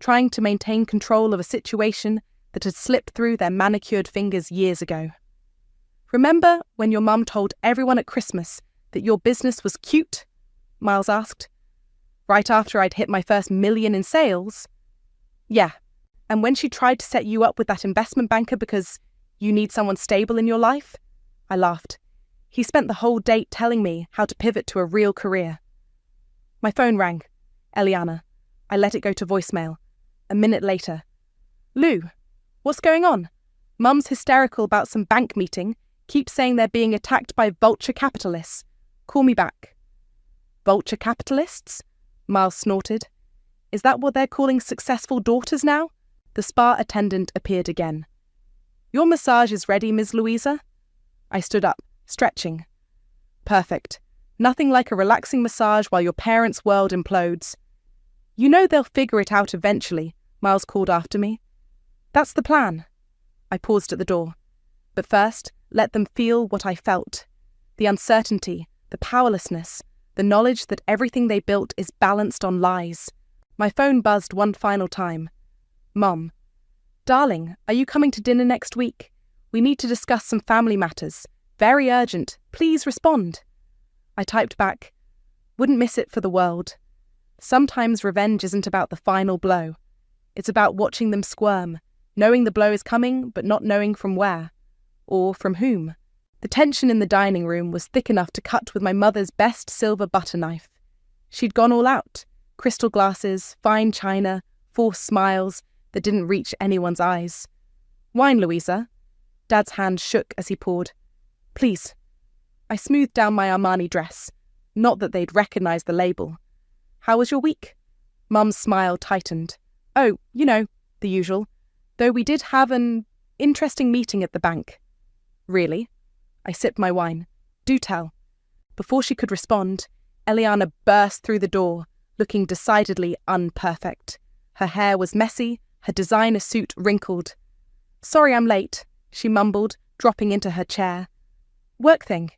trying to maintain control of a situation that had slipped through their manicured fingers years ago. Remember when your mum told everyone at Christmas that your business was cute? Miles asked. Right after I'd hit my first $1 million in sales? Yeah, and when she tried to set you up with that investment banker because you need someone stable in your life? I laughed. He spent the whole date telling me how to pivot to a real career. My phone rang. Eliana. I let it go to voicemail. A minute later. Lou, what's going on? Mum's hysterical about some bank meeting. Keeps saying they're being attacked by vulture capitalists. Call me back. Vulture capitalists? Miles snorted. Is that what they're calling successful daughters now? The spa attendant appeared again. Your massage is ready, Ms. Louisa? I stood up, stretching. Perfect. Nothing like a relaxing massage while your parents' world implodes. You know they'll figure it out eventually, Miles called after me. That's the plan. I paused at the door. But first, let them feel what I felt. The uncertainty, the powerlessness, the knowledge that everything they built is balanced on lies. My phone buzzed one final time. Mum. Darling, are you coming to dinner next week? We need to discuss some family matters. Very urgent. Please respond. I typed back. Wouldn't miss it for the world. Sometimes revenge isn't about the final blow. It's about watching them squirm, knowing the blow is coming but not knowing from where. Or from whom. The tension in the dining room was thick enough to cut with my mother's best silver butter knife. She'd gone all out. Crystal glasses, fine china, forced smiles that didn't reach anyone's eyes. "Wine, Louisa?" Dad's hand shook as he poured. "Please." I smoothed down my Armani dress. Not that they'd recognise the label. "How was your week?" Mum's smile tightened. "Oh, the usual. Though we did have an interesting meeting at the bank." "Really?" I sipped my wine. "Do tell." Before she could respond, Eliana burst through the door, looking decidedly unperfect. Her hair was messy, her designer suit wrinkled. "Sorry I'm late," she mumbled, dropping into her chair. "Work thing."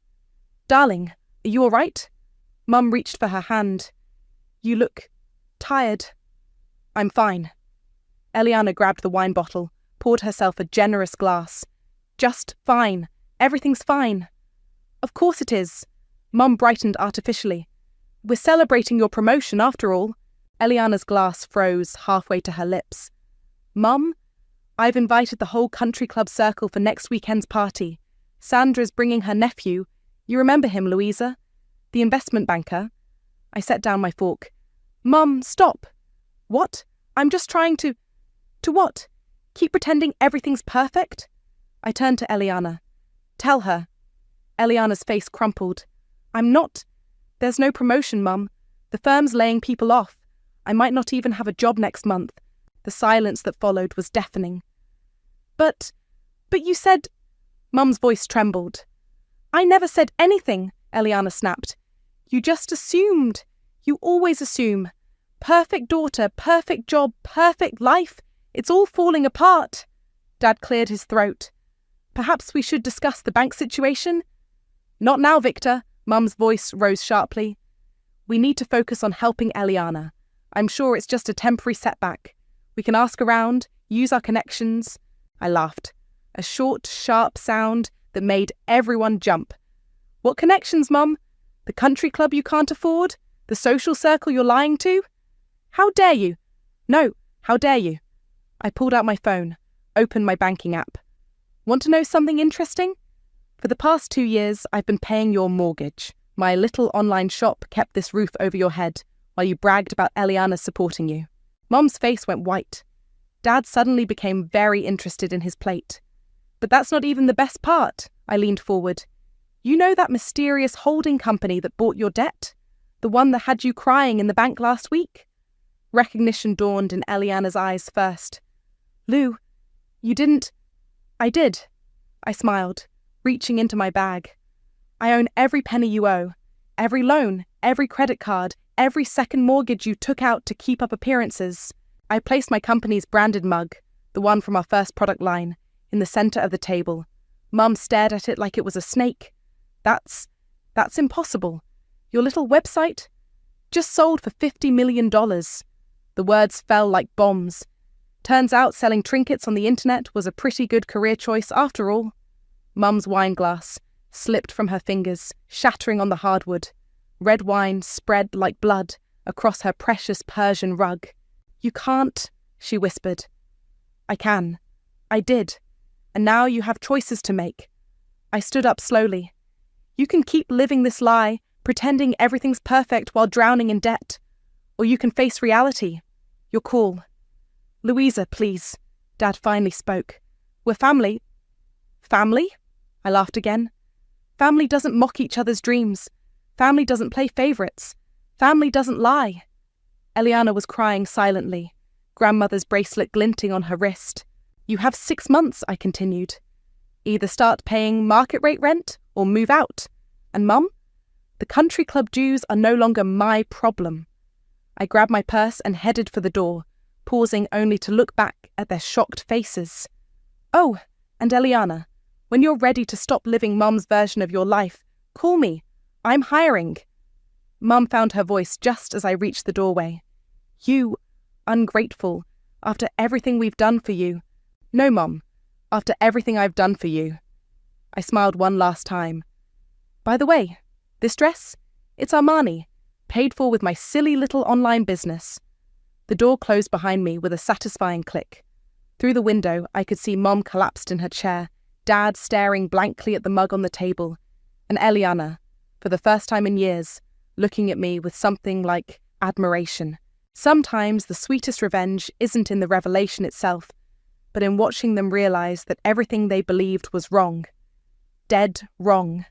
"Darling, are you all right?" Mum reached for her hand. "You look tired." "I'm fine." Eliana grabbed the wine bottle, poured herself a generous glass. "Just fine. Everything's fine." "Of course it is." Mum brightened artificially. "We're celebrating your promotion after all." Eliana's glass froze halfway to her lips. "Mum, I've invited the whole country club circle for next weekend's party. Sandra's bringing her nephew. You remember him, Louisa? The investment banker." I set down my fork. "Mum, stop." "What? I'm just trying to..." "To what? Keep pretending everything's perfect?" I turned to Eliana. "Tell her." Eliana's face crumpled. "I'm not. There's no promotion, Mum. The firm's laying people off. I might not even have a job next month." The silence that followed was deafening. But you said..." Mum's voice trembled. "I never said anything," Eliana snapped. "You just assumed. You always assume. Perfect daughter, perfect job, perfect life. It's all falling apart." Dad cleared his throat. "Perhaps we should discuss the bank situation?" "Not now, Victor," Mum's voice rose sharply. "We need to focus on helping Eliana. I'm sure it's just a temporary setback. We can ask around, use our connections." I laughed. A short, sharp sound that made everyone jump. "What connections, Mum? The country club you can't afford? The social circle you're lying to? How dare you?" "No, how dare you?" I pulled out my phone, opened my banking app. "Want to know something interesting? For the past 2 years, I've been paying your mortgage. My little online shop kept this roof over your head while you bragged about Eliana supporting you." Mum's face went white. Dad suddenly became very interested in his plate. "But that's not even the best part." I leaned forward. "You know that mysterious holding company that bought your debt? The one that had you crying in the bank last week?" Recognition dawned in Eliana's eyes first. "Lou, you didn't..." "I did." I smiled, reaching into my bag. "I own every penny you owe, every loan, every credit card, every second mortgage you took out to keep up appearances." I placed my company's branded mug, the one from our first product line, in the centre of the table. Mum stared at it like it was a snake. That's impossible. Your little website? Just sold for $50 million. The words fell like bombs. Turns out selling trinkets on the internet was a pretty good career choice after all. Mum's wine glass slipped from her fingers, shattering on the hardwood. Red wine spread like blood across her precious Persian rug. "You can't," she whispered. "I can. I did. And now you have choices to make." I stood up slowly. "You can keep living this lie, pretending everything's perfect while drowning in debt. Or you can face reality. Your call." "Louisa, please," Dad finally spoke. "We're family." "Family?" I laughed again. "Family doesn't mock each other's dreams. Family doesn't play favourites. Family doesn't lie." Eliana was crying silently, grandmother's bracelet glinting on her wrist. "You have 6 months," I continued. "Either start paying market rate rent or move out. And Mum? The country club dues are no longer my problem." I grabbed my purse and headed for the door, pausing only to look back at their shocked faces. "Oh, and Eliana, when you're ready to stop living Mum's version of your life, call me. I'm hiring." Mum found her voice just as I reached the doorway. "You, ungrateful, after everything we've done for you." "No, Mum, after everything I've done for you." I smiled one last time. "By the way, this dress? It's Armani, paid for with my silly little online business." The door closed behind me with a satisfying click. Through the window, I could see Mum collapsed in her chair, Dad staring blankly at the mug on the table, and Eliana, for the first time in years, looking at me with something like admiration. Sometimes the sweetest revenge isn't in the revelation itself, but in watching them realize that everything they believed was wrong. Dead wrong.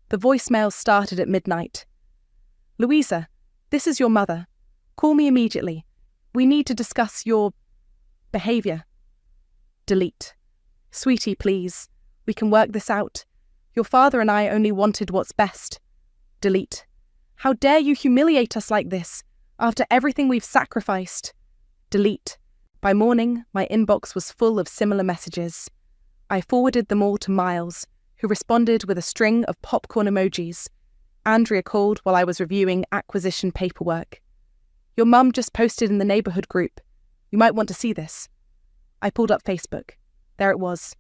The voicemail started at midnight. "Louisa, this is your mother. Call me immediately. We need to discuss your behavior." Delete. "Sweetie, please. We can work this out. Your father and I only wanted what's best." Delete. "How dare you humiliate us like this, after everything we've sacrificed." Delete. By morning, my inbox was full of similar messages. I forwarded them all to Miles, who responded with a string of popcorn emojis. Andrea called while I was reviewing acquisition paperwork. "Your mum just posted in the neighbourhood group. You might want to see this." I pulled up Facebook. There it was.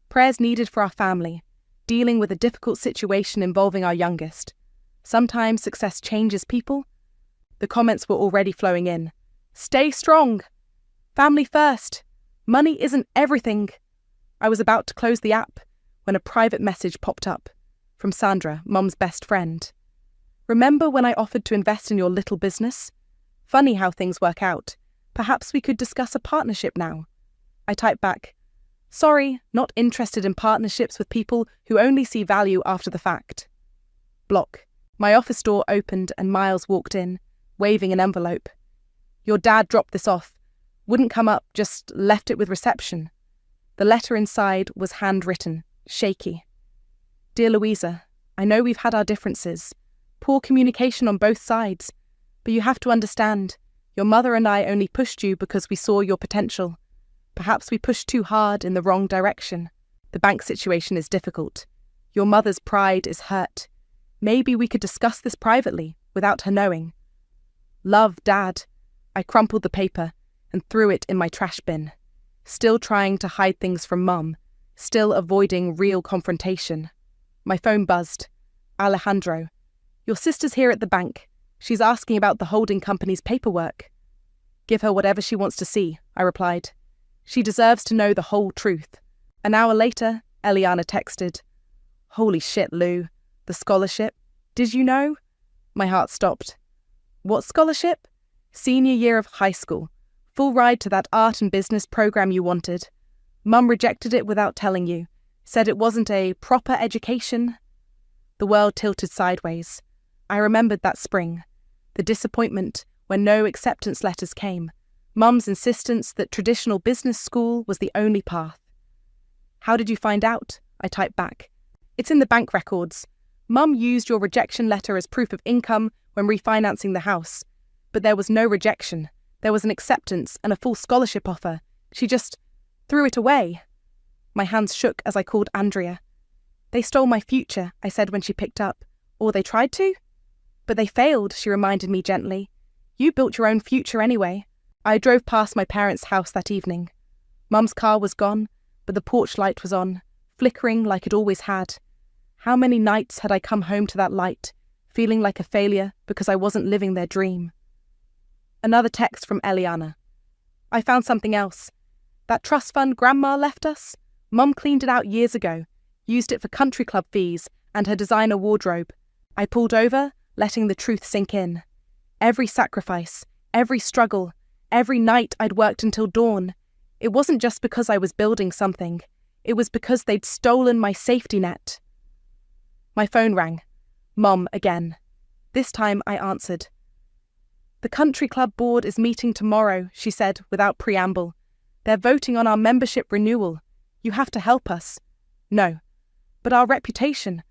"Prayers needed for our family, dealing with a difficult situation involving our youngest. Sometimes success changes people." The comments were already flowing in. "Stay strong! Family first! Money isn't everything!" I was about to close the app when a private message popped up from Sandra, Mum's best friend. "Remember when I offered to invest in your little business? Funny how things work out. Perhaps we could discuss a partnership now." I typed back, "Sorry, not interested in partnerships with people who only see value after the fact." Block. My office door opened and Miles walked in, waving an envelope. "Your dad dropped this off. Wouldn't come up, just left it with reception." The letter inside was handwritten, shaky. "Dear Louisa, I know we've had our differences. Poor communication on both sides. But you have to understand, your mother and I only pushed you because we saw your potential. Perhaps we pushed too hard in the wrong direction. The bank situation is difficult. Your mother's pride is hurt. Maybe we could discuss this privately, without her knowing. Love, Dad." I crumpled the paper and threw it in my trash bin. Still trying to hide things from Mum, still avoiding real confrontation. My phone buzzed. "Alejandro, your sister's here at the bank. She's asking about the holding company's paperwork." "Give her whatever she wants to see," I replied. "She deserves to know the whole truth." An hour later, Eliana texted, "Holy shit, Lou. The scholarship. Did you know?" My heart stopped. "What scholarship?" "Senior year of high school. Full ride to that art and business program you wanted. Mum rejected it without telling you. Said it wasn't a proper education." The world tilted sideways. I remembered that spring. The disappointment when no acceptance letters came. Mum's insistence that traditional business school was the only path. "How did you find out?" I typed back. "It's in the bank records. Mum used your rejection letter as proof of income when refinancing the house. But there was no rejection. There was an acceptance and a full scholarship offer. She just threw it away." My hands shook as I called Andrea. "They stole my future," I said when she picked up. "Or they tried to?" "But they failed," she reminded me gently. "You built your own future anyway." I drove past my parents' house that evening. Mum's car was gone, but the porch light was on, flickering like it always had. How many nights had I come home to that light, feeling like a failure because I wasn't living their dream? Another text from Eliana. "I found something else. That trust fund Grandma left us? Mum cleaned it out years ago, used it for country club fees and her designer wardrobe. I pulled over, letting the truth sink in. Every sacrifice, every struggle, every night I'd worked until dawn. It wasn't just because I was building something. It was because they'd stolen my safety net." My phone rang. Mum again. This time I answered. "The country club board is meeting tomorrow," she said without preamble. "They're voting on our membership renewal. You have to help us." "No." "But our reputation.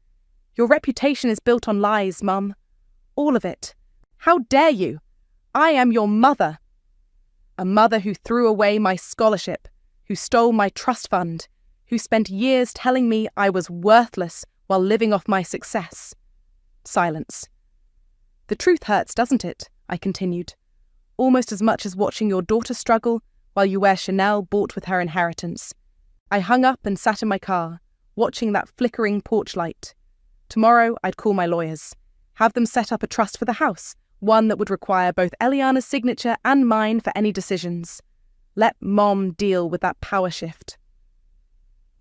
Your reputation is built on lies, Mum. All of it. How dare you? I am your mother." A mother who threw away my scholarship, who stole my trust fund, who spent years telling me I was worthless while living off my success. Silence. "The truth hurts, doesn't it?" I continued. "Almost as much as watching your daughter struggle while you wear Chanel bought with her inheritance." I hung up and sat in my car, watching that flickering porch light. Tomorrow I'd call my lawyers, have them set up a trust for the house, one that would require both Eliana's signature and mine for any decisions. Let Mom deal with that power shift.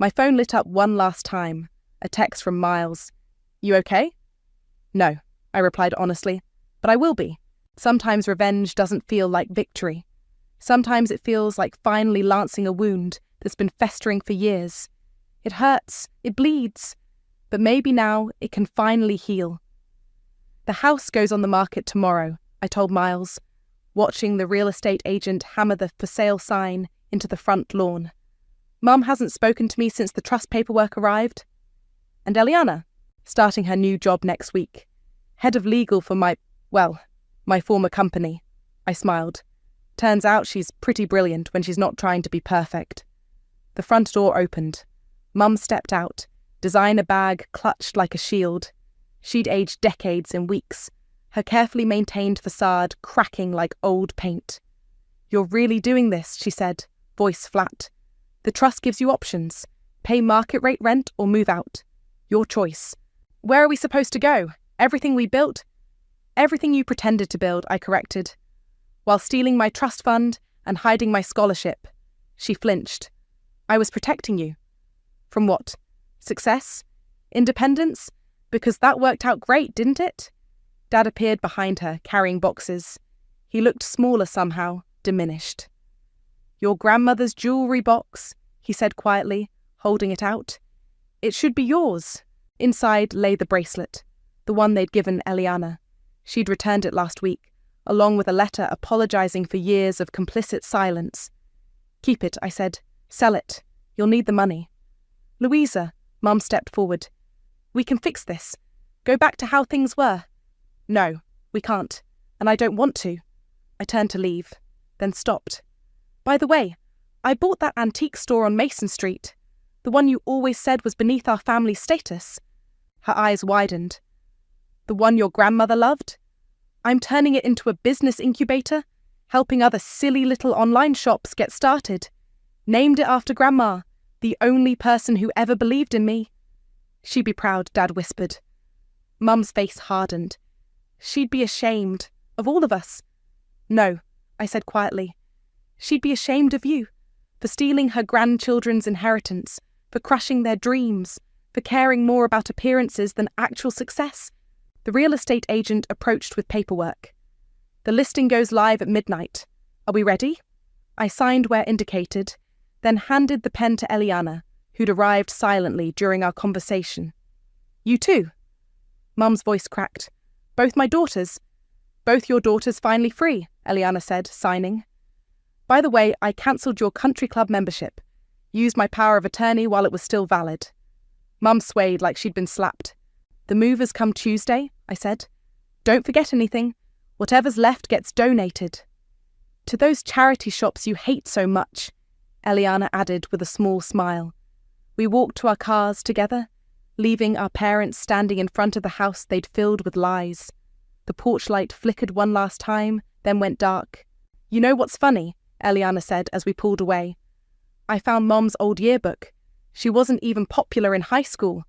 My phone lit up one last time. A text from Miles. "You okay?" "No," I replied honestly, "but I will be. Sometimes revenge doesn't feel like victory. Sometimes it feels like finally lancing a wound that's been festering for years. It hurts, it bleeds, but maybe now it can finally heal." "The house goes on the market tomorrow," I told Miles, watching the real estate agent hammer the for sale sign into the front lawn. "Mum hasn't spoken to me since the trust paperwork arrived." "And Eliana?" "Starting her new job next week. Head of legal for my former company." I smiled. "Turns out she's pretty brilliant when she's not trying to be perfect." The front door opened. Mum stepped out, designer bag clutched like a shield. She'd aged decades in weeks, her carefully maintained facade cracking like old paint. "You're really doing this," she said, voice flat. "The trust gives you options. Pay market rate rent or move out. Your choice." "Where are we supposed to go? Everything we built?" "Everything you pretended to build," I corrected. "While stealing my trust fund and hiding my scholarship." She flinched. "I was protecting you." "From what? Success? Independence? Because that worked out great, didn't it?" Dad appeared behind her, carrying boxes. He looked smaller somehow, diminished. "Your grandmother's jewellery box," he said quietly, holding it out. "It should be yours." Inside lay the bracelet, the one they'd given Eliana. She'd returned it last week, along with a letter apologising for years of complicit silence. "Keep it," I said. "Sell it. You'll need the money." "Louisa," Mum stepped forward. "We can fix this. Go back to how things were." "No, we can't, and I don't want to." I turned to leave, then stopped. "By the way, I bought that antique store on Mason Street, the one you always said was beneath our family status." Her eyes widened. "The one your grandmother loved? I'm turning it into a business incubator, helping other silly little online shops get started. Named it after Grandma, the only person who ever believed in me." "She'd be proud," Dad whispered. Mum's face hardened. "She'd be ashamed. Of all of us." "No," I said quietly. "She'd be ashamed of you, for stealing her grandchildren's inheritance, for crushing their dreams, for caring more about appearances than actual success." The real estate agent approached with paperwork. "The listing goes live at midnight. Are we ready?" I signed where indicated, then handed the pen to Eliana, who'd arrived silently during our conversation. "You too?" Mum's voice cracked. "Both my daughters." "Both your daughters finally free," Eliana said, signing. "By the way, I cancelled your country club membership. Used my power of attorney while it was still valid." Mum swayed like she'd been slapped. "The movers come Tuesday," I said. "Don't forget anything. Whatever's left gets donated." "To those charity shops you hate so much," Eliana added with a small smile. We walked to our cars together, leaving our parents standing in front of the house they'd filled with lies. The porch light flickered one last time, then went dark. "You know what's funny?" Eliana said as we pulled away. "I found Mom's old yearbook. She wasn't even popular in high school.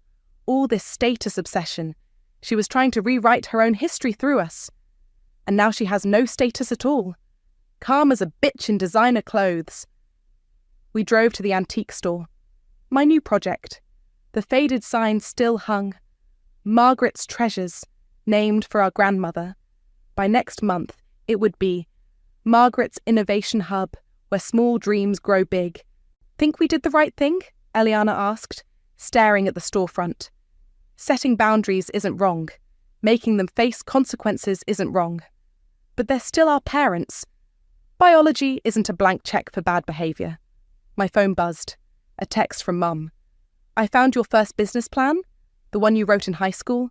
All this status obsession. She was trying to rewrite her own history through us. And now she has no status at all. Karma's a bitch in designer clothes." We drove to the antique store. My new project. The faded sign still hung. "Margaret's Treasures," named for our grandmother. By next month, it would be Margaret's Innovation Hub, where small dreams grow big. "Think we did the right thing?" Eliana asked, staring at the storefront. "Setting boundaries isn't wrong. Making them face consequences isn't wrong. But they're still our parents. Biology isn't a blank check for bad behaviour." My phone buzzed. A text from Mum. "I found your first business plan, the one you wrote in high school.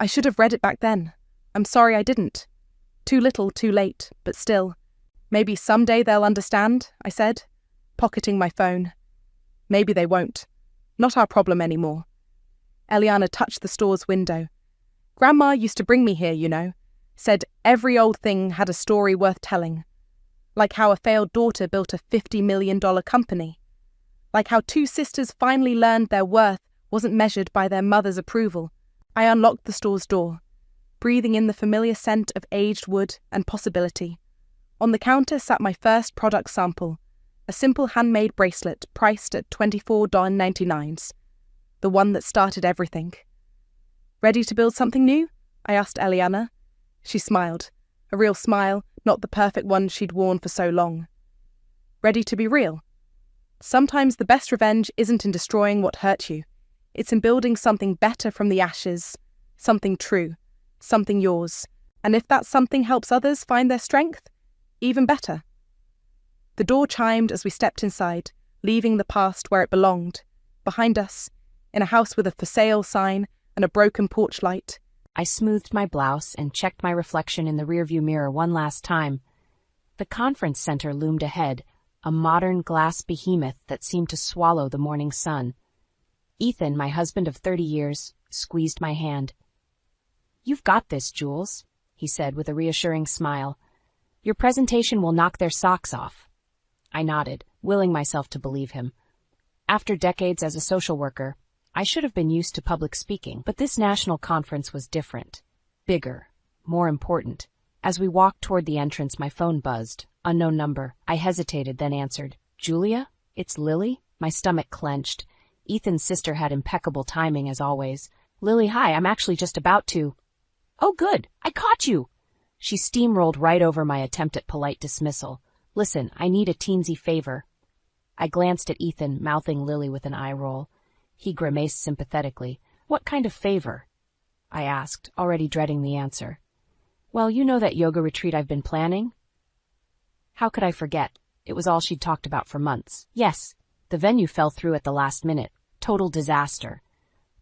I should have read it back then. I'm sorry I didn't. Too little, too late, but still. Maybe someday they'll understand," I said, pocketing my phone. "Maybe they won't. Not our problem anymore." Eliana touched the store's window. "Grandma used to bring me here, you know. Said every old thing had a story worth telling. Like how a failed daughter built a $50 million company. Like how two sisters finally learned their worth wasn't measured by their mother's approval." I unlocked the store's door, breathing in the familiar scent of aged wood and possibility. On the counter sat my first product sample, A simple handmade bracelet priced at $24.99. The one that started everything. Ready to build something new? I asked Eliana. She smiled. A real smile, not the perfect one she'd worn for so long. Ready to be real? Sometimes the best revenge isn't in destroying what hurt you. It's in building something better from the ashes. Something true. Something yours. And if that something helps others find their strength, even better. The door chimed as we stepped inside, leaving the past where it belonged. Behind us, in a house with a for sale sign and a broken porch light. I smoothed my blouse and checked my reflection in the rearview mirror one last time. The conference center loomed ahead, a modern glass behemoth that seemed to swallow the morning sun. Ethan, my husband of 30 years, squeezed my hand. "You've got this, Jules," he said with a reassuring smile. "Your presentation will knock their socks off." I nodded, willing myself to believe him. After decades as a social worker, I should have been used to public speaking, but this national conference was different. Bigger. More important. As we walked toward the entrance, my phone buzzed. Unknown number. I hesitated, then answered. "Julia? It's Lily?" My stomach clenched. Ethan's sister had impeccable timing, as always. "Lily, hi, I'm actually just about to—" "Oh, good. I caught you." She steamrolled right over my attempt at polite dismissal. "Listen, I need a teensy favor." I glanced at Ethan, mouthing Lily with an eye roll. He grimaced sympathetically. "What kind of favor?" I asked, already dreading the answer. "Well, you know that yoga retreat I've been planning?" How could I forget? It was all she'd talked about for months. Yes, the venue fell through at the last minute. Total disaster.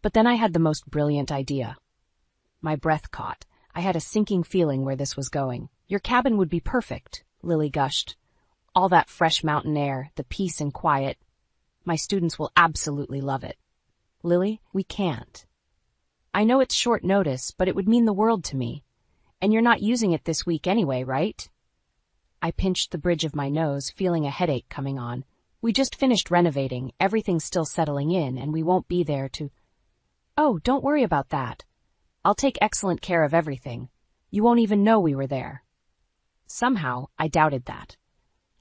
But then I had the most brilliant idea. My breath caught. I had a sinking feeling where this was going. "Your cabin would be perfect," Lily gushed. "All that fresh mountain air, the peace and quiet. My students will absolutely love it." "Lily, we can't." "I know it's short notice, but it would mean the world to me. And you're not using it this week anyway, right?" I pinched the bridge of my nose, feeling a headache coming on. "We just finished renovating, everything's still settling in, and we won't be there to—" "Oh, don't worry about that. I'll take excellent care of everything. You won't even know we were there." Somehow, I doubted that.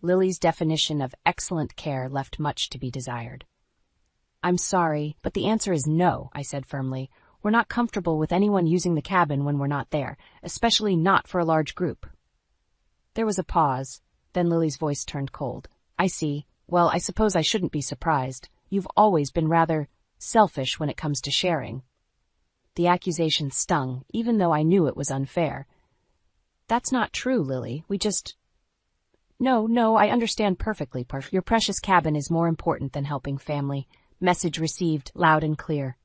Lily's definition of excellent care left much to be desired. "I'm sorry, but the answer is no," I said firmly. "We're not comfortable with anyone using the cabin when we're not there, especially not for a large group." There was a pause, then Lily's voice turned cold. "I see. Well, I suppose I shouldn't be surprised. You've always been rather selfish when it comes to sharing." The accusation stung, even though I knew it was unfair. "That's not true, Lily. We just—" No, I understand perfectly. Your precious cabin is more important than helping family." Message received, loud and clear.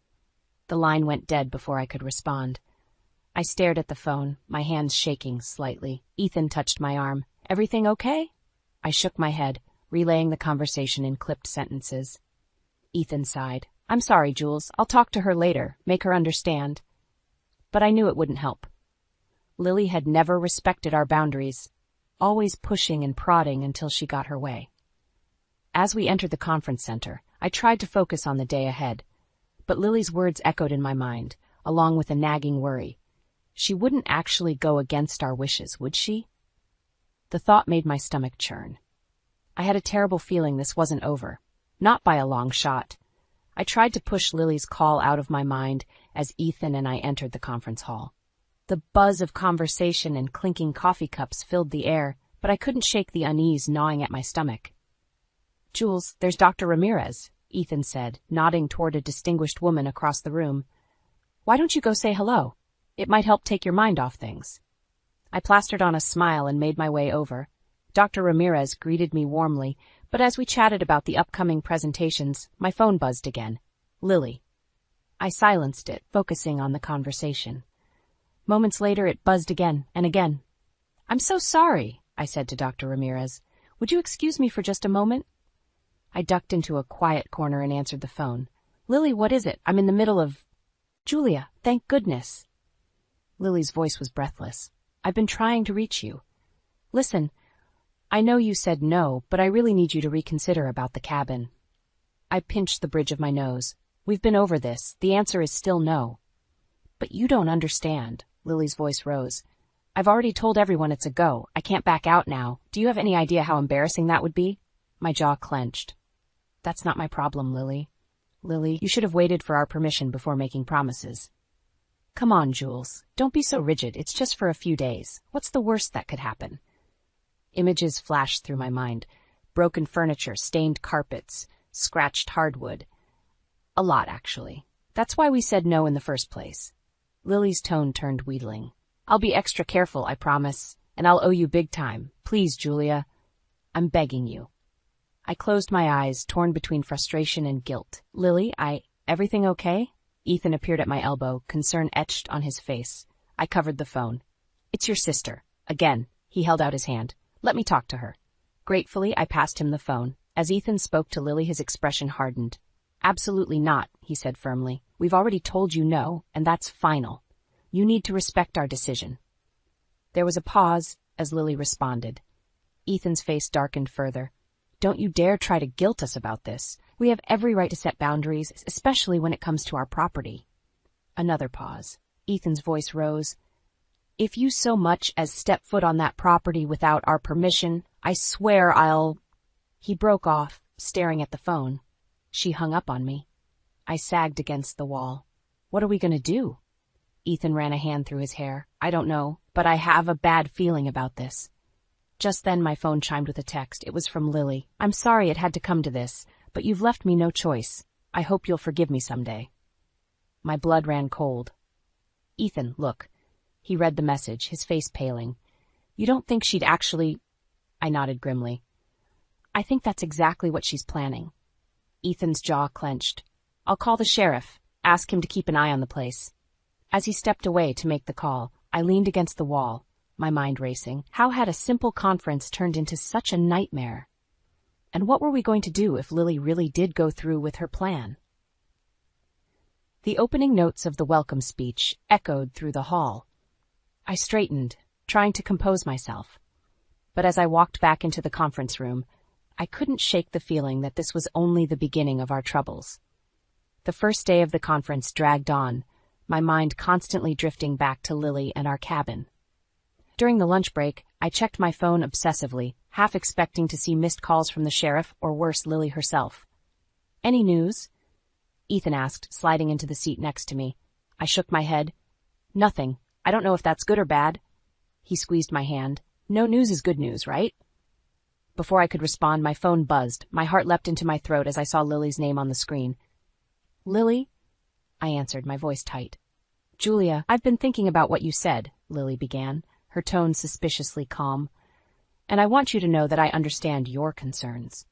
The line went dead before I could respond. I stared at the phone, my hands shaking slightly. Ethan touched my arm. "Everything okay?" I shook my head, relaying the conversation in clipped sentences. Ethan sighed. "I'm sorry, Jules. I'll talk to her later, make her understand." But I knew it wouldn't help. Lily had never respected our boundaries, always pushing and prodding until she got her way. As we entered the conference center, I tried to focus on the day ahead, but Lily's words echoed in my mind, along with a nagging worry. She wouldn't actually go against our wishes, would she? The thought made my stomach churn. I had a terrible feeling this wasn't over, not by a long shot. I tried to push Lily's call out of my mind as Ethan and I entered the conference hall. The buzz of conversation and clinking coffee cups filled the air, but I couldn't shake the unease gnawing at my stomach. "Jules, there's Dr. Ramirez," Ethan said, nodding toward a distinguished woman across the room. "Why don't you go say hello? It might help take your mind off things." I plastered on a smile and made my way over. Dr. Ramirez greeted me warmly, but as we chatted about the upcoming presentations, my phone buzzed again. Lily. I silenced it, focusing on the conversation. Moments later, it buzzed again and again. "I'm so sorry," I said to Dr. Ramirez. "Would you excuse me for just a moment?" I ducked into a quiet corner and answered the phone. "Lily, what is it? I'm in the middle of—" "Julia, thank goodness." Lily's voice was breathless. "I've been trying to reach you. Listen, I know you said no, but I really need you to reconsider about the cabin." I pinched the bridge of my nose. "We've been over this. The answer is still no." "But you don't understand." Lily's voice rose. "I've already told everyone it's a go. I can't back out now. Do you have any idea how embarrassing that would be?" My jaw clenched. That's not my problem, Lily. Lily, you should have waited for our permission before making promises. Come on, Jules. Don't be so rigid. It's just for a few days. What's the worst that could happen? Images flashed through my mind. Broken furniture, stained carpets, scratched hardwood. A lot, actually. That's why we said no in the first place. Lily's tone turned wheedling. I'll be extra careful, I promise, and I'll owe you big time. Please, Julia. I'm begging you. I closed my eyes, torn between frustration and guilt. Lily, everything okay? Ethan appeared at my elbow, concern etched on his face. I covered the phone. It's your sister. Again, he held out his hand. Let me talk to her. Gratefully, I passed him the phone. As Ethan spoke to Lily, his expression hardened. Absolutely not, he said firmly. We've already told you no, and that's final. You need to respect our decision. There was a pause as Lily responded. Ethan's face darkened further. Don't you dare try to guilt us about this. We have every right to set boundaries, especially when it comes to our property. Another pause. Ethan's voice rose. If you so much as step foot on that property without our permission, I swear I'll... He broke off, staring at the phone. She hung up on me. I sagged against the wall. What are we going to do? Ethan ran a hand through his hair. I don't know, but I have a bad feeling about this. Just then my phone chimed with a text. It was from Lily. I'm sorry it had to come to this, but you've left me no choice. I hope you'll forgive me someday. My blood ran cold. Ethan, look. He read the message, his face paling. You don't think she'd actually... I nodded grimly. I think that's exactly what she's planning. Ethan's jaw clenched. I'll call the sheriff, ask him to keep an eye on the place. As he stepped away to make the call, I leaned against the wall, my mind racing. How had a simple conference turned into such a nightmare? And what were we going to do if Lily really did go through with her plan? The opening notes of the welcome speech echoed through the hall. I straightened, trying to compose myself. But as I walked back into the conference room, I couldn't shake the feeling that this was only the beginning of our troubles. The first day of the conference dragged on, my mind constantly drifting back to Lily and our cabin. During the lunch break, I checked my phone obsessively, half expecting to see missed calls from the sheriff or worse, Lily herself. Any news? Ethan asked, sliding into the seat next to me. I shook my head. Nothing. I don't know if that's good or bad. He squeezed my hand. No news is good news, right? Before I could respond, my phone buzzed. My heart leapt into my throat as I saw Lily's name on the screen. Lily? I answered, my voice tight. Julia, I've been thinking about what you said, Lily began, her tone suspiciously calm. And I want you to know that I understand your concerns.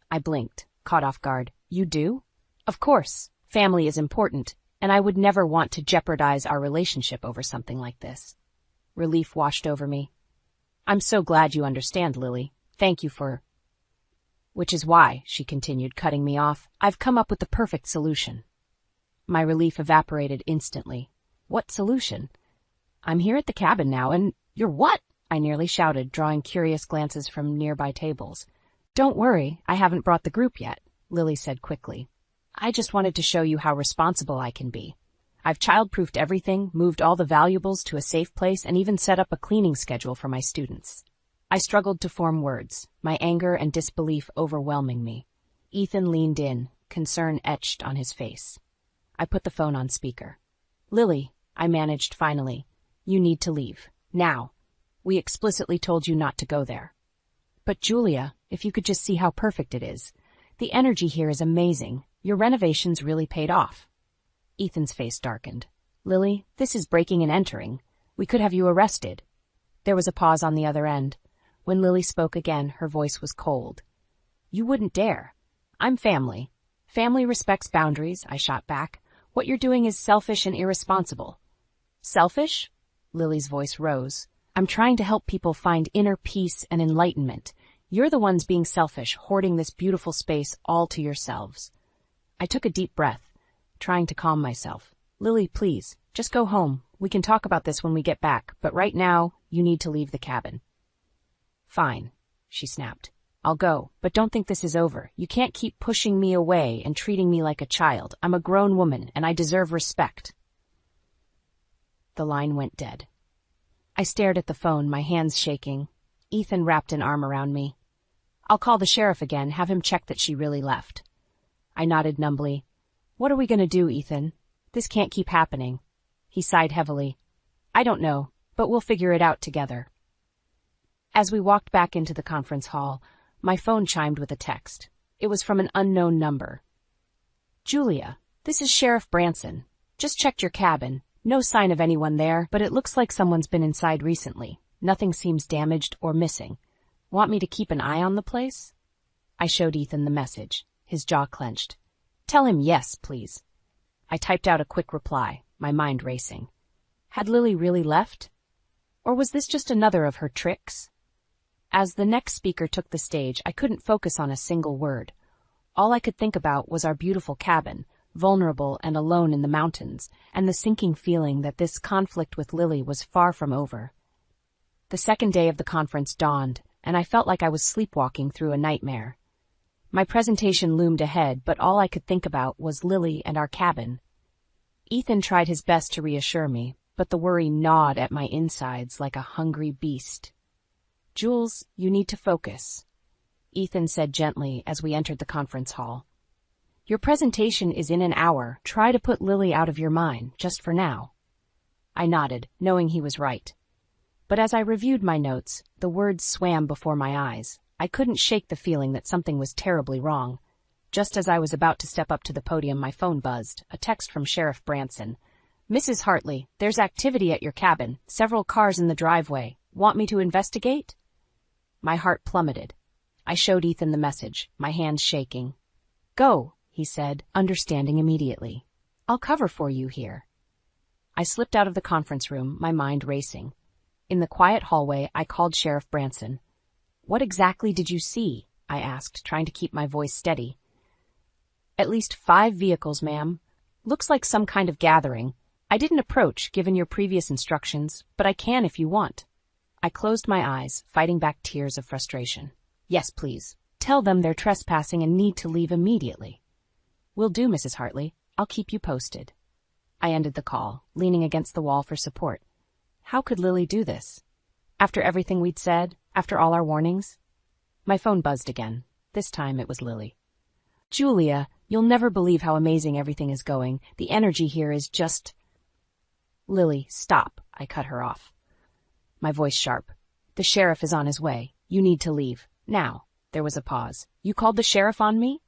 I blinked, caught off guard. You do? Of course. Family is important, and I would never want to jeopardize our relationship over something like this. Relief washed over me. I'm so glad you understand, Lily. Thank you for... Which is why, she continued, cutting me off, I've come up with the perfect solution. My relief evaporated instantly. What solution? I'm here at the cabin now, and you're what? I nearly shouted, drawing curious glances from nearby tables. Don't worry, I haven't brought the group yet, Lily said quickly. I just wanted to show you how responsible I can be. I've child-proofed everything, moved all the valuables to a safe place, and even set up a cleaning schedule for my students. I struggled to form words, my anger and disbelief overwhelming me. Ethan leaned in, concern etched on his face. I put the phone on speaker. Lily, I managed finally. You need to leave. Now. We explicitly told you not to go there. But Julia, if you could just see how perfect it is. The energy here is amazing. Your renovations really paid off. Ethan's face darkened. Lily, this is breaking and entering. We could have you arrested. There was a pause on the other end. When Lily spoke again, her voice was cold. You wouldn't dare. I'm family. Family respects boundaries, I shot back. What you're doing is selfish and irresponsible. Selfish? Lily's voice rose. I'm trying to help people find inner peace and enlightenment. You're the ones being selfish, hoarding this beautiful space all to yourselves. I took a deep breath, trying to calm myself. Lily, please, just go home. We can talk about this when we get back, but right now, you need to leave the cabin. Fine, she snapped. I'll go, but don't think this is over. You can't keep pushing me away and treating me like a child. I'm a grown woman, and I deserve respect. The line went dead. I stared at the phone, my hands shaking. Ethan wrapped an arm around me. I'll call the sheriff again, have him check that she really left. I nodded numbly. What are we going to do, Ethan? This can't keep happening. He sighed heavily. I don't know, but we'll figure it out together. As we walked back into the conference hall, my phone chimed with a text. It was from an unknown number. Julia, this is Sheriff Branson. Just checked your cabin. No sign of anyone there, but it looks like someone's been inside recently. Nothing seems damaged or missing. Want me to keep an eye on the place? I showed Ethan the message. His jaw clenched. Tell him yes, please. I typed out a quick reply, my mind racing. Had Lily really left? Or was this just another of her tricks? As the next speaker took the stage, I couldn't focus on a single word. All I could think about was our beautiful cabin, vulnerable and alone in the mountains, and the sinking feeling that this conflict with Lily was far from over. The second day of the conference dawned, and I felt like I was sleepwalking through a nightmare. My presentation loomed ahead, but all I could think about was Lily and our cabin. Ethan tried his best to reassure me, but the worry gnawed at my insides like a hungry beast. Jules, you need to focus, Ethan said gently as we entered the conference hall. Your presentation is in an hour. Try to put Lily out of your mind, just for now. I nodded, knowing he was right. But as I reviewed my notes, the words swam before my eyes. I couldn't shake the feeling that something was terribly wrong. Just as I was about to step up to the podium, my phone buzzed, a text from Sheriff Branson. Mrs. Hartley, there's activity at your cabin. Several cars in the driveway. Want me to investigate? My heart plummeted. I showed Ethan the message, my hands shaking. Go, he said, understanding immediately. I'll cover for you here. I slipped out of the conference room, my mind racing. In the quiet hallway, I called Sheriff Branson. What exactly did you see? I asked, trying to keep my voice steady. At least 5 vehicles, ma'am. Looks like some kind of gathering. I didn't approach, given your previous instructions, but I can if you want. I closed my eyes, fighting back tears of frustration. Yes, please. Tell them they're trespassing and need to leave immediately. Will do, Mrs. Hartley. I'll keep you posted. I ended the call, leaning against the wall for support. How could Lily do this? After everything we'd said, after all our warnings? My phone buzzed again. This time it was Lily. Julia, you'll never believe how amazing everything is going. The energy here is just... Lily, stop. I cut her off. My voice sharp. The sheriff is on his way. You need to leave. Now. There was a pause. You called the sheriff on me?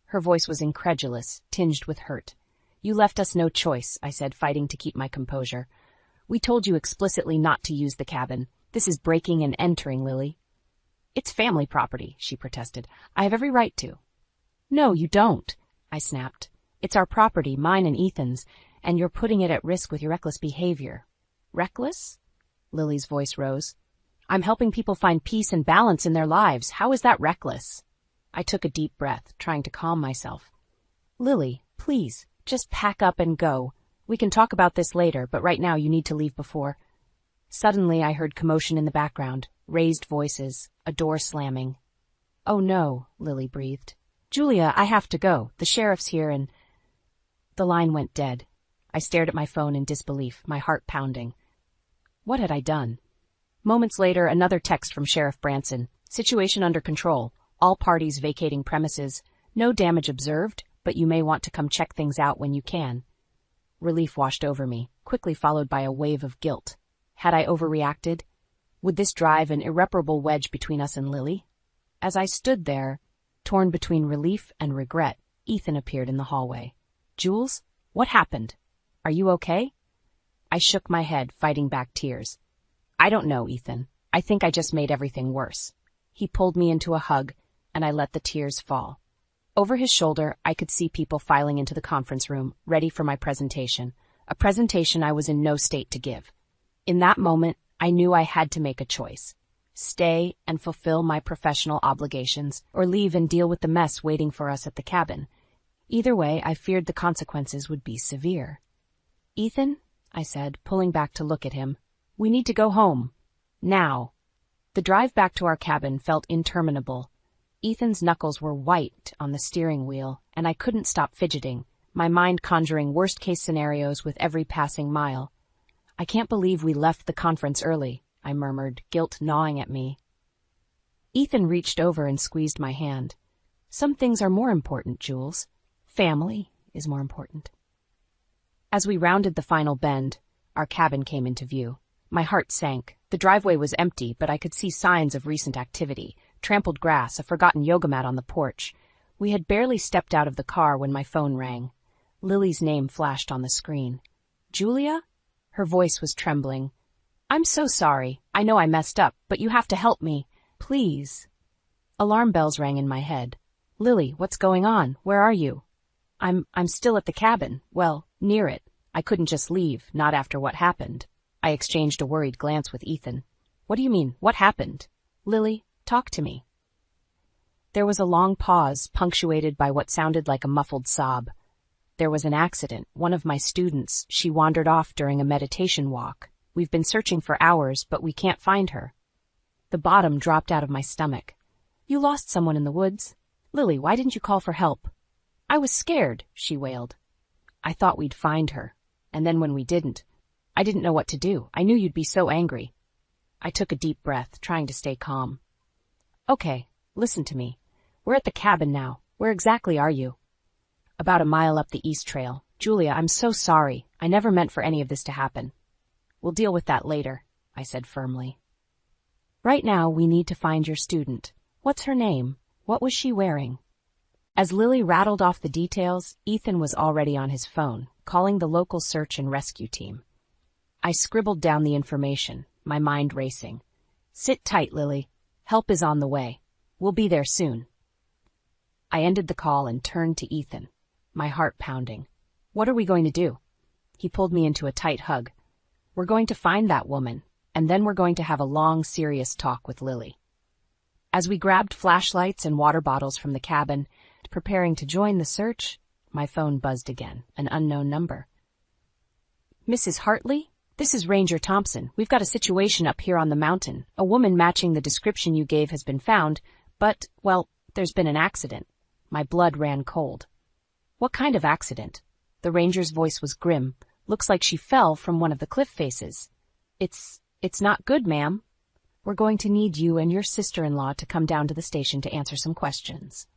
Her voice was incredulous, tinged with hurt. You left us no choice, I said, fighting to keep my composure. We told you explicitly not to use the cabin. This is breaking and entering, Lily. It's family property, she protested. I have every right to. No, you don't, I snapped. It's our property, mine and Ethan's, and you're putting it at risk with your reckless behavior. Reckless? Lily's voice rose. I'm helping people find peace and balance in their lives. How is that reckless? I took a deep breath, trying to calm myself. Lily, please, just pack up and go. We can talk about this later, but right now you need to leave before... Suddenly I heard commotion in the background, raised voices, a door slamming. Oh no, Lily breathed. Julia, I have to go. The sheriff's here and... The line went dead. I stared at my phone in disbelief, my heart pounding. What had I done? Moments later, another text from Sheriff Branson. Situation under control. All parties vacating premises. No damage observed, but you may want to come check things out when you can. Relief washed over me, quickly followed by a wave of guilt. Had I overreacted? Would this drive an irreparable wedge between us and Lily? As I stood there, torn between relief and regret, Ethan appeared in the hallway. Jules, what happened? Are you okay? I shook my head, fighting back tears. I don't know, Ethan. I think I just made everything worse. He pulled me into a hug, and I let the tears fall. Over his shoulder, I could see people filing into the conference room, ready for my presentation, a presentation I was in no state to give. In that moment, I knew I had to make a choice. Stay and fulfill my professional obligations, or leave and deal with the mess waiting for us at the cabin. Either way, I feared the consequences would be severe. Ethan, I said, pulling back to look at him, we need to go home. Now. The drive back to our cabin felt interminable. Ethan's knuckles were white on the steering wheel, and I couldn't stop fidgeting, my mind conjuring worst-case scenarios with every passing mile. I can't believe we left the conference early, I murmured, guilt gnawing at me. Ethan reached over and squeezed my hand. Some things are more important, Jules. Family is more important. As we rounded the final bend, our cabin came into view. My heart sank. The driveway was empty, but I could see signs of recent activity. Trampled grass, a forgotten yoga mat on the porch. We had barely stepped out of the car when my phone rang. Lily's name flashed on the screen. Julia? Her voice was trembling. I'm so sorry. I know I messed up, but you have to help me. Please. Alarm bells rang in my head. Lily, what's going on? Where are you? I'm still at the cabin. Well, near it. I couldn't just leave, not after what happened. I exchanged a worried glance with Ethan. What do you mean? What happened? Lily, talk to me. There was a long pause, punctuated by what sounded like a muffled sob. There was an accident. One of my students, she wandered off during a meditation walk. We've been searching for hours, but we can't find her. The bottom dropped out of my stomach. You lost someone in the woods? Lily, why didn't you call for help? I was scared, she wailed. I thought we'd find her. And then when we didn't, I didn't know what to do. I knew you'd be so angry. I took a deep breath, trying to stay calm. Okay, listen to me. We're at the cabin now. Where exactly are you? About a mile up the east trail. Julia, I'm so sorry. I never meant for any of this to happen. We'll deal with that later, I said firmly. Right now, we need to find your student. What's her name? What was she wearing? As Lily rattled off the details, Ethan was already on his phone, calling the local search and rescue team. I scribbled down the information, my mind racing. Sit tight, Lily. Help is on the way. We'll be there soon. I ended the call and turned to Ethan, my heart pounding. What are we going to do? He pulled me into a tight hug. We're going to find that woman, and then we're going to have a long, serious talk with Lily. As we grabbed flashlights and water bottles from the cabin, preparing to join the search, my phone buzzed again, an unknown number. Mrs. Hartley? This is Ranger Thompson. We've got a situation up here on the mountain. A woman matching the description you gave has been found, but, well, there's been an accident. My blood ran cold. What kind of accident? The ranger's voice was grim. Looks like she fell from one of the cliff faces. It's not good, ma'am. We're going to need you and your sister-in-law to come down to the station to answer some questions.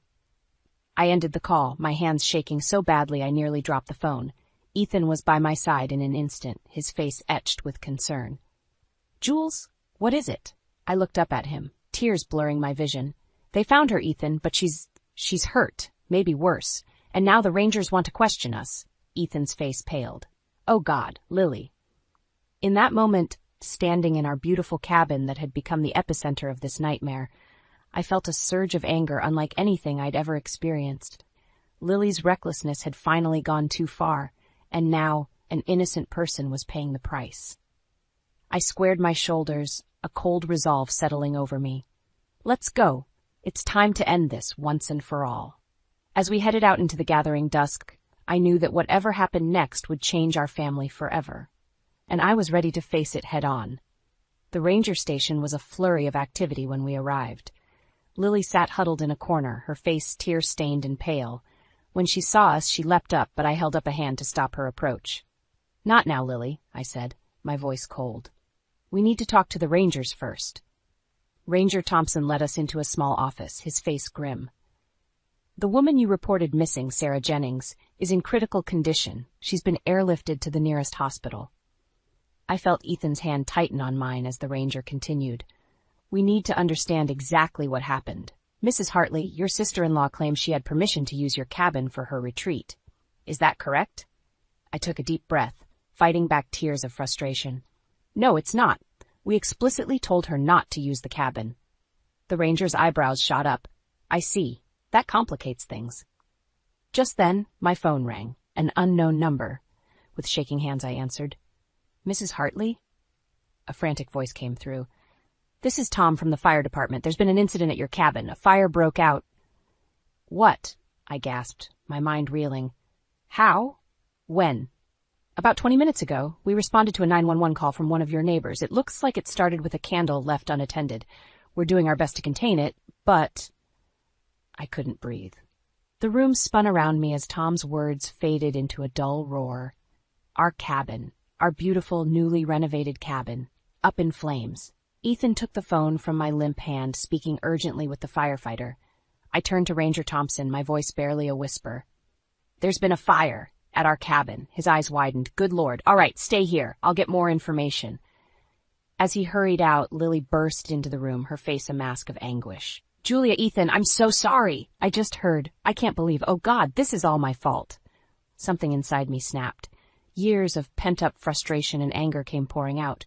I ended the call, my hands shaking so badly I nearly dropped the phone. Ethan was by my side in an instant, his face etched with concern. Jules, what is it? I looked up at him, tears blurring my vision. They found her, Ethan, but she's hurt, maybe worse, and now the rangers want to question us. Ethan's face paled. Oh God, Lily. In that moment, standing in our beautiful cabin that had become the epicenter of this nightmare, I felt a surge of anger unlike anything I'd ever experienced. Lily's recklessness had finally gone too far, and now an innocent person was paying the price. I squared my shoulders, a cold resolve settling over me. Let's go. It's time to end this once and for all. As we headed out into the gathering dusk, I knew that whatever happened next would change our family forever, and I was ready to face it head on. The ranger station was a flurry of activity when we arrived. Lily sat huddled in a corner, her face tear-stained and pale. When she saw us, she leapt up, but I held up a hand to stop her approach. Not now, Lily, I said, my voice cold. We need to talk to the rangers first. Ranger Thompson led us into a small office, his face grim. The woman you reported missing, Sarah Jennings, is in critical condition. She's been airlifted to the nearest hospital. I felt Ethan's hand tighten on mine as the ranger continued. We need to understand exactly what happened. Mrs. Hartley, your sister-in-law claims she had permission to use your cabin for her retreat. Is that correct? I took a deep breath, fighting back tears of frustration. No, it's not. We explicitly told her not to use the cabin. The ranger's eyebrows shot up. I see. That complicates things. Just then, my phone rang, an unknown number. With shaking hands, I answered. Mrs. Hartley? A frantic voice came through. This is Tom from the fire department. There's been an incident at your cabin. A fire broke out. What? I gasped, my mind reeling. How? When? About 20 minutes ago, we responded to a 911 call from one of your neighbors. It looks like it started with a candle left unattended. We're doing our best to contain it, but... I couldn't breathe. The room spun around me as Tom's words faded into a dull roar. Our cabin, our beautiful, newly renovated cabin, up in flames. Ethan took the phone from my limp hand, speaking urgently with the firefighter. I turned to Ranger Thompson, my voice barely a whisper. "There's been a fire at our cabin." His eyes widened. "Good Lord. All right, stay here. I'll get more information." As he hurried out, Lily burst into the room, her face a mask of anguish. "Julia, Ethan, I'm so sorry. I just heard. I can't believe. Oh God, this is all my fault." Something inside me snapped. Years of pent-up frustration and anger came pouring out.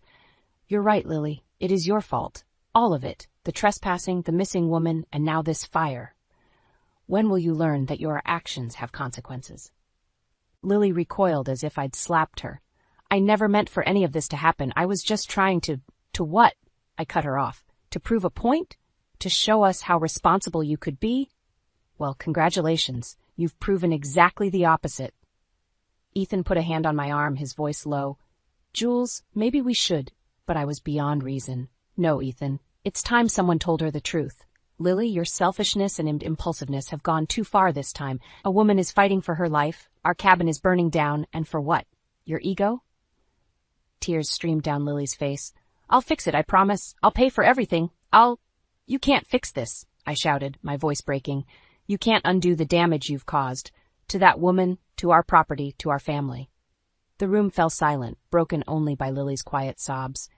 "You're right, Lily. It is your fault. All of it. The trespassing, the missing woman, and now this fire. When will you learn that your actions have consequences?" Lily recoiled as if I'd slapped her. "I never meant for any of this to happen. I was just trying to what?" I cut her off. "To prove a point? To show us how responsible you could be? Well, congratulations. You've proven exactly the opposite." Ethan put a hand on my arm, his voice low. "Jules, maybe we should," but I was beyond reason. "No, Ethan. It's time someone told her the truth. Lily, your selfishness and impulsiveness have gone too far this time. A woman is fighting for her life, our cabin is burning down, and for what? Your ego?" Tears streamed down Lily's face. "I'll fix it, I promise. I'll pay for everything. You can't fix this," I shouted, my voice breaking. "You can't undo the damage you've caused. To that woman, to our property, to our family." The room fell silent, broken only by Lily's quiet sobs.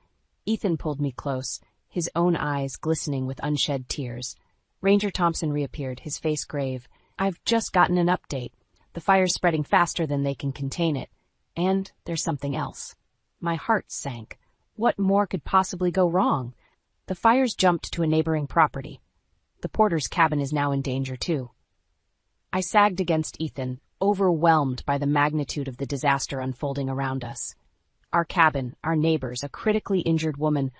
Ethan pulled me close, his own eyes glistening with unshed tears. Ranger Thompson reappeared, his face grave. "I've just gotten an update. The fire's spreading faster than they can contain it. And there's something else." My heart sank. What more could possibly go wrong? The fire's jumped to a neighboring property. The porter's cabin is now in danger, too. I sagged against Ethan, overwhelmed by the magnitude of the disaster unfolding around us. Our cabin, our neighbors, a critically injured woman,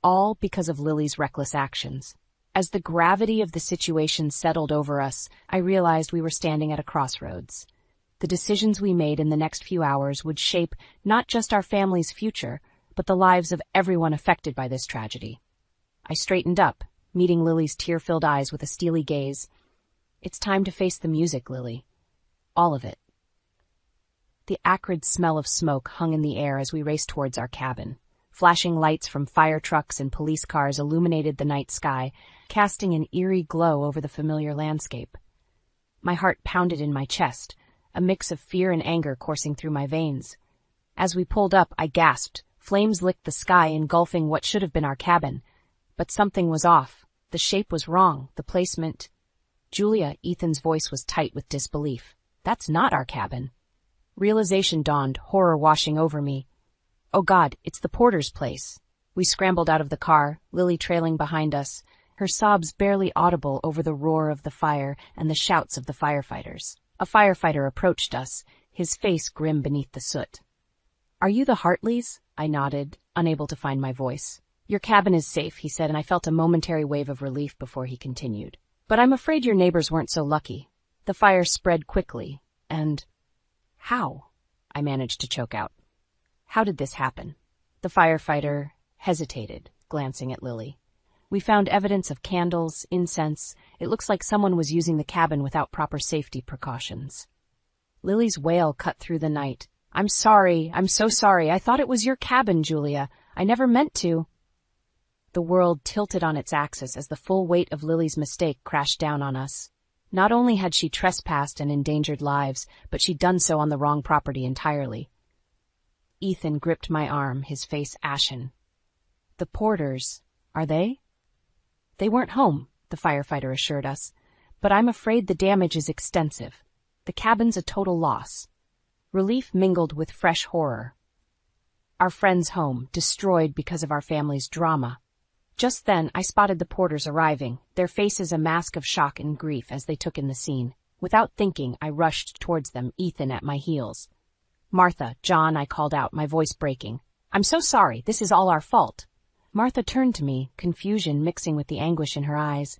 all because of Lily's reckless actions. As the gravity of the situation settled over us, I realized we were standing at a crossroads. The decisions we made in the next few hours would shape not just our family's future, but the lives of everyone affected by this tragedy. I straightened up, meeting Lily's tear-filled eyes with a steely gaze. "It's time to face the music, Lily. All of it." The acrid smell of smoke hung in the air as we raced towards our cabin. Flashing lights from fire trucks and police cars illuminated the night sky, casting an eerie glow over the familiar landscape. My heart pounded in my chest, a mix of fear and anger coursing through my veins. As we pulled up, I gasped. Flames licked the sky, engulfing what should have been our cabin. But something was off. The shape was wrong, the placement. "Julia," Ethan's voice was tight with disbelief. "That's not our cabin." Realization dawned, horror washing over me. "Oh God, it's the porter's place." We scrambled out of the car, Lily trailing behind us, her sobs barely audible over the roar of the fire and the shouts of the firefighters. A firefighter approached us, his face grim beneath the soot. "Are you the Hartleys?" I nodded, unable to find my voice. "Your cabin is safe," he said, and I felt a momentary wave of relief before he continued. "But I'm afraid your neighbors weren't so lucky. The fire spread quickly, and—" "How?" I managed to choke out. "How did this happen?" The firefighter hesitated, glancing at Lily. "We found evidence of candles, incense. It looks like someone was using the cabin without proper safety precautions." Lily's wail cut through the night. I'm so sorry. I thought it was your cabin, Julia. I never meant to." The world tilted on its axis as the full weight of Lily's mistake crashed down on us. Not only had she trespassed and endangered lives, but she'd done so on the wrong property entirely. Ethan gripped my arm, his face ashen. "The Porters, are they?" "They weren't home," the firefighter assured us, "but I'm afraid the damage is extensive. The cabin's a total loss." Relief mingled with fresh horror. Our friend's home, destroyed because of our family's drama. Just then, I spotted the Porters arriving, their faces a mask of shock and grief as they took in the scene. Without thinking, I rushed towards them, Ethan at my heels. "Martha, John," I called out, my voice breaking. "I'm so sorry. This is all our fault." Martha turned to me, confusion mixing with the anguish in her eyes.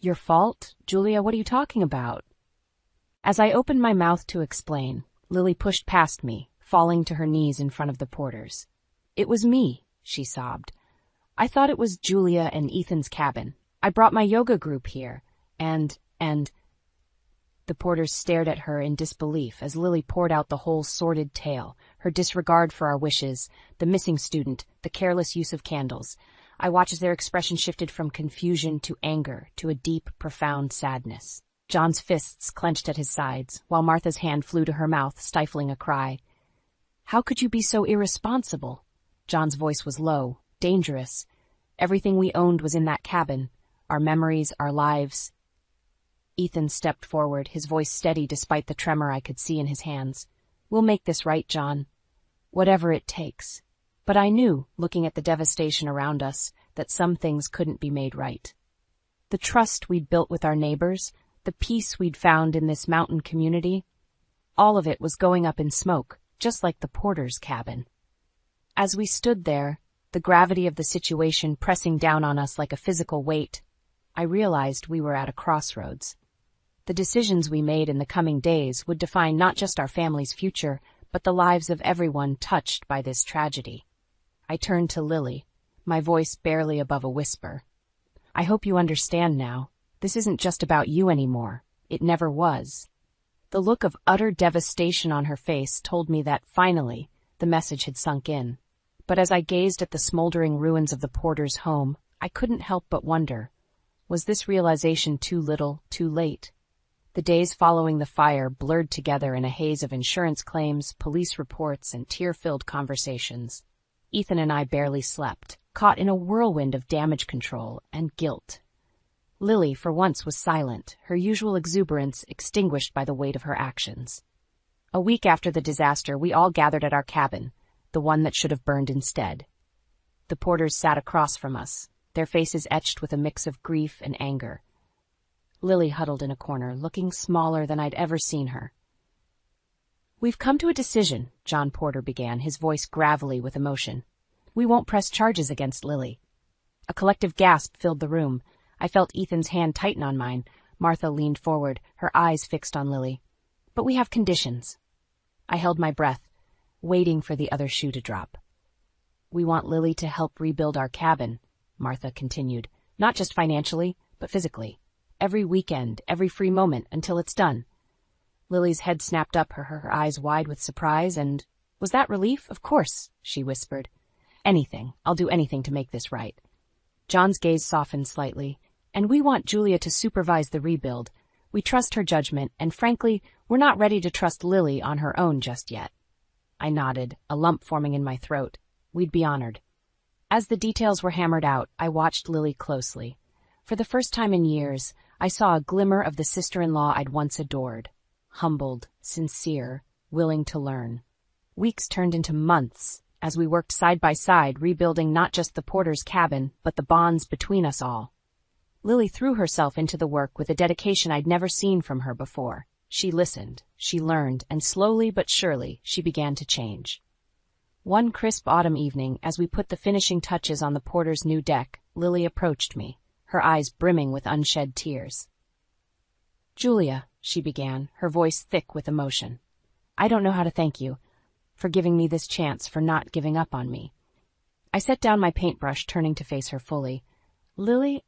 "Your fault? Julia, what are you talking about?" As I opened my mouth to explain, Lily pushed past me, falling to her knees in front of the Porters. "It was me," she sobbed. "I thought it was Julia and Ethan's cabin. I brought my yoga group here, and... The Porters stared at her in disbelief as Lily poured out the whole sordid tale, her disregard for our wishes, the missing student, the careless use of candles. I watched as their expression shifted from confusion to anger to a deep, profound sadness. John's fists clenched at his sides, while Martha's hand flew to her mouth, stifling a cry. "How could you be so irresponsible?" John's voice was low, dangerous. Everything we owned was in that cabin, our memories, our lives. Ethan stepped forward, his voice steady despite the tremor I could see in his hands. "We'll make this right, John. Whatever it takes." But I knew, looking at the devastation around us, that some things couldn't be made right. The trust we'd built with our neighbors, the peace we'd found in this mountain community, all of it was going up in smoke, just like the porter's cabin. As we stood there, the gravity of the situation pressing down on us like a physical weight, I realized we were at a crossroads. The decisions we made in the coming days would define not just our family's future, but the lives of everyone touched by this tragedy. I turned to Lily, my voice barely above a whisper. "I hope you understand now. This isn't just about you anymore. It never was." The look of utter devastation on her face told me that, finally, the message had sunk in. But as I gazed at the smoldering ruins of the porter's home, I couldn't help but wonder, was this realization too little, too late? The days following the fire blurred together in a haze of insurance claims, police reports, and tear-filled conversations. Ethan and I barely slept, caught in a whirlwind of damage control and guilt. Lily, for once, was silent, her usual exuberance extinguished by the weight of her actions. A week after the disaster, we all gathered at our cabin, the one that should have burned instead. The porters sat across from us, their faces etched with a mix of grief and anger. Lily huddled in a corner, looking smaller than I'd ever seen her. "We've come to a decision," John Porter began, his voice gravelly with emotion. "We won't press charges against Lily." A collective gasp filled the room. I felt Ethan's hand tighten on mine. Martha leaned forward, her eyes fixed on Lily. "But we have conditions." I held my breath, waiting for the other shoe to drop. "We want Lily to help rebuild our cabin," Martha continued, "not just financially, but physically. Every weekend, every free moment, until it's done." Lily's head snapped up, her eyes wide with surprise, and, "Was that relief? Of course," she whispered. "Anything. I'll do anything to make this right." John's gaze softened slightly. "And we want Julia to supervise the rebuild. We trust her judgment, and frankly, we're not ready to trust Lily on her own just yet." I nodded, a lump forming in my throat. We'd be honored. As the details were hammered out, I watched Lily closely. For the first time in years, I saw a glimmer of the sister-in-law I'd once adored. Humbled, sincere, willing to learn. Weeks turned into months as we worked side by side, rebuilding not just the porter's cabin, but the bonds between us all. Lily threw herself into the work with a dedication I'd never seen from her before. She listened, she learned, and slowly but surely she began to change. One crisp autumn evening, as we put the finishing touches on the porter's new deck, Lily approached me, her eyes brimming with unshed tears. "Julia," she began, her voice thick with emotion, "I don't know how to thank you for giving me this chance, for not giving up on me." I set down my paintbrush, turning to face her fully. "Lily,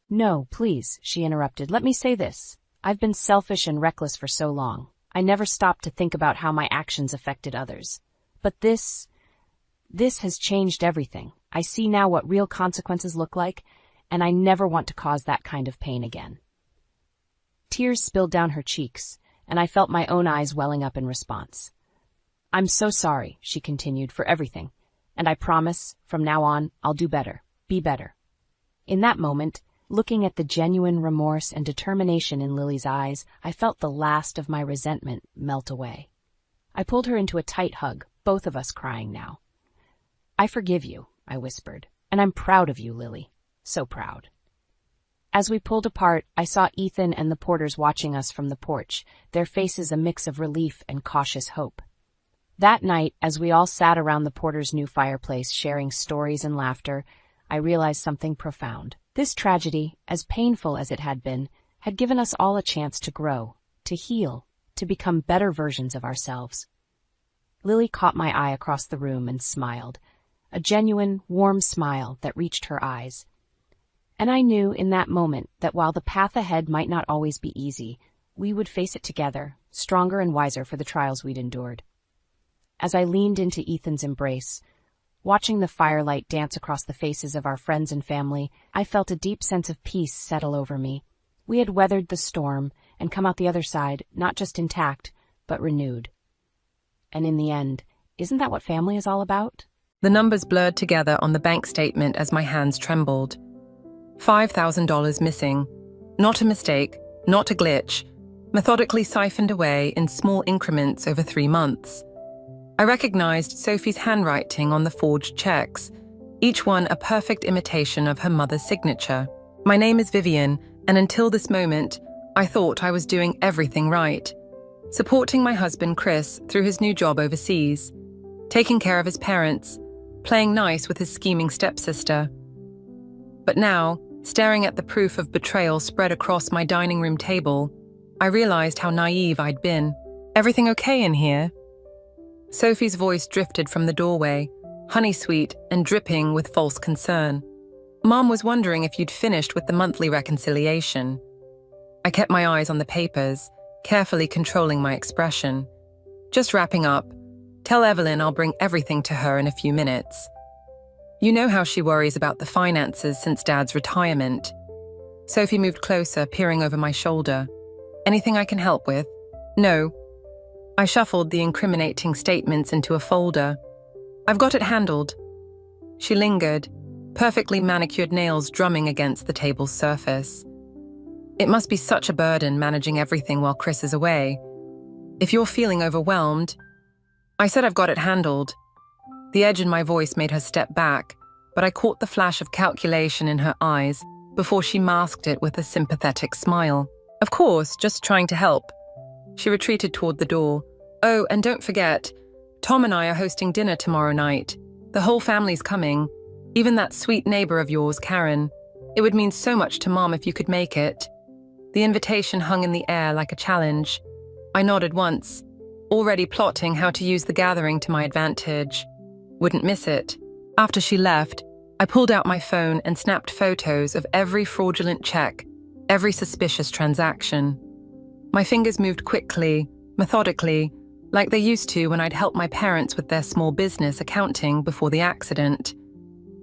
No, please," she interrupted. "Let me say this. I've been selfish and reckless for so long. I never stopped to think about how my actions affected others. But this has changed everything. I see now what real consequences look like, and I never want to cause that kind of pain again." Tears spilled down her cheeks, and I felt my own eyes welling up in response. "I'm so sorry," she continued, "for everything, and I promise, from now on, I'll do better, be better." In that moment, looking at the genuine remorse and determination in Lily's eyes, I felt the last of my resentment melt away. I pulled her into a tight hug, both of us crying now. "I forgive you," I whispered, "and I'm proud of you, Lily. So proud." As we pulled apart, I saw Ethan and the porters watching us from the porch, their faces a mix of relief and cautious hope. That night, as we all sat around the porter's new fireplace, sharing stories and laughter, I realized something profound. This tragedy, as painful as it had been, had given us all a chance to grow, to heal, to become better versions of ourselves. Lily caught my eye across the room and smiled, a genuine, warm smile that reached her eyes. And I knew in that moment that while the path ahead might not always be easy, we would face it together, stronger and wiser for the trials we'd endured. As I leaned into Ethan's embrace, Watching the firelight dance across the faces of our friends and family, I felt a deep sense of peace settle over me. We had weathered the storm and come out the other side, not just intact, but renewed. And in the end, isn't that what family is all about? The numbers blurred together on the bank statement as my hands trembled. $5,000 missing. Not a mistake, not a glitch, methodically siphoned away in small increments over 3 months. I recognized Sophie's handwriting on the forged checks, each one a perfect imitation of her mother's signature. My name is Vivian, and until this moment, I thought I was doing everything right. Supporting my husband Chris through his new job overseas, taking care of his parents, playing nice with his scheming stepsister. But now, staring at the proof of betrayal spread across my dining room table, I realized how naive I'd been. Everything okay in here? Sophie's voice drifted from the doorway, honey-sweet and dripping with false concern. Mom was wondering if you'd finished with the monthly reconciliation. I kept my eyes on the papers, carefully controlling my expression. Just wrapping up. Tell Evelyn I'll bring everything to her in a few minutes. You know how she worries about the finances since Dad's retirement. Sophie moved closer, peering over my shoulder. Anything I can help with? No. I shuffled the incriminating statements into a folder. I've got it handled. She lingered, perfectly manicured nails drumming against the table's surface. It must be such a burden managing everything while Chris is away. If you're feeling overwhelmed, I said I've got it handled. The edge in my voice made her step back, but I caught the flash of calculation in her eyes before she masked it with a sympathetic smile. Of course, just trying to help. She retreated toward the door. Oh, and don't forget, Tom and I are hosting dinner tomorrow night. The whole family's coming. Even that sweet neighbor of yours, Karen. It would mean so much to Mom if you could make it. The invitation hung in the air like a challenge. I nodded once, already plotting how to use the gathering to my advantage. Wouldn't miss it. After she left, I pulled out my phone and snapped photos of every fraudulent check, every suspicious transaction. My fingers moved quickly, methodically, like they used to when I'd helped my parents with their small business accounting before the accident.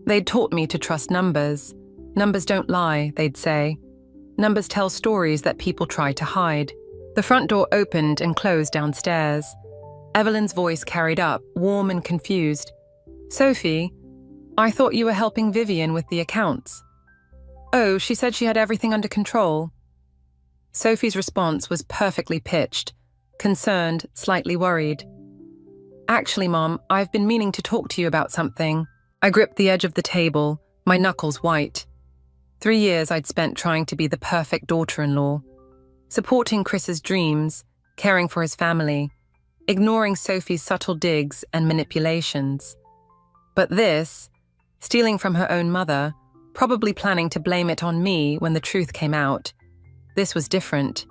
They'd taught me to trust numbers. Numbers don't lie, they'd say. Numbers tell stories that people try to hide. The front door opened and closed downstairs. Evelyn's voice carried up, warm and confused. Sophie, I thought you were helping Vivian with the accounts. Oh, she said she had everything under control. Sophie's response was perfectly pitched, concerned, slightly worried. Actually, Mom, I've been meaning to talk to you about something. I gripped the edge of the table, my knuckles white. 3 years I'd spent trying to be the perfect daughter-in-law, supporting Chris's dreams, caring for his family, ignoring Sophie's subtle digs and manipulations. But this, stealing from her own mother, probably planning to blame it on me when the truth came out, this was different.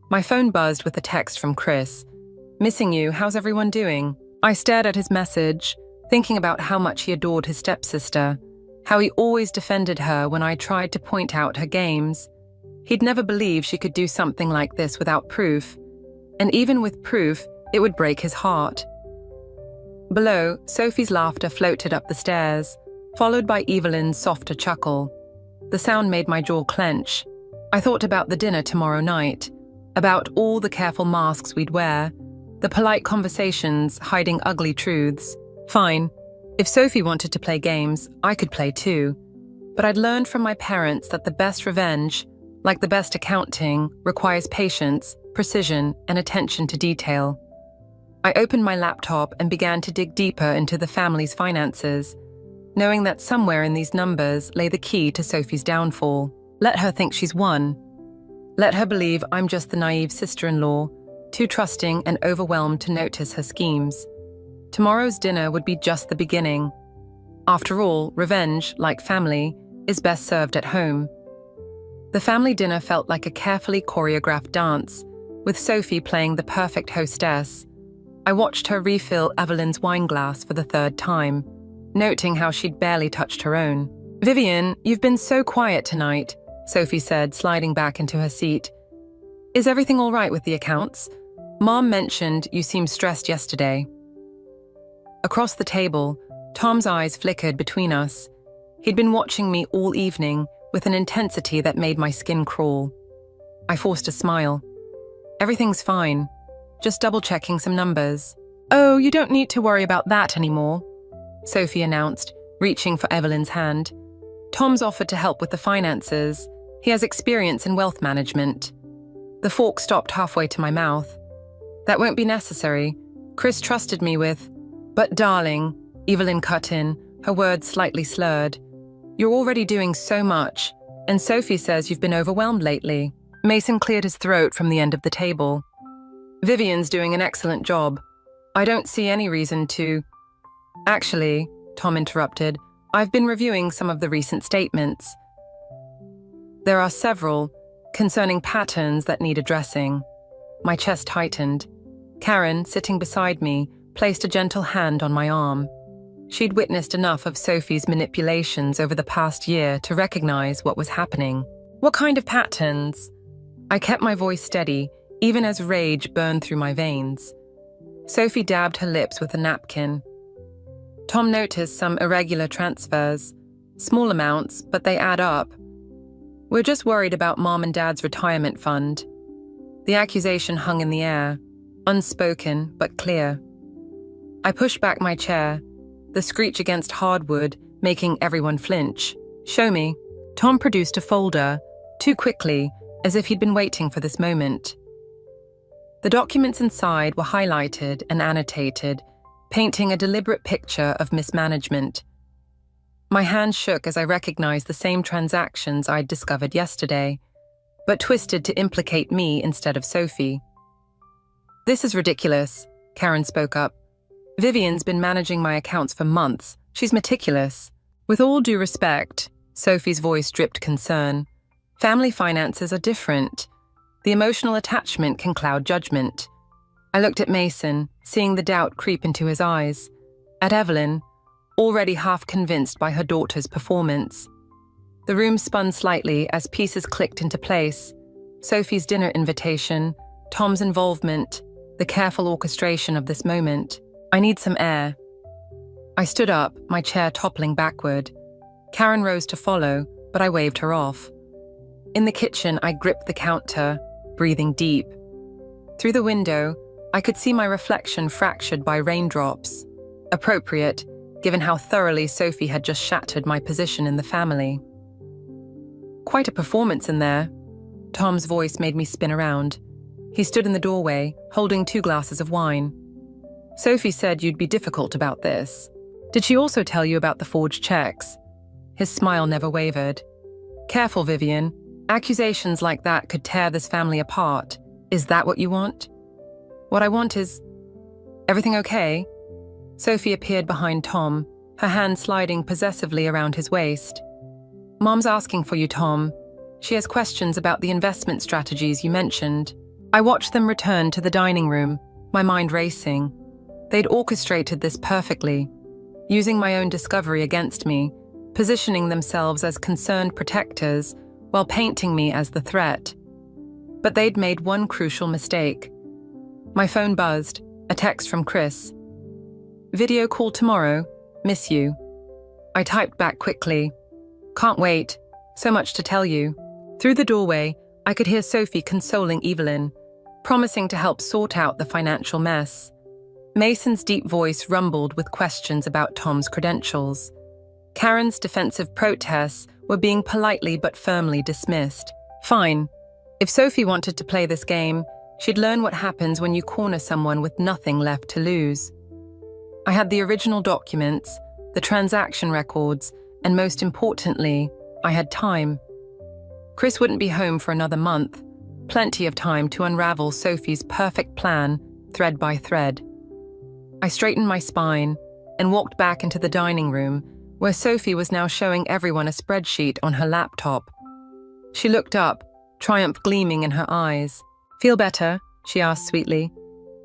My phone buzzed with a text from Chris. Missing you, how's everyone doing? I stared at his message, thinking about how much he adored his stepsister, how he always defended her when I tried to point out her games. He'd never believed she could do something like this without proof, and even with proof, it would break his heart. Below, Sophie's laughter floated up the stairs, followed by Evelyn's softer chuckle. The sound made my jaw clench. I thought about the dinner tomorrow night, about all the careful masks we'd wear, the polite conversations hiding ugly truths. Fine. If Sophie wanted to play games, I could play too. But I'd learned from my parents that the best revenge, like the best accounting, requires patience, precision, and attention to detail. I opened my laptop and began to dig deeper into the family's finances, knowing that somewhere in these numbers lay the key to Sophie's downfall. Let her think she's won. Let her believe I'm just the naive sister-in-law, too trusting and overwhelmed to notice her schemes. Tomorrow's dinner would be just the beginning. After all, revenge, like family, is best served at home. The family dinner felt like a carefully choreographed dance, with Sophie playing the perfect hostess. I watched her refill Evelyn's wine glass for the 3rd time, noting how she'd barely touched her own. Vivian, you've been so quiet tonight, Sophie said, sliding back into her seat. Is everything all right with the accounts? Mom mentioned you seemed stressed yesterday. Across the table, Tom's eyes flickered between us. He'd been watching me all evening with an intensity that made my skin crawl. I forced a smile. Everything's fine. Just double-checking some numbers. Oh, you don't need to worry about that anymore, Sophie announced, reaching for Evelyn's hand. Tom's offered to help with the finances. He has experience in wealth management. The fork stopped halfway to my mouth. That won't be necessary. Chris trusted me with... But darling, Evelyn cut in, her words slightly slurred. You're already doing so much, and Sophie says you've been overwhelmed lately. Mason cleared his throat from the end of the table. Vivian's doing an excellent job. I don't see any reason to... Actually, Tom interrupted, I've been reviewing some of the recent statements. There are several concerning patterns that need addressing. My chest tightened. Karen, sitting beside me, placed a gentle hand on my arm. She'd witnessed enough of Sophie's manipulations over the past year to recognize what was happening. What kind of patterns? I kept my voice steady, even as rage burned through my veins. Sophie dabbed her lips with a napkin. Tom noticed some irregular transfers. Small amounts, but they add up. We're just worried about Mom and Dad's retirement fund. The accusation hung in the air, unspoken but clear. I pushed back my chair, the screech against hardwood making everyone flinch. Show me. Tom produced a folder, too quickly, as if he'd been waiting for this moment. The documents inside were highlighted and annotated, painting a deliberate picture of mismanagement. My hand shook as I recognized the same transactions I'd discovered yesterday, but twisted to implicate me instead of Sophie. This is ridiculous, Karen spoke up. Vivian's been managing my accounts for months. She's meticulous. With all due respect, Sophie's voice dripped concern. Family finances are different. The emotional attachment can cloud judgment. I looked at Mason, seeing the doubt creep into his eyes. At Evelyn, already half convinced by her daughter's performance. The room spun slightly as pieces clicked into place. Sophie's dinner invitation, Tom's involvement, the careful orchestration of this moment. I need some air. I stood up, my chair toppling backward. Karen rose to follow, but I waved her off. In the kitchen, I gripped the counter, breathing deep. Through the window, I could see my reflection fractured by raindrops. Appropriate, given how thoroughly Sophie had just shattered my position in the family. Quite a performance in there. Tom's voice made me spin around. He stood in the doorway, holding 2 glasses of wine. Sophie said you'd be difficult about this. Did she also tell you about the forged checks? His smile never wavered. Careful, Vivian. Accusations like that could tear this family apart. Is that what you want? What I want is... Everything okay? Sophie appeared behind Tom, her hand sliding possessively around his waist. Mom's asking for you, Tom. She has questions about the investment strategies you mentioned. I watched them return to the dining room, my mind racing. They'd orchestrated this perfectly, using my own discovery against me, positioning themselves as concerned protectors while painting me as the threat. But they'd made one crucial mistake. My phone buzzed, a text from Chris. Video call tomorrow, miss you. I typed back quickly. Can't wait, so much to tell you. Through the doorway, I could hear Sophie consoling Evelyn, promising to help sort out the financial mess. Mason's deep voice rumbled with questions about Tom's credentials. Karen's defensive protests were being politely but firmly dismissed. Fine. If Sophie wanted to play this game, she'd learn what happens when you corner someone with nothing left to lose. I had the original documents, the transaction records, and most importantly, I had time. Chris wouldn't be home for another month, plenty of time to unravel Sophie's perfect plan, thread by thread. I straightened my spine and walked back into the dining room, where Sophie was now showing everyone a spreadsheet on her laptop. She looked up, triumph gleaming in her eyes. Feel better? She asked sweetly.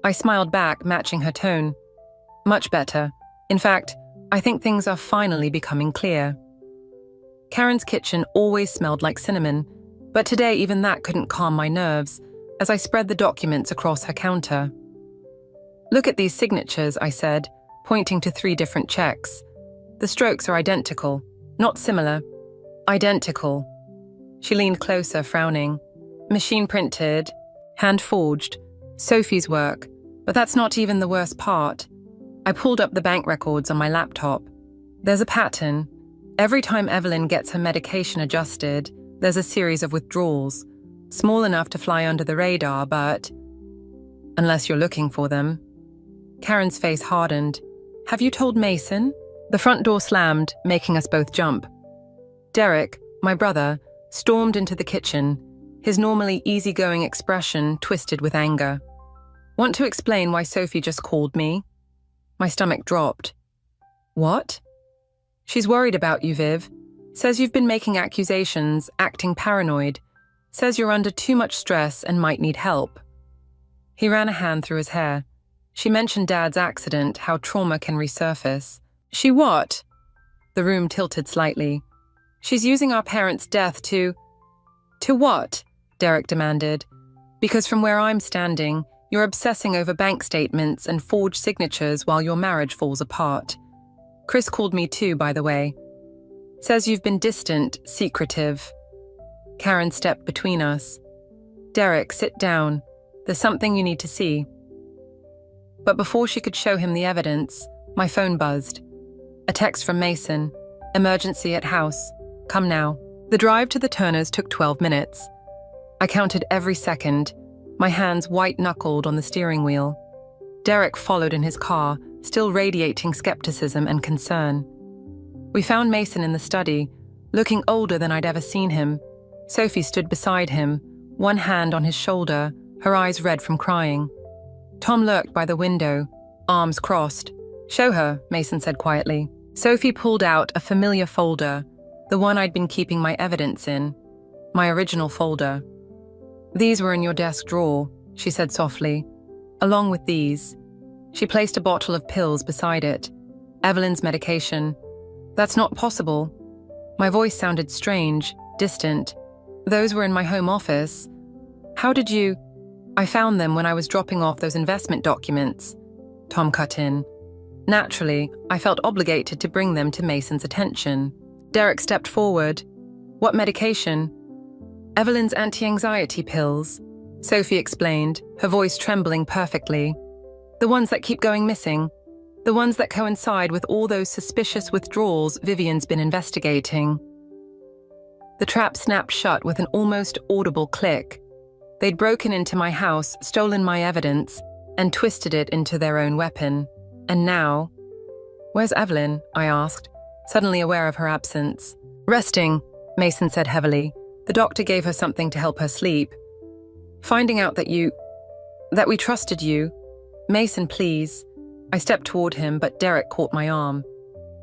I smiled back, matching her tone. Much better. In fact, I think things are finally becoming clear. Karen's kitchen always smelled like cinnamon, but today even that couldn't calm my nerves as I spread the documents across her counter. Look at these signatures, I said, pointing to 3 different checks. The strokes are identical. Not similar. Identical. She leaned closer, frowning. Machine printed. Hand forged. Sophie's work. But that's not even the worst part. I pulled up the bank records on my laptop. There's a pattern. Every time Evelyn gets her medication adjusted, there's a series of withdrawals. Small enough to fly under the radar, but... Unless you're looking for them. Karen's face hardened. Have you told Mason? The front door slammed, making us both jump. Derek, my brother, stormed into the kitchen, his normally easygoing expression twisted with anger. Want to explain why Sophie just called me? My stomach dropped. What? She's worried about you, Viv. Says you've been making accusations, acting paranoid. Says you're under too much stress and might need help. He ran a hand through his hair. She mentioned Dad's accident, how trauma can resurface. She what? The room tilted slightly. She's using our parents' death to... To what? Derek demanded. Because from where I'm standing, you're obsessing over bank statements and forged signatures while your marriage falls apart. Chris called me too, by the way. Says you've been distant, secretive. Karen stepped between us. Derek, sit down. There's something you need to see. But before she could show him the evidence, my phone buzzed. A text from Mason. Emergency at house. Come now. The drive to the Turners took 12 minutes. I counted every second, my hands white-knuckled on the steering wheel. Derek followed in his car, still radiating skepticism and concern. We found Mason in the study, looking older than I'd ever seen him. Sophie stood beside him, one hand on his shoulder, her eyes red from crying. Tom lurked by the window, arms crossed. Show her, Mason said quietly. Sophie pulled out a familiar folder, the one I'd been keeping my evidence in, my original folder. These were in your desk drawer, she said softly. Along with these. She placed a bottle of pills beside it. Evelyn's medication. That's not possible. My voice sounded strange, distant. Those were in my home office. How did you... I found them when I was dropping off those investment documents. Tom cut in. Naturally, I felt obligated to bring them to Mason's attention. Derek stepped forward. What medication? Evelyn's anti-anxiety pills, Sophie explained, her voice trembling perfectly. The ones that keep going missing. The ones that coincide with all those suspicious withdrawals Vivian's been investigating. The trap snapped shut with an almost audible click. They'd broken into my house, stolen my evidence, and twisted it into their own weapon. And now... Where's Evelyn? I asked, suddenly aware of her absence. Resting, Mason said heavily. The doctor gave her something to help her sleep. Finding out that we trusted you. Mason, please. I stepped toward him, but Derek caught my arm.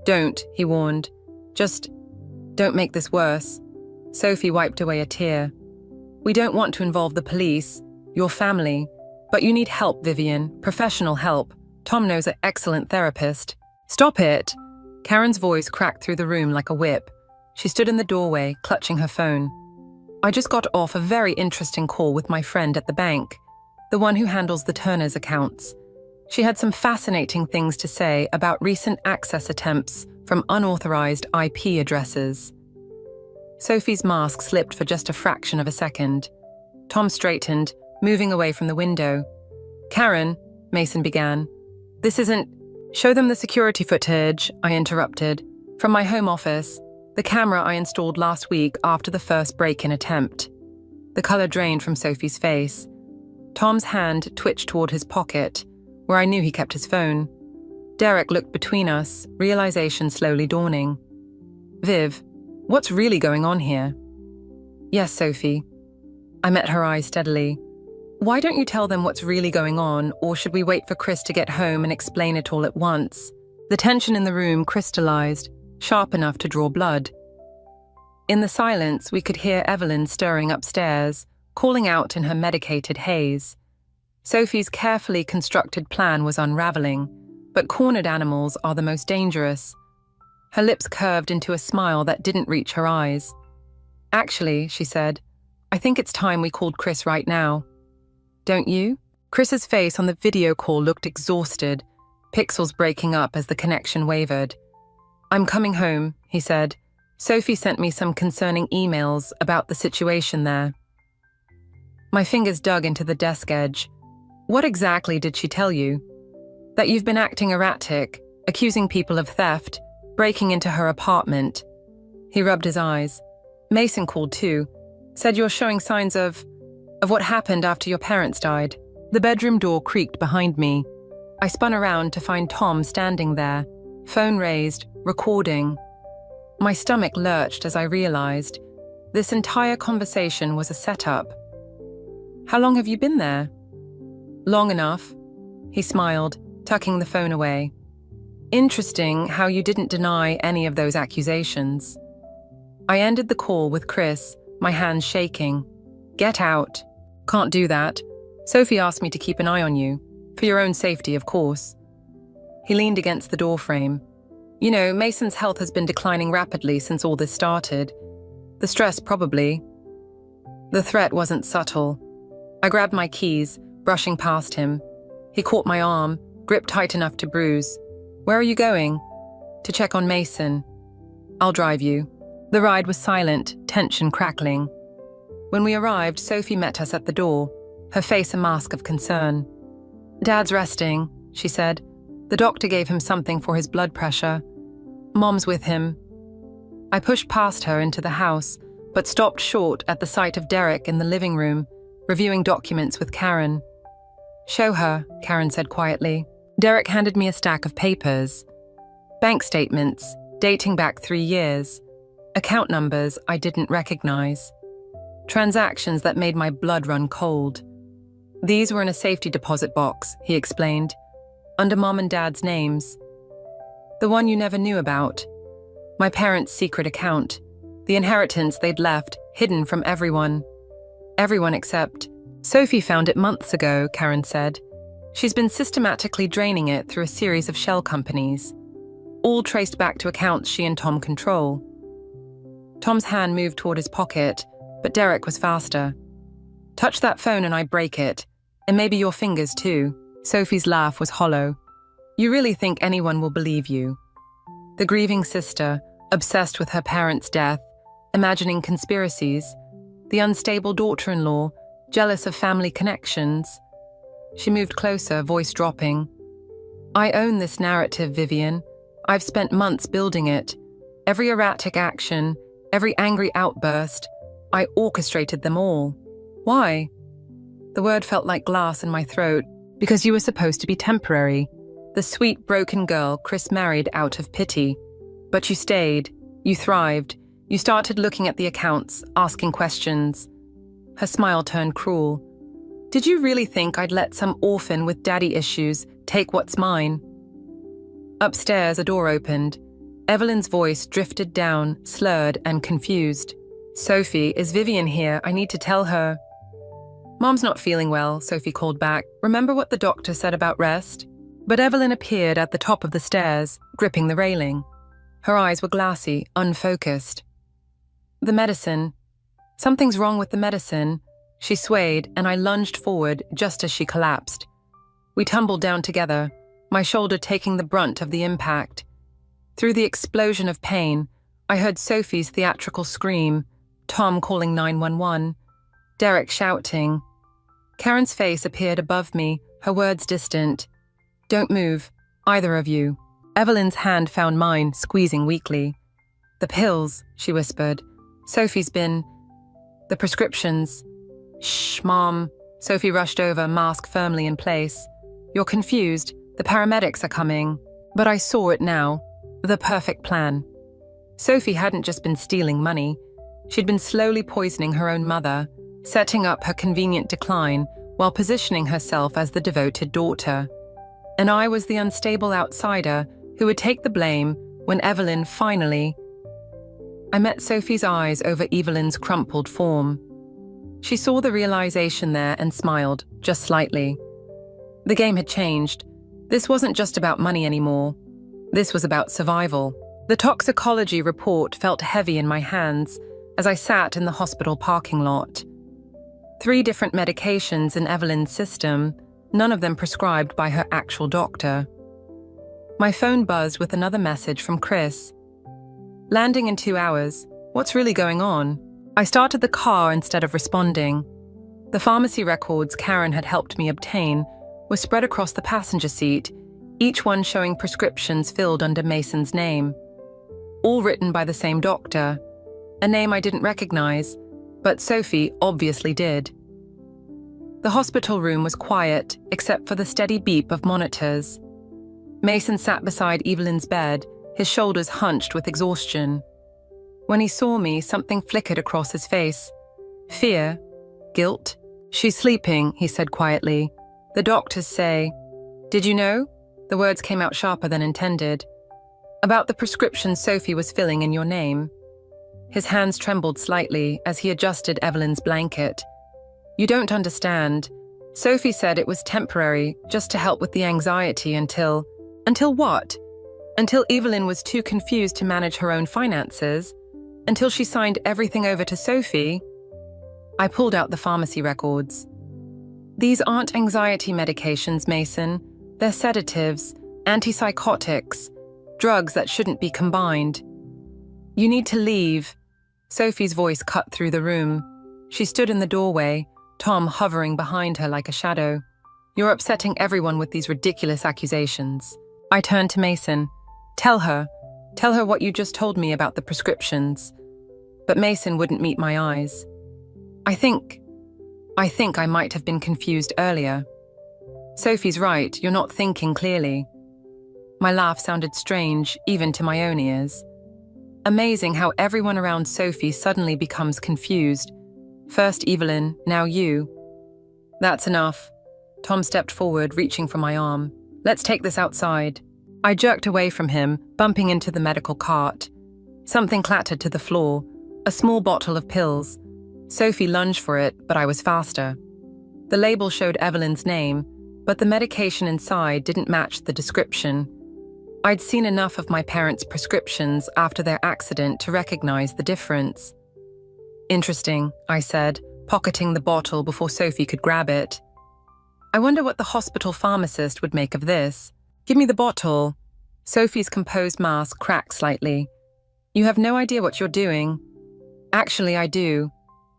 Don't, he warned. Just don't make this worse. Sophie wiped away a tear. We don't want to involve the police, your family, but you need help, Vivian, professional help. Tom knows an excellent therapist. Stop it! Karen's voice cracked through the room like a whip. She stood in the doorway, clutching her phone. I just got off a very interesting call with my friend at the bank, the one who handles the Turners' accounts. She had some fascinating things to say about recent access attempts from unauthorized IP addresses. Sophie's mask slipped for just a fraction of a second. Tom straightened, moving away from the window. Karen, Mason began. This isn't... Show them the security footage, I interrupted. From my home office, the camera I installed last week after the first break-in attempt. The color drained from Sophie's face. Tom's hand twitched toward his pocket, where I knew he kept his phone. Derek looked between us, realization slowly dawning. Viv, what's really going on here? Yes, Sophie. I met her eyes steadily. Why don't you tell them what's really going on, or should we wait for Chris to get home and explain it all at once? The tension in the room crystallized, sharp enough to draw blood. In the silence, we could hear Evelyn stirring upstairs, calling out in her medicated haze. Sophie's carefully constructed plan was unraveling, but cornered animals are the most dangerous. Her lips curved into a smile that didn't reach her eyes. Actually, she said, I think it's time we called Chris right now. Don't you? Chris's face on the video call looked exhausted, pixels breaking up as the connection wavered. "I'm coming home," he said. "Sophie sent me some concerning emails about the situation there." My fingers dug into the desk edge. "What exactly did she tell you?" "That you've been acting erratic, accusing people of theft, breaking into her apartment." He rubbed his eyes. "Mason called too. Said you're showing signs of what happened after your parents died." The bedroom door creaked behind me. I spun around to find Tom standing there, phone raised, recording. My stomach lurched as I realized this entire conversation was a setup. "How long have you been there?" "Long enough," he smiled, tucking the phone away. "Interesting how you didn't deny any of those accusations." I ended the call with Chris, my hands shaking. "Get out." "Can't do that. Sophie asked me to keep an eye on you. For your own safety, of course." He leaned against the doorframe. "You know, Mason's health has been declining rapidly since all this started. The stress, probably." The threat wasn't subtle. I grabbed my keys, brushing past him. He caught my arm, gripped tight enough to bruise. "Where are you going?" "To check on Mason." "I'll drive you." The ride was silent, tension crackling. When we arrived, Sophie met us at the door, her face a mask of concern. "Dad's resting," she said. "The doctor gave him something for his blood pressure. Mom's with him." I pushed past her into the house, but stopped short at the sight of Derek in the living room, reviewing documents with Karen. "Show her," Karen said quietly. Derek handed me a stack of papers. Bank statements, dating back 3 years. Account numbers I didn't recognize. Transactions that made my blood run cold. "These were in a safety deposit box," he explained, "under Mom and Dad's names. The one you never knew about. My parents' secret account. The inheritance they'd left, hidden from everyone. Everyone except..." "Sophie found it months ago," Karen said. "She's been systematically draining it through a series of shell companies, all traced back to accounts she and Tom control." Tom's hand moved toward his pocket, but Derek was faster. "Touch that phone and I break it. And maybe your fingers too." Sophie's laugh was hollow. "You really think anyone will believe you?" The grieving sister, obsessed with her parents' death, imagining conspiracies. The unstable daughter-in-law, jealous of family connections. She moved closer, voice dropping. "I own this narrative, Vivian. I've spent months building it. Every erratic action, every angry outburst, I orchestrated them all. Why?" The word felt like glass in my throat. "Because you were supposed to be temporary. The sweet, broken girl Chris married out of pity. But you stayed. You thrived. You started looking at the accounts, asking questions." Her smile turned cruel. "Did you really think I'd let some orphan with daddy issues take what's mine?" Upstairs, a door opened. Evelyn's voice drifted down, slurred and confused. "Sophie, is Vivian here? I need to tell her." "Mom's not feeling well," Sophie called back. "Remember what the doctor said about rest?" But Evelyn appeared at the top of the stairs, gripping the railing. Her eyes were glassy, unfocused. "The medicine. Something's wrong with the medicine." She swayed, and I lunged forward just as she collapsed. We tumbled down together, my shoulder taking the brunt of the impact. Through the explosion of pain, I heard Sophie's theatrical scream, Tom calling 911, Derek shouting. Karen's face appeared above me, her words distant. "Don't move, either of you." Evelyn's hand found mine, squeezing weakly. "The pills," she whispered. "Sophie's been... the prescriptions." "Shh, Mom." Sophie rushed over, mask firmly in place. "You're confused. The paramedics are coming." But I saw it now. The perfect plan. Sophie hadn't just been stealing money. She'd been slowly poisoning her own mother, setting up her convenient decline while positioning herself as the devoted daughter. And I was the unstable outsider who would take the blame when Evelyn finally... I met Sophie's eyes over Evelyn's crumpled form. She saw the realization there and smiled, just slightly. The game had changed. This wasn't just about money anymore. This was about survival. The toxicology report felt heavy in my hands as I sat in the hospital parking lot. 3 different medications in Evelyn's system, none of them prescribed by her actual doctor. My phone buzzed with another message from Chris. Landing in 2 hours. What's really going on? I started the car instead of responding. The pharmacy records Karen had helped me obtain were spread across the passenger seat, each one showing prescriptions filled under Mason's name. All written by the same doctor, a name I didn't recognize, but Sophie obviously did. The hospital room was quiet, except for the steady beep of monitors. Mason sat beside Evelyn's bed, his shoulders hunched with exhaustion. When he saw me, something flickered across his face. Fear? Guilt? "She's sleeping," he said quietly. "The doctors say..." "Did you know?" The words came out sharper than intended. "About the prescription Sophie was filling in your name." His hands trembled slightly as he adjusted Evelyn's blanket. "You don't understand. Sophie said it was temporary, just to help with the anxiety until..." "Until what?" "Until Evelyn was too confused to manage her own finances. Until she signed everything over to Sophie." I pulled out the pharmacy records. "These aren't anxiety medications, Mason. They're sedatives, antipsychotics, drugs that shouldn't be combined. You need to leave." Sophie's voice cut through the room. She stood in the doorway, Tom hovering behind her like a shadow. "You're upsetting everyone with these ridiculous accusations." I turned to Mason. Tell her what you just told me about the prescriptions." But Mason wouldn't meet my eyes. I think I might have been confused earlier. Sophie's right, you're not thinking clearly." My laugh sounded strange, even to my own ears. Amazing how everyone around Sophie suddenly becomes confused. First Evelyn, now you. "That's enough." Tom stepped forward, reaching for my arm. "Let's take this outside." I jerked away from him, bumping into the medical cart. Something clattered to the floor, a small bottle of pills. Sophie lunged for it, but I was faster. The label showed Evelyn's name, but the medication inside didn't match the description. I'd seen enough of my parents' prescriptions after their accident to recognize the difference. "Interesting," I said, pocketing the bottle before Sophie could grab it. "I wonder what the hospital pharmacist would make of this." "Give me the bottle." Sophie's composed mask cracked slightly. "You have no idea what you're doing." "Actually, I do.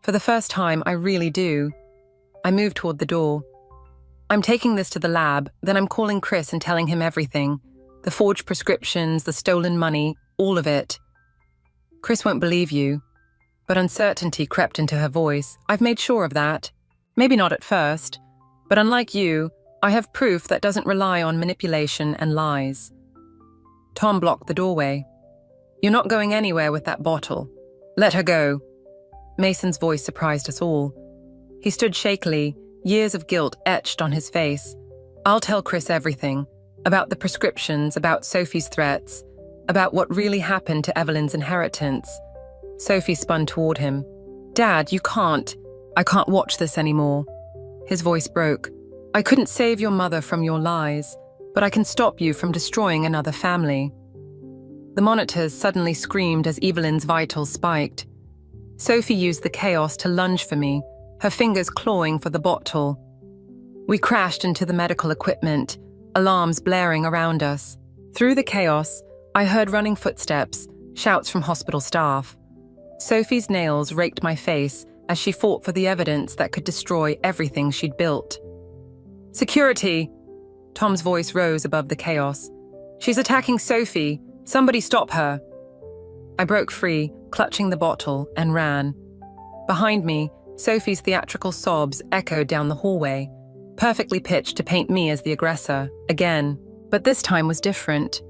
For the first time, I really do." I moved toward the door. "I'm taking this to the lab, then I'm calling Chris and telling him everything. The forged prescriptions, the stolen money, all of it." "Chris won't believe you." But uncertainty crept into her voice. "I've made sure of that. Maybe not at first, but unlike you, I have proof that doesn't rely on manipulation and lies." Tom blocked the doorway. "You're not going anywhere with that bottle. Let her go." Mason's voice surprised us all. He stood shakily, years of guilt etched on his face. "I'll tell Chris everything. About the prescriptions, about Sophie's threats, about what really happened to Evelyn's inheritance." Sophie spun toward him. "Dad, you can't. I can't watch this anymore." His voice broke. "I couldn't save your mother from your lies, but I can stop you from destroying another family." The monitors suddenly screamed as Evelyn's vitals spiked. Sophie used the chaos to lunge for me, her fingers clawing for the bottle. We crashed into the medical equipment, alarms blaring around us. Through the chaos, I heard running footsteps, shouts from hospital staff. Sophie's nails raked my face as she fought for the evidence that could destroy everything she'd built. "Security!" Tom's voice rose above the chaos. "She's attacking Sophie. Somebody stop her." I broke free, clutching the bottle, and ran. Behind me, Sophie's theatrical sobs echoed down the hallway, perfectly pitched to paint me as the aggressor, again. But this time was different.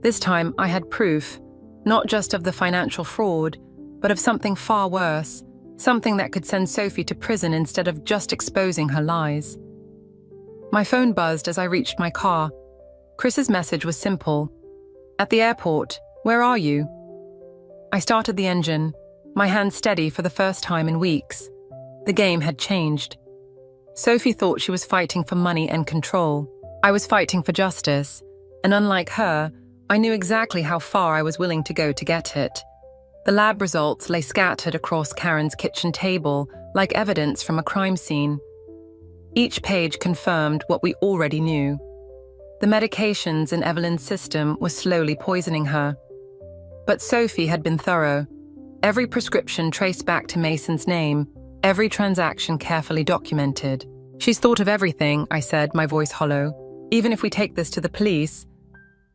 This time I had proof, not just of the financial fraud, but of something far worse, something that could send Sophie to prison instead of just exposing her lies. My phone buzzed as I reached my car. Chris's message was simple. "At the airport. Where are you?" I started the engine, my hands steady for the first time in weeks. The game had changed. Sophie thought she was fighting for money and control. I was fighting for justice, and unlike her, I knew exactly how far I was willing to go to get it. The lab results lay scattered across Karen's kitchen table like evidence from a crime scene. Each page confirmed what we already knew. The medications in Evelyn's system were slowly poisoning her. But Sophie had been thorough. Every prescription traced back to Mason's name, every transaction carefully documented. "She's thought of everything," I said, my voice hollow. "Even if we take this to the police,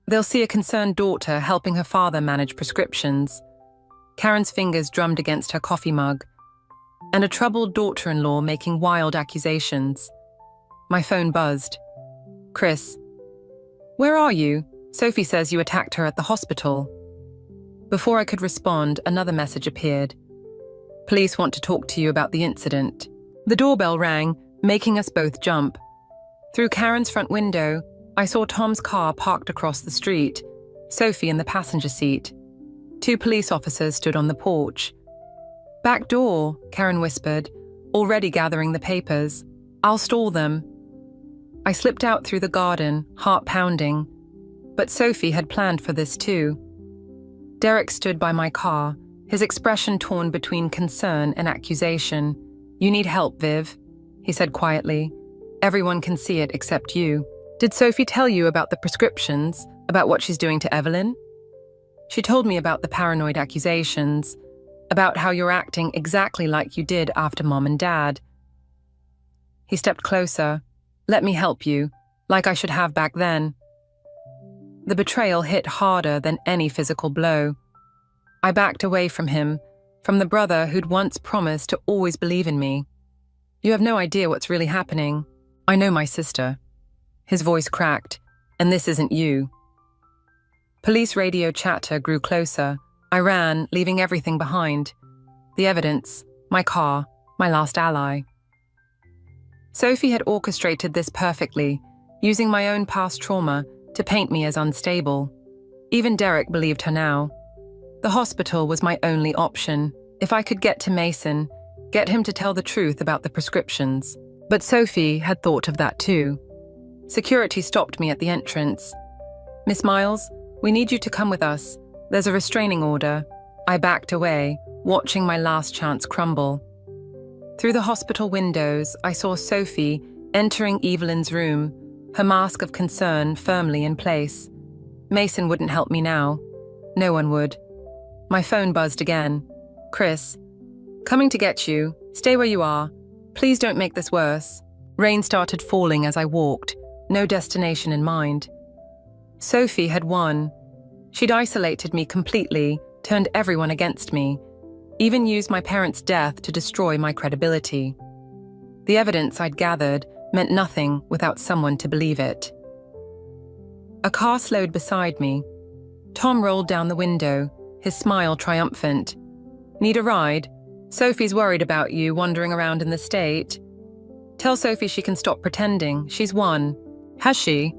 they'll see a concerned daughter helping her father manage prescriptions." Karen's fingers drummed against her coffee mug, and a troubled daughter-in-law making wild accusations. My phone buzzed. "Chris, where are you? Sophie says you attacked her at the hospital." Before I could respond, another message appeared. "Police want to talk to you about the incident." The doorbell rang, making us both jump. Through Karen's front window, I saw Tom's car parked across the street, Sophie in the passenger seat. 2 police officers stood on the porch. "Back door," Karen whispered, already gathering the papers. "I'll stall them." I slipped out through the garden, heart pounding. But Sophie had planned for this too. Derek stood by my car, his expression torn between concern and accusation. "You need help, Viv," he said quietly. "Everyone can see it except you." "Did Sophie tell you about the prescriptions, about what she's doing to Evelyn?" "She told me about the paranoid accusations, about how you're acting exactly like you did after Mom and Dad." He stepped closer. "Let me help you, like I should have back then." The betrayal hit harder than any physical blow. I backed away from him, from the brother who'd once promised to always believe in me. "You have no idea what's really happening. I know my sister." His voice cracked. "And this isn't you." Police radio chatter grew closer. I ran, leaving everything behind. The evidence, my car, my last ally. Sophie had orchestrated this perfectly, using my own past trauma to paint me as unstable. Even Derek believed her now. The hospital was my only option. If I could get to Mason, get him to tell the truth about the prescriptions. But Sophie had thought of that too. Security stopped me at the entrance. "Miss Miles, we need you to come with us. There's a restraining order." I backed away, watching my last chance crumble. Through the hospital windows, I saw Sophie entering Evelyn's room, her mask of concern firmly in place. Mason wouldn't help me now. No one would. My phone buzzed again. "Chris, coming to get you. Stay where you are. Please don't make this worse." Rain started falling as I walked, no destination in mind. Sophie had won. She'd isolated me completely, turned everyone against me, even used my parents' death to destroy my credibility. The evidence I'd gathered meant nothing without someone to believe it. A car slowed beside me. Tom rolled down the window, his smile triumphant. "Need a ride? Sophie's worried about you wandering around in the state. Tell Sophie she can stop pretending. She's won." "Has she?"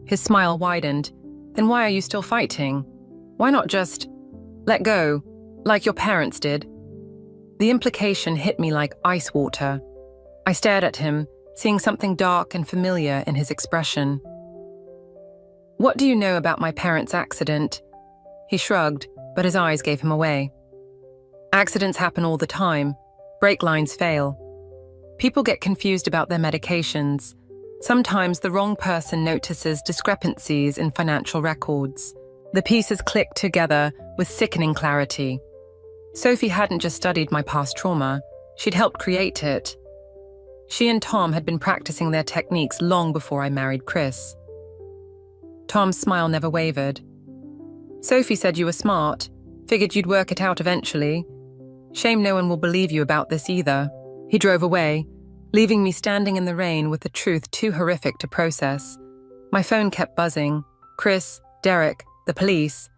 His smile widened. "Then why are you still fighting? Why not just let go, like your parents did?" The implication hit me like ice water. I stared at him, seeing something dark and familiar in his expression. "What do you know about my parents' accident?" He shrugged, but his eyes gave him away. "Accidents happen all the time. Brake lines fail. People get confused about their medications. Sometimes the wrong person notices discrepancies in financial records. The pieces click together with sickening clarity." Sophie hadn't just studied my past trauma, she'd helped create it. She and Tom had been practicing their techniques long before I married Chris. Tom's smile never wavered. "Sophie said you were smart, figured you'd work it out eventually. Shame no one will believe you about this either." He drove away, leaving me standing in the rain with the truth too horrific to process. My phone kept buzzing. Chris, Derek, the police.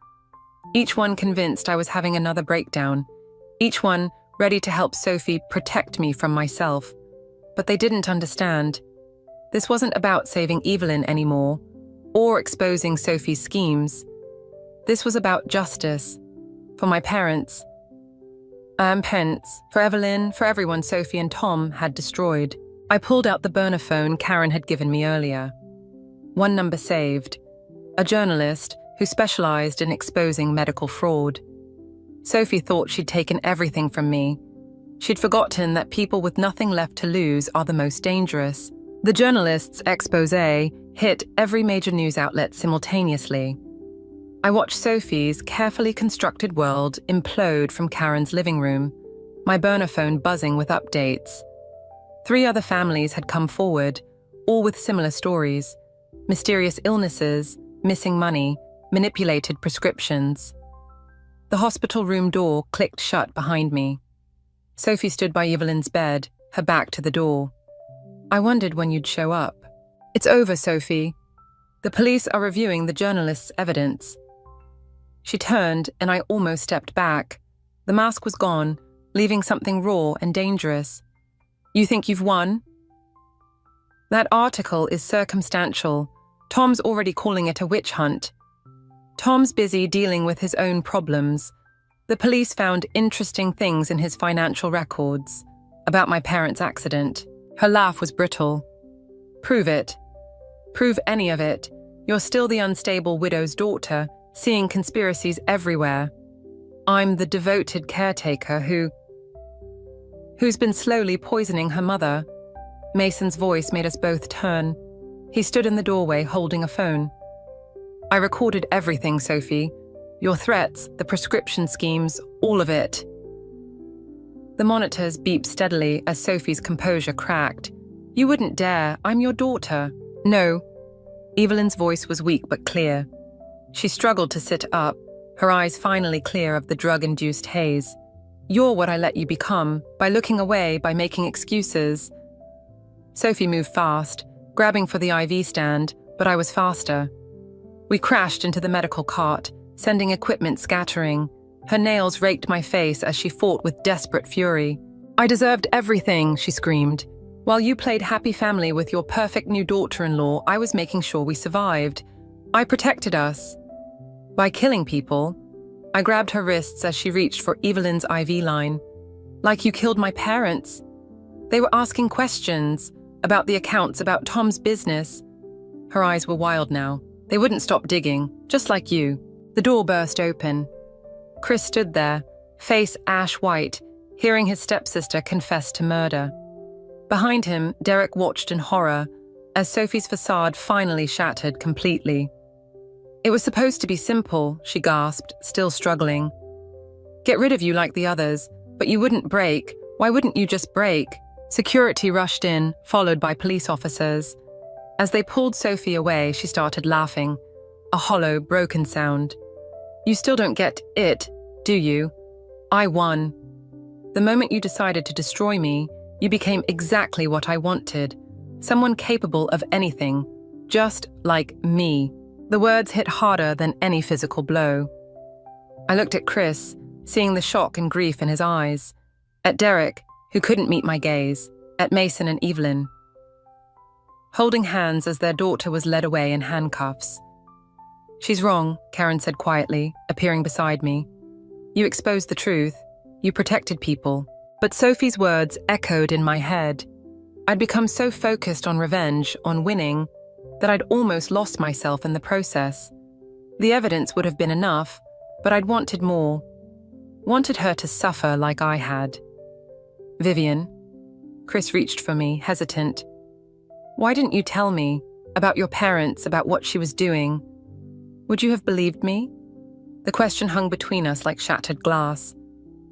Each one convinced I was having another breakdown. Each one ready to help Sophie protect me from myself. But they didn't understand. This wasn't about saving Evelyn anymore, or exposing Sophie's schemes. This was about justice. For my parents. Pence. For Evelyn, for everyone Sophie and Tom had destroyed. I pulled out the burner phone Karen had given me earlier. One number saved. A journalist who specialized in exposing medical fraud. Sophie thought she'd taken everything from me. She'd forgotten that people with nothing left to lose are the most dangerous. The journalist's expose hit every major news outlet simultaneously. I watched Sophie's carefully constructed world implode from Karen's living room, my burner phone buzzing with updates. 3 other families had come forward, all with similar stories: mysterious illnesses, missing money, manipulated prescriptions. The hospital room door clicked shut behind me. Sophie stood by Evelyn's bed, her back to the door. "I wondered when you'd show up." "It's over, Sophie. The police are reviewing the journalist's evidence." She turned, and I almost stepped back. The mask was gone, leaving something raw and dangerous. "You think you've won?" "That article is circumstantial. Tom's already calling it a witch hunt. Tom's busy dealing with his own problems. The police found interesting things in his financial records about my parents' accident." Her laugh was brittle. "Prove it. Prove any of it. You're still the unstable widow's daughter, seeing conspiracies everywhere. I'm the devoted caretaker who's been slowly poisoning her mother." Mason's voice made us both turn. He stood in the doorway holding a phone. "I recorded everything, Sophie. Your threats, the prescription schemes, all of it." The monitors beeped steadily as Sophie's composure cracked. "You wouldn't dare. I'm your daughter." "No." Evelyn's voice was weak but clear. She struggled to sit up, her eyes finally clear of the drug-induced haze. "You're what I let you become, by looking away, by making excuses." Sophie moved fast, grabbing for the IV stand, but I was faster. We crashed into the medical cart, sending equipment scattering. Her nails raked my face as she fought with desperate fury. "I deserved everything," she screamed. "While you played happy family with your perfect new daughter-in-law, I was making sure we survived. I protected us. By killing people." I grabbed her wrists as she reached for Evelyn's IV line. "Like you killed my parents. They were asking questions about the accounts, about Tom's business." Her eyes were wild now. "They wouldn't stop digging, just like you." The door burst open. Chris stood there, face ash white, hearing his stepsister confess to murder. Behind him, Derek watched in horror as Sophie's facade finally shattered completely. "It was supposed to be simple," she gasped, still struggling. "Get rid of you like the others, but you wouldn't break. Why wouldn't you just break?" Security rushed in, followed by police officers. As they pulled Sophie away, she started laughing, a hollow, broken sound. "You still don't get it, do you? I won. The moment you decided to destroy me, you became exactly what I wanted. Someone capable of anything, just like me." The words hit harder than any physical blow. I looked at Chris, seeing the shock and grief in his eyes. At Derek, who couldn't meet my gaze. At Mason and Evelyn. Holding hands as their daughter was led away in handcuffs. "She's wrong," Karen said quietly, appearing beside me. "You exposed the truth. You protected people." But Sophie's words echoed in my head. I'd become so focused on revenge, on winning, that I'd almost lost myself in the process. The evidence would have been enough, but I'd wanted more. Wanted her to suffer like I had. "Vivian." Chris reached for me, hesitant. "Why didn't you tell me about your parents, about what she was doing? Would you have believed me?" The question hung between us like shattered glass.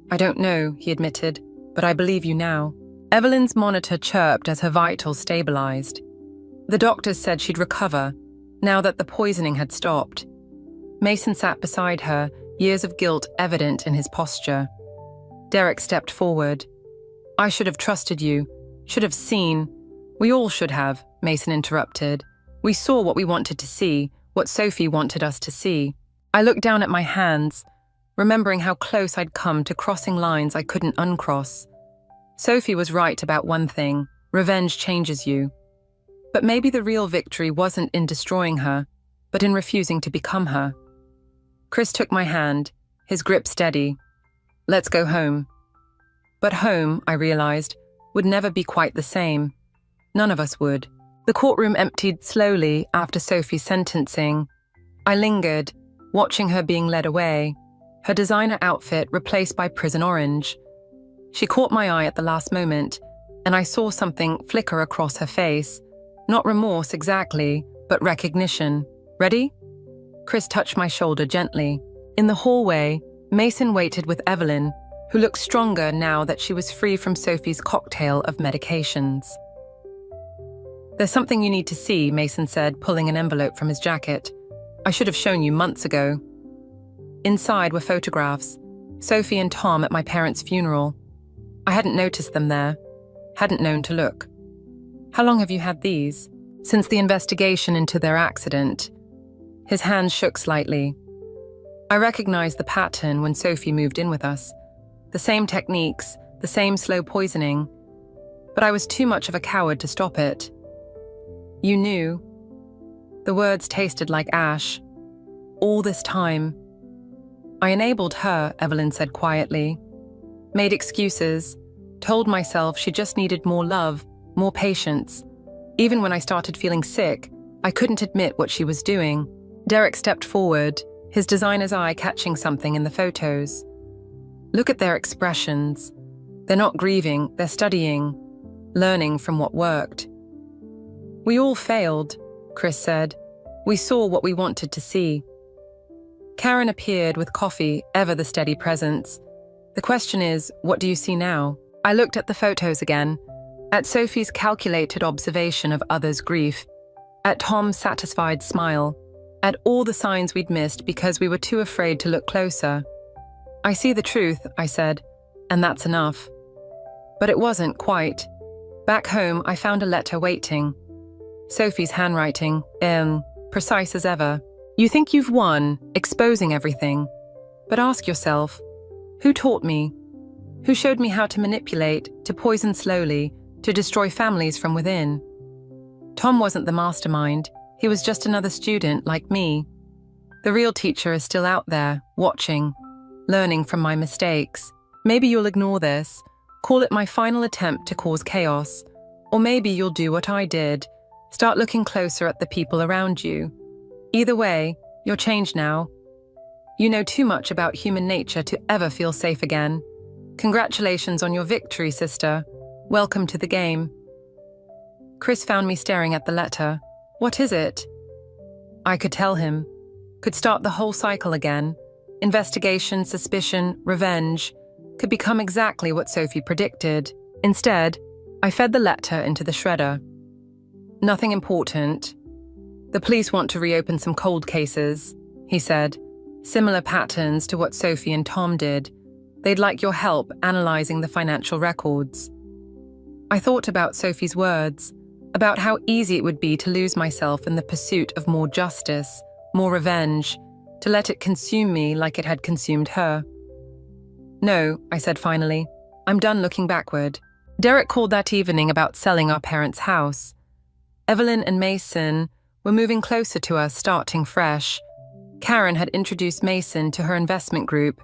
"I don't know," he admitted, "but I believe you now." Evelyn's monitor chirped as her vitals stabilized. The doctors said she'd recover, now that the poisoning had stopped. Mason sat beside her, years of guilt evident in his posture. Derek stepped forward. "I should have trusted you, should have seen." "We all should have," Mason interrupted. "We saw what we wanted to see, what Sophie wanted us to see." I looked down at my hands, remembering how close I'd come to crossing lines I couldn't uncross. Sophie was right about one thing: revenge changes you. But maybe the real victory wasn't in destroying her, but in refusing to become her. Chris took my hand, his grip steady. "Let's go home." But home, I realized, would never be quite the same. None of us would. The courtroom emptied slowly after Sophie's sentencing. I lingered, watching her being led away, her designer outfit replaced by prison orange. She caught my eye at the last moment, and I saw something flicker across her face. Not remorse exactly, but recognition. "Ready?" Chris touched my shoulder gently. In the hallway, Mason waited with Evelyn, who looked stronger now that she was free from Sophie's cocktail of medications. "There's something you need to see," Mason said, pulling an envelope from his jacket. "I should have shown you months ago." Inside were photographs, Sophie and Tom at my parents' funeral. I hadn't noticed them there, hadn't known to look. "How long have you had these?" "Since the investigation into their accident." His hands shook slightly. I recognized the pattern when Sophie moved in with us. The same techniques, the same slow poisoning. But I was too much of a coward to stop it. "You knew." The words tasted like ash. "All this time." "I enabled her," Evelyn said quietly. "Made excuses. Told myself she just needed more love, more patience. Even when I started feeling sick, I couldn't admit what she was doing." Derek stepped forward, his designer's eye catching something in the photos. "Look at their expressions. They're not grieving, they're studying, learning from what worked." "We all failed," Chris said. "We saw what we wanted to see." Karen appeared with coffee, ever the steady presence. "The question is, what do you see now?" I looked at the photos again, at Sophie's calculated observation of others' grief, at Tom's satisfied smile, at all the signs we'd missed because we were too afraid to look closer. "I see the truth," I said, "and that's enough." But it wasn't quite. Back home, I found a letter waiting. Sophie's handwriting, precise as ever. "You think you've won, exposing everything. But ask yourself, who taught me? Who showed me how to manipulate, to poison slowly, to destroy families from within? Tom wasn't the mastermind. He was just another student like me. The real teacher is still out there, watching, learning from my mistakes. Maybe you'll ignore this, call it my final attempt to cause chaos. Or maybe you'll do what I did, start looking closer at the people around you. Either way, you're changed now. You know too much about human nature to ever feel safe again. Congratulations on your victory, sister. Welcome to the game." Chris found me staring at the letter. "What is it?" I could tell him. Could start the whole cycle again. Investigation, suspicion, revenge. Could become exactly what Sophie predicted. Instead, I fed the letter into the shredder. "Nothing important. The police want to reopen some cold cases," he said. "Similar patterns to what Sophie and Tom did. They'd like your help analyzing the financial records." I thought about Sophie's words, about how easy it would be to lose myself in the pursuit of more justice, more revenge, to let it consume me like it had consumed her. "No," I said finally. "I'm done looking backward." Derek called that evening about selling our parents' house. Evelyn and Mason were moving closer to us, starting fresh. Karen had introduced Mason to her investment group,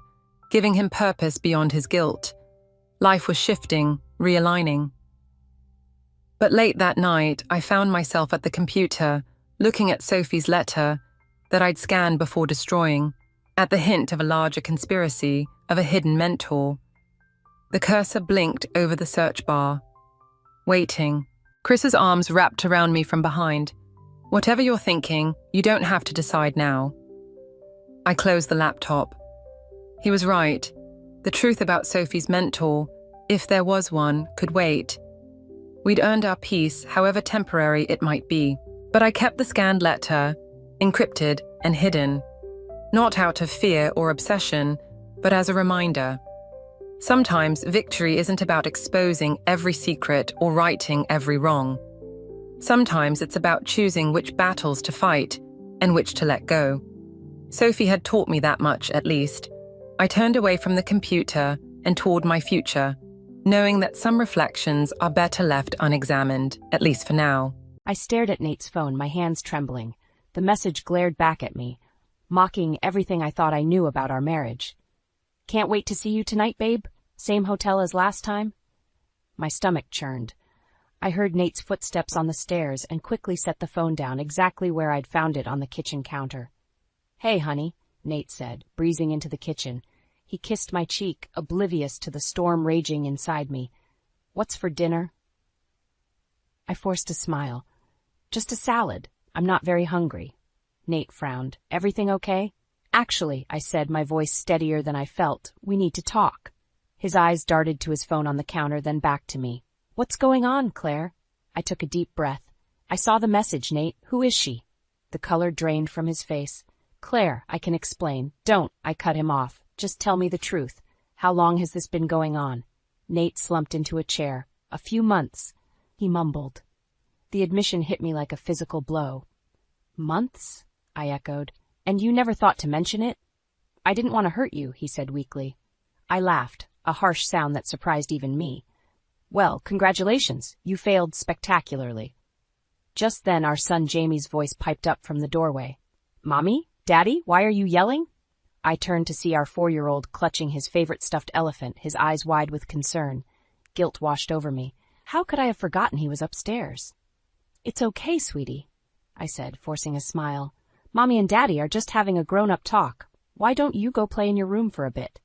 giving him purpose beyond his guilt. Life was shifting, realigning. But late that night, I found myself at the computer, looking at Sophie's letter that I'd scanned before destroying, at the hint of a larger conspiracy, of a hidden mentor. The cursor blinked over the search bar. Waiting. Chris's arms wrapped around me from behind. "Whatever you're thinking, you don't have to decide now." I closed the laptop. He was right. The truth about Sophie's mentor, if there was one, could wait. We'd earned our peace, however temporary it might be. But I kept the scanned letter, encrypted and hidden. Not out of fear or obsession, but as a reminder. Sometimes victory isn't about exposing every secret or righting every wrong. Sometimes it's about choosing which battles to fight and which to let go. Sophie had taught me that much, at least. I turned away from the computer and toward my future, knowing that some reflections are better left unexamined, at least for now. I stared at Nate's phone, my hands trembling. The message glared back at me, mocking everything I thought I knew about our marriage. "Can't wait to see you tonight, babe? Same hotel as last time?" My stomach churned. I heard Nate's footsteps on the stairs and quickly set the phone down exactly where I'd found it on the kitchen counter. "Hey, honey," Nate said, breezing into the kitchen. He kissed my cheek, oblivious to the storm raging inside me. "What's for dinner?" I forced a smile. "Just a salad. I'm not very hungry." Nate frowned. Everything okay? Actually, I said, my voice steadier than I felt, we need to talk. His eyes darted to his phone on the counter, then back to me. What's going on, Claire? I took a deep breath. I saw the message, Nate. Who is she? The color drained from his face. Claire, I can explain. Don't, I cut him off. Just tell me the truth. How long has this been going on? Nate slumped into a chair. A few months, he mumbled. The admission hit me like a physical blow. Months? I echoed. And you never thought to mention it? I didn't want to hurt you, he said weakly. I laughed, a harsh sound that surprised even me. Well, congratulations, you failed spectacularly. Just then our son Jamie's voice piped up from the doorway. Mommy? Daddy? Why are you yelling? I turned to see our 4-year-old clutching his favorite stuffed elephant, his eyes wide with concern. Guilt washed over me. How could I have forgotten he was upstairs? It's okay, sweetie, I said, forcing a smile. Mommy and Daddy are just having a grown-up talk. Why don't you go play in your room for a bit?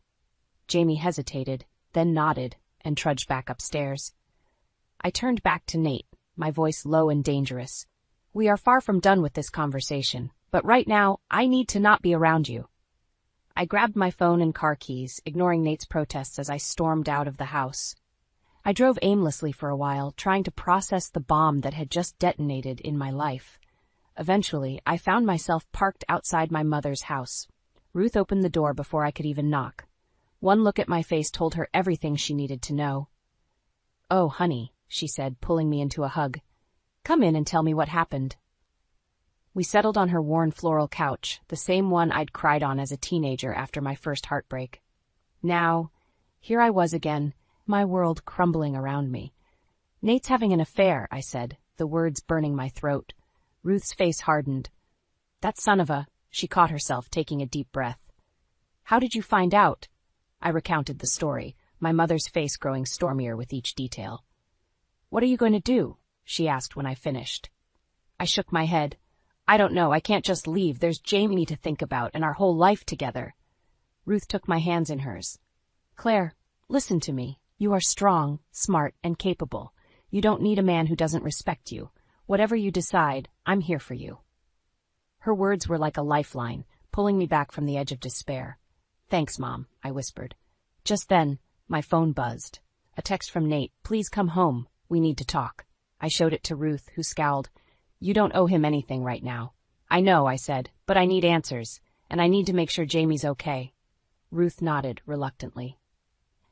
Jamie hesitated, then nodded, and trudged back upstairs. I turned back to Nate, my voice low and dangerous. We are far from done with this conversation, but right now, I need to not be around you. I grabbed my phone and car keys, ignoring Nate's protests as I stormed out of the house. I drove aimlessly for a while, trying to process the bomb that had just detonated in my life. Eventually, I found myself parked outside my mother's house. Ruth opened the door before I could even knock. One look at my face told her everything she needed to know. Oh, honey, she said, pulling me into a hug. Come in and tell me what happened. We settled on her worn floral couch, the same one I'd cried on as a teenager after my first heartbreak. Now, here I was again, my world crumbling around me. Nate's having an affair, I said, the words burning my throat. Ruth's face hardened. That son of a... She caught herself, taking a deep breath. How did you find out? I recounted the story, my mother's face growing stormier with each detail. What are you going to do? She asked when I finished. I shook my head. I don't know, I can't just leave. There's Jamie to think about and our whole life together. Ruth took my hands in hers. Claire, listen to me. You are strong, smart, and capable. You don't need a man who doesn't respect you. Whatever you decide, I'm here for you. Her words were like a lifeline, pulling me back from the edge of despair. Thanks, Mom, I whispered. Just then, my phone buzzed. A text from Nate. Please come home. We need to talk. I showed it to Ruth, who scowled. You don't owe him anything right now. I know, I said, but I need answers, and I need to make sure Jamie's okay. Ruth nodded reluctantly.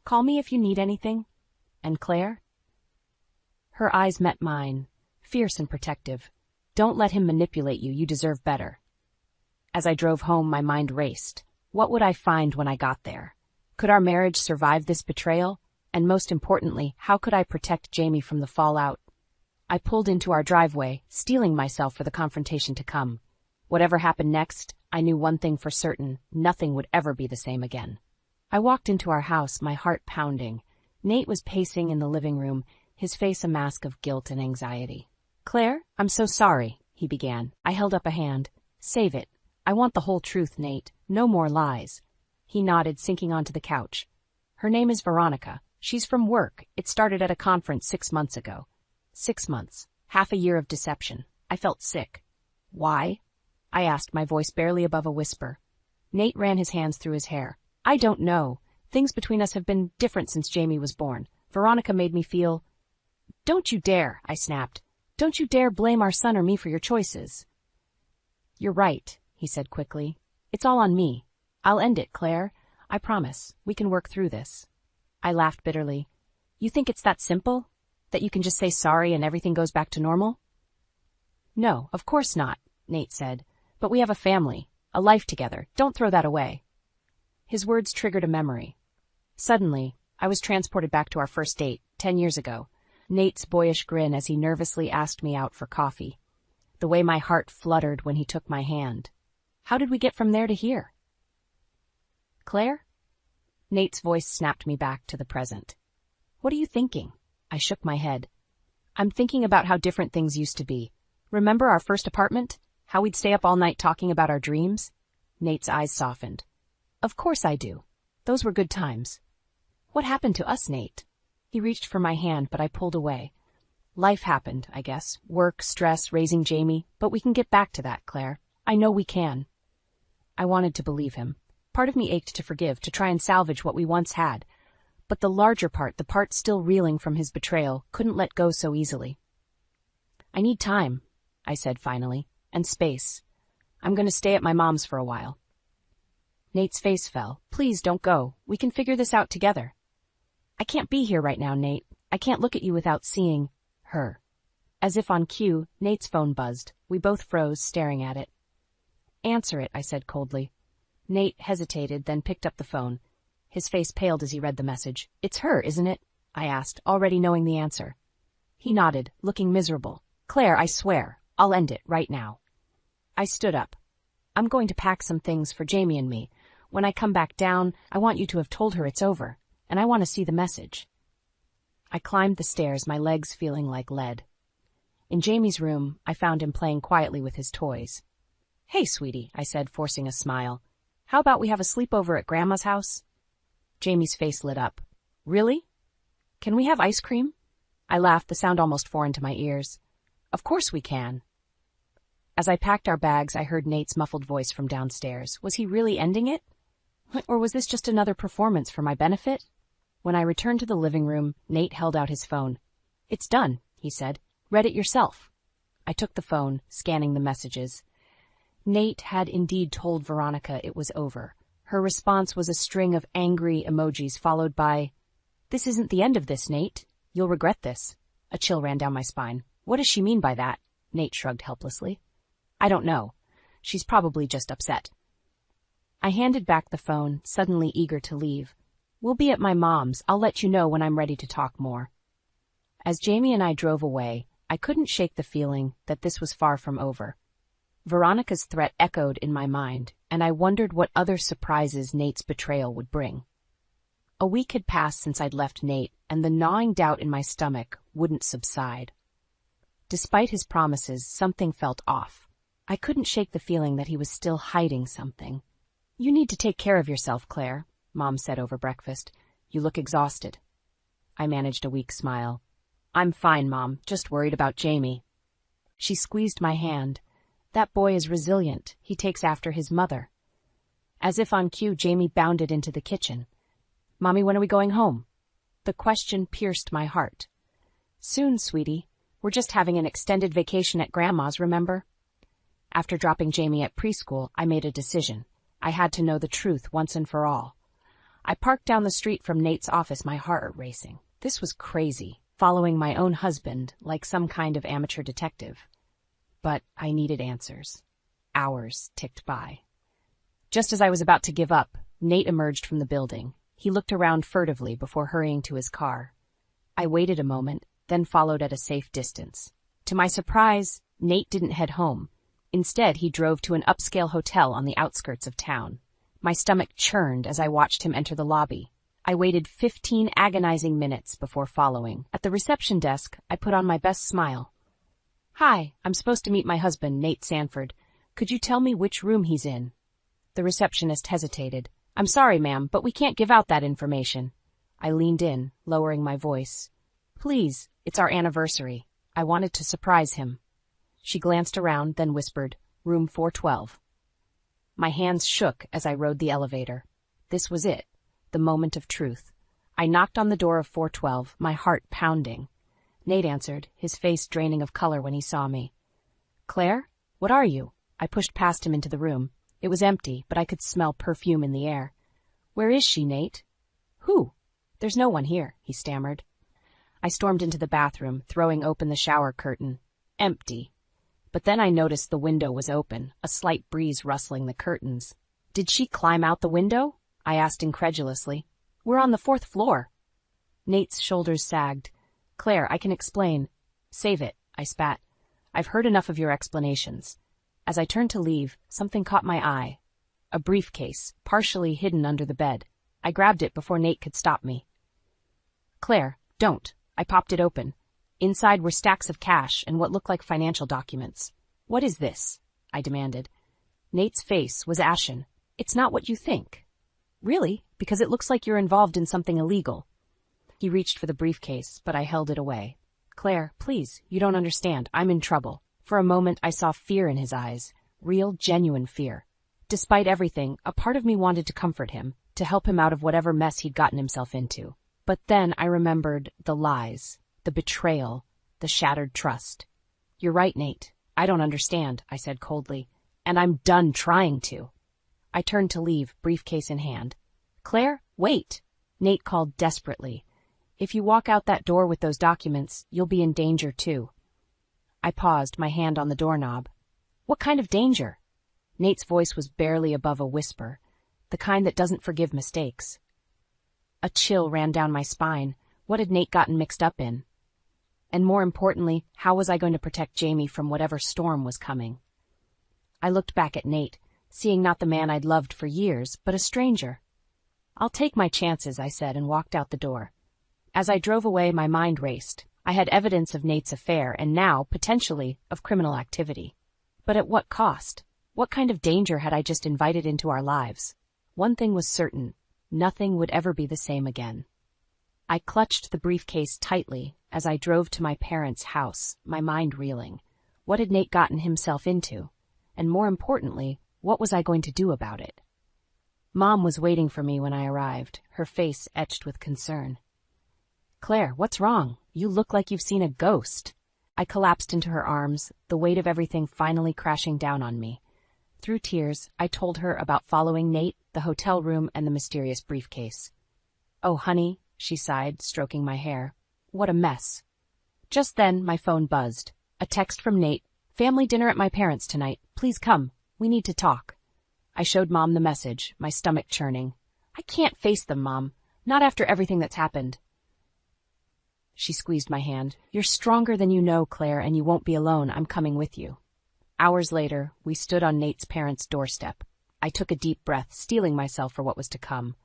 Call me if you need anything. And Claire? Her eyes met mine, fierce and protective. Don't let him manipulate you. You deserve better. As I drove home, my mind raced. What would I find when I got there? Could our marriage survive this betrayal? And most importantly, how could I protect Jamie from the fallout? I pulled into our driveway, steeling myself for the confrontation to come. Whatever happened next, I knew one thing for certain: nothing would ever be the same again. I walked into our house, my heart pounding. Nate was pacing in the living room, his face a mask of guilt and anxiety. Claire, I'm so sorry, he began. I held up a hand. Save it. I want the whole truth, Nate. No more lies. He nodded, sinking onto the couch. Her name is Veronica. She's from work. It started at a conference 6 months ago. 6 months. Half a year of deception. I felt sick. Why? I asked, my voice barely above a whisper. Nate ran his hands through his hair. I don't know. Things between us have been different since Jamie was born. Veronica made me feel... Don't you dare, I snapped. Don't you dare blame our son or me for your choices. You're right, he said quickly. It's all on me. I'll end it, Claire. I promise. We can work through this. I laughed bitterly. You think it's that simple? That you can just say sorry and everything goes back to normal? No, of course not, Nate said. But we have a family, a life together. Don't throw that away. His words triggered a memory. Suddenly, I was transported back to our first date, 10 years ago. Nate's boyish grin as he nervously asked me out for coffee. The way my heart fluttered when he took my hand. How did we get from there to here? Claire? Nate's voice snapped me back to the present. What are you thinking? I shook my head. I'm thinking about how different things used to be. Remember our first apartment? How we'd stay up all night talking about our dreams? Nate's eyes softened. Of course I do. Those were good times. What happened to us, Nate? He reached for my hand, but I pulled away. Life happened, I guess. Work, stress, raising Jamie. But we can get back to that, Claire. I know we can. I wanted to believe him. Part of me ached to forgive, to try and salvage what we once had. But the larger part, the part still reeling from his betrayal, couldn't let go so easily. I need time, I said finally, and space. I'm going to stay at my mom's for a while. Nate's face fell. Please don't go. We can figure this out together. I can't be here right now, Nate. I can't look at you without seeing her. As if on cue, Nate's phone buzzed. We both froze, staring at it. Answer it, I said coldly. Nate hesitated, then picked up the phone. His face paled as he read the message. It's her, isn't it? I asked, already knowing the answer. He nodded, looking miserable. Claire, I swear, I'll end it right now. I stood up. I'm going to pack some things for Jamie and me. When I come back down, I want you to have told her it's over, and I want to see the message. I climbed the stairs, my legs feeling like lead. In Jamie's room, I found him playing quietly with his toys. Hey, sweetie, I said, forcing a smile. How about we have a sleepover at Grandma's house? Jamie's face lit up. Really? Can we have ice cream? I laughed, the sound almost foreign to my ears. Of course we can. As I packed our bags, I heard Nate's muffled voice from downstairs. Was he really ending it? Or was this just another performance for my benefit? When I returned to the living room, Nate held out his phone. It's done, he said. Read it yourself. I took the phone, scanning the messages. Nate had indeed told Veronica it was over. Her response was a string of angry emojis followed by, This isn't the end of this, Nate. You'll regret this. A chill ran down my spine. What does she mean by that? Nate shrugged helplessly. I don't know. She's probably just upset. I handed back the phone, suddenly eager to leave. We'll be at my mom's. I'll let you know when I'm ready to talk more. As Jamie and I drove away, I couldn't shake the feeling that this was far from over. Veronica's threat echoed in my mind, and I wondered what other surprises Nate's betrayal would bring. A week had passed since I'd left Nate, and the gnawing doubt in my stomach wouldn't subside. Despite his promises, something felt off. I couldn't shake the feeling that he was still hiding something. You need to take care of yourself, Claire, Mom said over breakfast. You look exhausted. I managed a weak smile. I'm fine, Mom, just worried about Jamie. She squeezed my hand. That boy is resilient. He takes after his mother. As if on cue, Jamie bounded into the kitchen. Mommy, when are we going home? The question pierced my heart. Soon, sweetie. We're just having an extended vacation at Grandma's, remember? After dropping Jamie at preschool, I made a decision. I had to know the truth once and for all. I parked down the street from Nate's office, my heart racing. This was crazy, following my own husband like some kind of amateur detective. But I needed answers. Hours ticked by. Just as I was about to give up, Nate emerged from the building. He looked around furtively before hurrying to his car. I waited a moment, then followed at a safe distance. To my surprise, Nate didn't head home. Instead, he drove to an upscale hotel on the outskirts of town. My stomach churned as I watched him enter the lobby. I waited 15 agonizing minutes before following. At the reception desk, I put on my best smile. Hi, I'm supposed to meet my husband, Nate Sanford. Could you tell me which room he's in? The receptionist hesitated. I'm sorry, ma'am, but we can't give out that information. I leaned in, lowering my voice. Please, it's our anniversary. I wanted to surprise him. She glanced around, then whispered, Room 412. My hands shook as I rode the elevator. This was it, the moment of truth. I knocked on the door of 412, my heart pounding. Nate answered, his face draining of color when he saw me. Claire, what are you? I pushed past him into the room. It was empty, but I could smell perfume in the air. Where is she, Nate? Who? There's no one here, he stammered. I stormed into the bathroom, throwing open the shower curtain. Empty. But then I noticed the window was open, a slight breeze rustling the curtains. Did she climb out the window? I asked incredulously. We're on the 4th floor. Nate's shoulders sagged. Claire, I can explain. Save it, I spat. I've heard enough of your explanations. As I turned to leave, something caught my eye. A briefcase, partially hidden under the bed. I grabbed it before Nate could stop me. Claire, don't. I popped it open. Inside were stacks of cash and what looked like financial documents. What is this? I demanded. Nate's face was ashen. It's not what you think. Really? Because it looks like you're involved in something illegal. He reached for the briefcase, but I held it away. Claire, please, you don't understand. I'm in trouble. For a moment I saw fear in his eyes. real, genuine fear. Despite everything, a part of me wanted to comfort him, to help him out of whatever mess he'd gotten himself into. But then I remembered the lies, the betrayal, the shattered trust. "You're right, Nate. I don't understand," I said coldly, "and I'm done trying to." I turned to leave, briefcase in hand. "Claire, wait!" Nate called desperately. "If you walk out that door with those documents, you'll be in danger too." I paused, my hand on the doorknob. "What kind of danger?" Nate's voice was barely above a whisper, the kind that doesn't forgive mistakes. A chill ran down my spine. What had Nate gotten mixed up in? And more importantly, how was I going to protect Jamie from whatever storm was coming? I looked back at Nate, seeing not the man I'd loved for years, but a stranger. "I'll take my chances," I said, and walked out the door. As I drove away, my mind raced. I had evidence of Nate's affair, and now, potentially, of criminal activity. But at what cost? What kind of danger had I just invited into our lives? One thing was certain: nothing would ever be the same again. I clutched the briefcase tightly as I drove to my parents' house, my mind reeling. What had Nate gotten himself into? And more importantly, what was I going to do about it? Mom was waiting for me when I arrived, her face etched with concern. "Claire, what's wrong? You look like you've seen a ghost." I collapsed into her arms, the weight of everything finally crashing down on me. Through tears, I told her about following Nate, the hotel room, and the mysterious briefcase. "Oh, honey," she sighed, stroking my hair. "What a mess." Just then, my phone buzzed. A text from Nate. "Family dinner at my parents' tonight. Please come. We need to talk." I showed Mom the message, my stomach churning. "I can't face them, Mom. Not after everything that's happened." She squeezed my hand. "You're stronger than you know, Claire, and you won't be alone. I'm coming with you." Hours later, we stood on Nate's parents' doorstep. I took a deep breath, steeling myself for what was to come.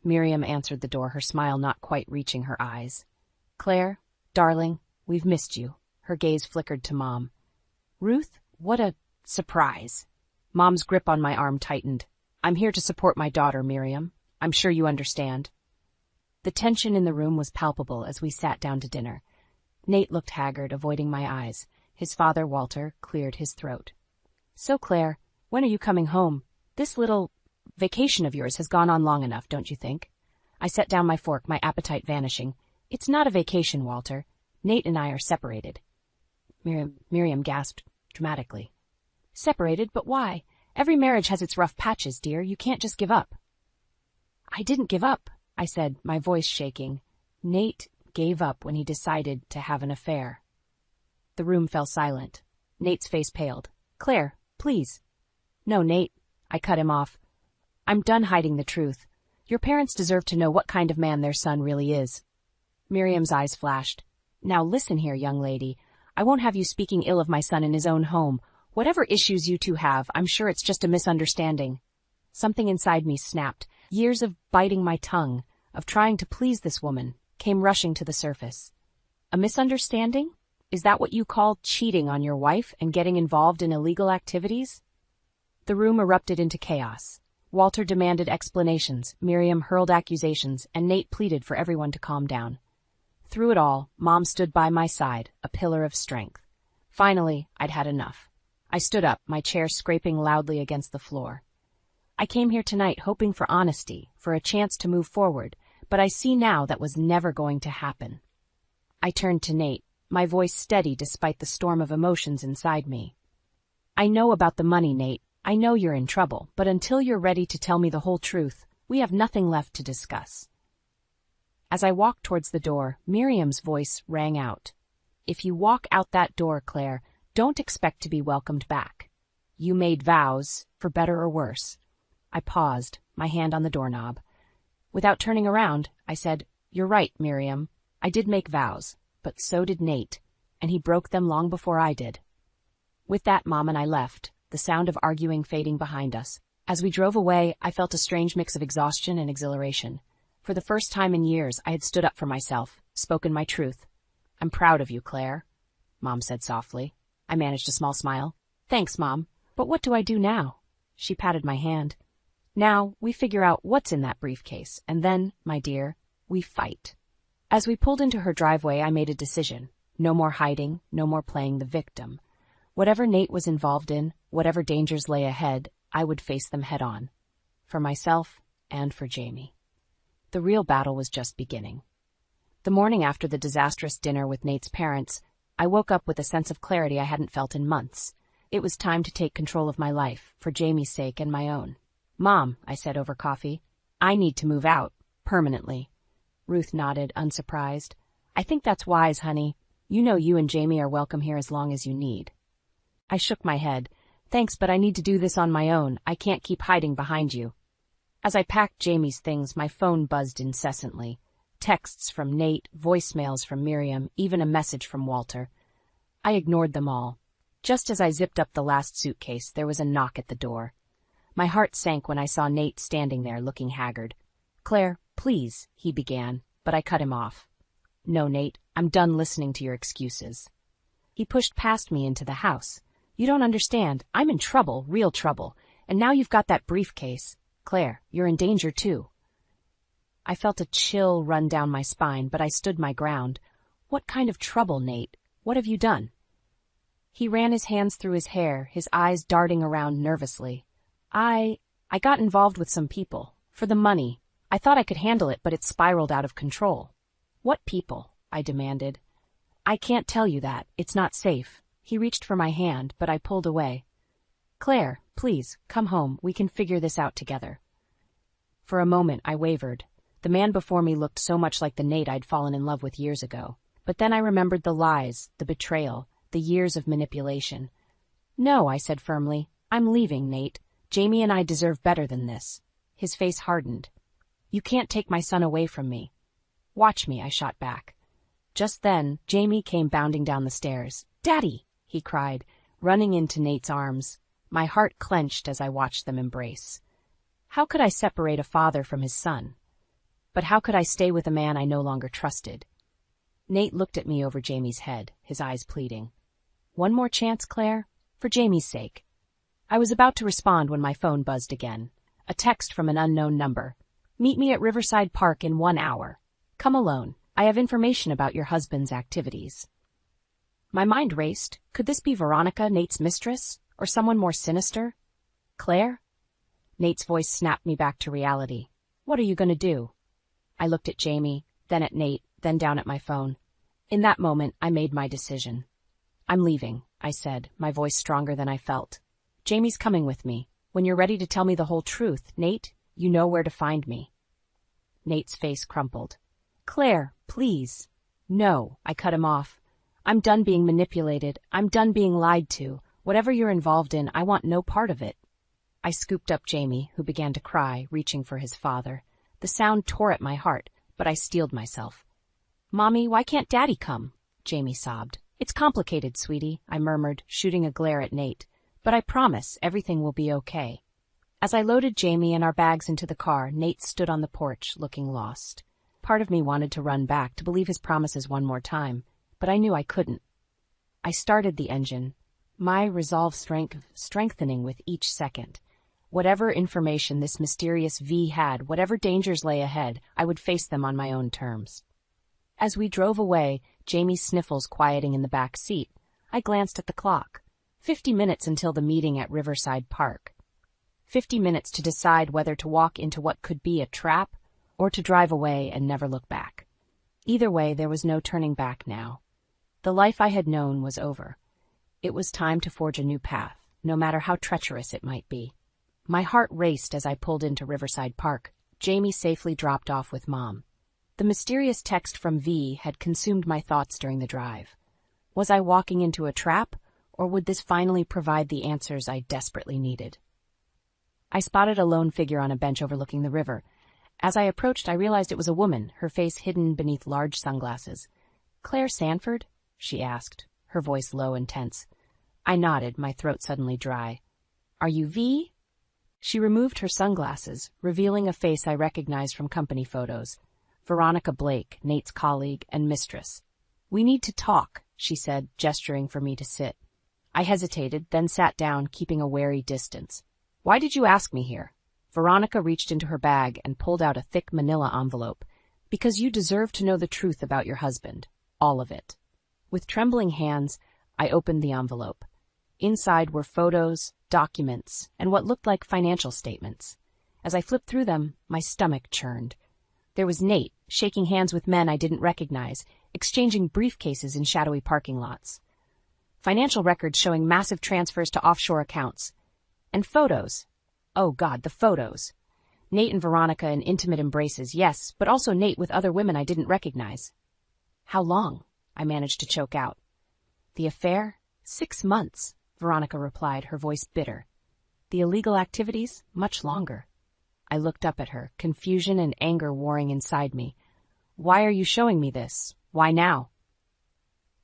Miriam answered the door, her smile not quite reaching her eyes. "Claire, darling, we've missed you." Her gaze flickered to Mom. "Ruth, what a surprise." Mom's grip on my arm tightened. "I'm here to support my daughter, Miriam. I'm sure you understand." The tension in the room was palpable as we sat down to dinner. Nate looked haggard, avoiding my eyes. His father, Walter, cleared his throat. "So, Claire, when are you coming home? This little vacation of yours has gone on long enough, don't you think?" I set down my fork, my appetite vanishing. "It's not a vacation, Walter. Nate and I are separated." Miriam gasped dramatically. "Separated? But why? Every marriage has its rough patches, dear. You can't just give up." "I didn't give up," I said, my voice shaking. "Nate gave up when he decided to have an affair." The room fell silent. Nate's face paled. "Claire, please." "No, Nate." I cut him off. "I'm done hiding the truth. Your parents deserve to know what kind of man their son really is." Miriam's eyes flashed. "Now listen here, young lady. I won't have you speaking ill of my son in his own home. Whatever issues you two have, I'm sure it's just a misunderstanding." Something inside me snapped. Years of biting my tongue, of trying to please this woman, came rushing to the surface. "A misunderstanding? Is that what you call cheating on your wife and getting involved in illegal activities?" The room erupted into chaos. Walter demanded explanations, Miriam hurled accusations, and Nate pleaded for everyone to calm down. Through it all, Mom stood by my side, a pillar of strength. Finally, I'd had enough. I stood up, my chair scraping loudly against the floor. "I came here tonight hoping for honesty, for a chance to move forward, but I see now that was never going to happen." I turned to Nate, my voice steady despite the storm of emotions inside me. "I know about the money, Nate. I know you're in trouble, but until you're ready to tell me the whole truth, we have nothing left to discuss." As I walked towards the door, Miriam's voice rang out. "If you walk out that door, Claire, don't expect to be welcomed back. You made vows, for better or worse." I paused, my hand on the doorknob. Without turning around, I said, "You're right, Miriam. I did make vows, but so did Nate, and he broke them long before I did." With that, Mom and I left, the sound of arguing fading behind us. As we drove away, I felt a strange mix of exhaustion and exhilaration. For the first time in years, I had stood up for myself, spoken my truth. "I'm proud of you, Claire," Mom said softly. I managed a small smile. "Thanks, Mom. But what do I do now?" She patted my hand. "Now, we figure out what's in that briefcase, and then, my dear, we fight." As we pulled into her driveway, I made a decision. No more hiding, no more playing the victim. Whatever Nate was involved in, whatever dangers lay ahead, I would face them head on. For myself and for Jamie. The real battle was just beginning. The morning after the disastrous dinner with Nate's parents, I woke up with a sense of clarity I hadn't felt in months. It was time to take control of my life, for Jamie's sake and my own. "Mom," I said over coffee, "I need to move out, permanently." Ruth nodded, unsurprised. "I think that's wise, honey. You know you and Jamie are welcome here as long as you need." I shook my head. "Thanks, but I need to do this on my own. I can't keep hiding behind you." As I packed Jamie's things, my phone buzzed incessantly. Texts from Nate, voicemails from Miriam, even a message from Walter. I ignored them all. Just as I zipped up the last suitcase, there was a knock at the door. My heart sank when I saw Nate standing there looking haggard. "Claire, please," he began, but I cut him off. "No, Nate, I'm done listening to your excuses." He pushed past me into the house. "You don't understand. I'm in trouble, real trouble. And now you've got that briefcase. Claire, you're in danger too." I felt a chill run down my spine, but I stood my ground. "What kind of trouble, Nate? What have you done?" He ran his hands through his hair, his eyes darting around nervously. I got involved with some people. For the money. I thought I could handle it, but it spiraled out of control." "What people?" I demanded. "I can't tell you that. It's not safe." He reached for my hand, but I pulled away. "Claire, please, come home. We can figure this out together." For a moment, I wavered. The man before me looked so much like the Nate I'd fallen in love with years ago. But then I remembered the lies, the betrayal, the years of manipulation. "No," I said firmly. "I'm leaving, Nate. Jamie and I deserve better than this." His face hardened. "You can't take my son away from me." "Watch me," I shot back. Just then, Jamie came bounding down the stairs. "Daddy!" he cried, running into Nate's arms. My heart clenched as I watched them embrace. How could I separate a father from his son? But how could I stay with a man I no longer trusted? Nate looked at me over Jamie's head, his eyes pleading. "One more chance, Claire? For Jamie's sake." I was about to respond when my phone buzzed again. A text from an unknown number. "Meet me at Riverside Park in 1 hour. Come alone. I have information about your husband's activities." My mind raced. Could this be Veronica, Nate's mistress? Or someone more sinister? "Claire?" Nate's voice snapped me back to reality. "What are you going to do?" I looked at Jamie, then at Nate, then down at my phone. In that moment, I made my decision. "I'm leaving," I said, my voice stronger than I felt. "Jamie's coming with me. When you're ready to tell me the whole truth, Nate, you know where to find me." Nate's face crumpled. "Claire, please." "No," I cut him off. "I'm done being manipulated. I'm done being lied to. Whatever you're involved in, I want no part of it." I scooped up Jamie, who began to cry, reaching for his father. The sound tore at my heart, but I steeled myself. "Mommy, why can't Daddy come?" Jamie sobbed. "It's complicated, sweetie," I murmured, shooting a glare at Nate. "But I promise everything will be okay." As I loaded Jamie and our bags into the car, Nate stood on the porch, looking lost. Part of me wanted to run back, to believe his promises one more time, but I knew I couldn't. I started the engine, my resolve strengthening with each second. Whatever information this mysterious V had, whatever dangers lay ahead, I would face them on my own terms. As we drove away, Jamie's sniffles quieting in the back seat, I glanced at the clock. 50 minutes until the meeting at Riverside Park. 50 minutes to decide whether to walk into what could be a trap or to drive away and never look back. Either way, there was no turning back now. The life I had known was over. It was time to forge a new path, no matter how treacherous it might be. My heart raced as I pulled into Riverside Park. Jamie safely dropped off with Mom. The mysterious text from V had consumed my thoughts during the drive. Was I walking into a trap, or would this finally provide the answers I desperately needed? I spotted a lone figure on a bench overlooking the river. As I approached, I realized it was a woman, her face hidden beneath large sunglasses. "Claire Sanford?" she asked, her voice low and tense. I nodded, my throat suddenly dry. "Are you V?" She removed her sunglasses, revealing a face I recognized from company photos. Veronica Blake, Nate's colleague and mistress. "We need to talk," she said, gesturing for me to sit. I hesitated, then sat down, keeping a wary distance. "Why did you ask me here?" Veronica reached into her bag and pulled out a thick manila envelope. "Because you deserve to know the truth about your husband. All of it." With trembling hands, I opened the envelope. Inside were photos, documents, and what looked like financial statements. As I flipped through them, my stomach churned. There was Nate, shaking hands with men I didn't recognize, exchanging briefcases in shadowy parking lots. Financial records showing massive transfers to offshore accounts. And photos. Oh God, the photos. Nate and Veronica in intimate embraces, yes, but also Nate with other women I didn't recognize. How long? I managed to choke out. The affair? 6 months, Veronica replied, her voice bitter. The illegal activities? Much longer. I looked up at her, confusion and anger warring inside me. Why are you showing me this? Why now?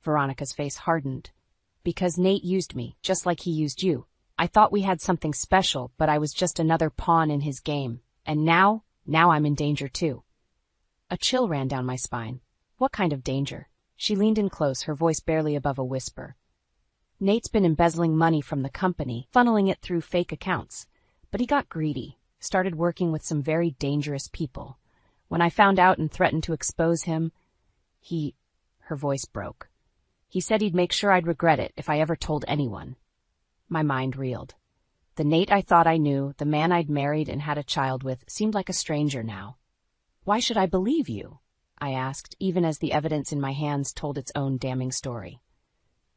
Veronica's face hardened. Because Nate used me, just like he used you. I thought we had something special, but I was just another pawn in his game. And now I'm in danger too. A chill ran down my spine. What kind of danger? She leaned in close, her voice barely above a whisper. Nate's been embezzling money from the company, funneling it through fake accounts. But he got greedy, started working with some very dangerous people. When I found out and threatened to expose him, her voice broke. He said he'd make sure I'd regret it if I ever told anyone. My mind reeled. The Nate I thought I knew, the man I'd married and had a child with, seemed like a stranger now. Why should I believe you? I asked, even as the evidence in my hands told its own damning story.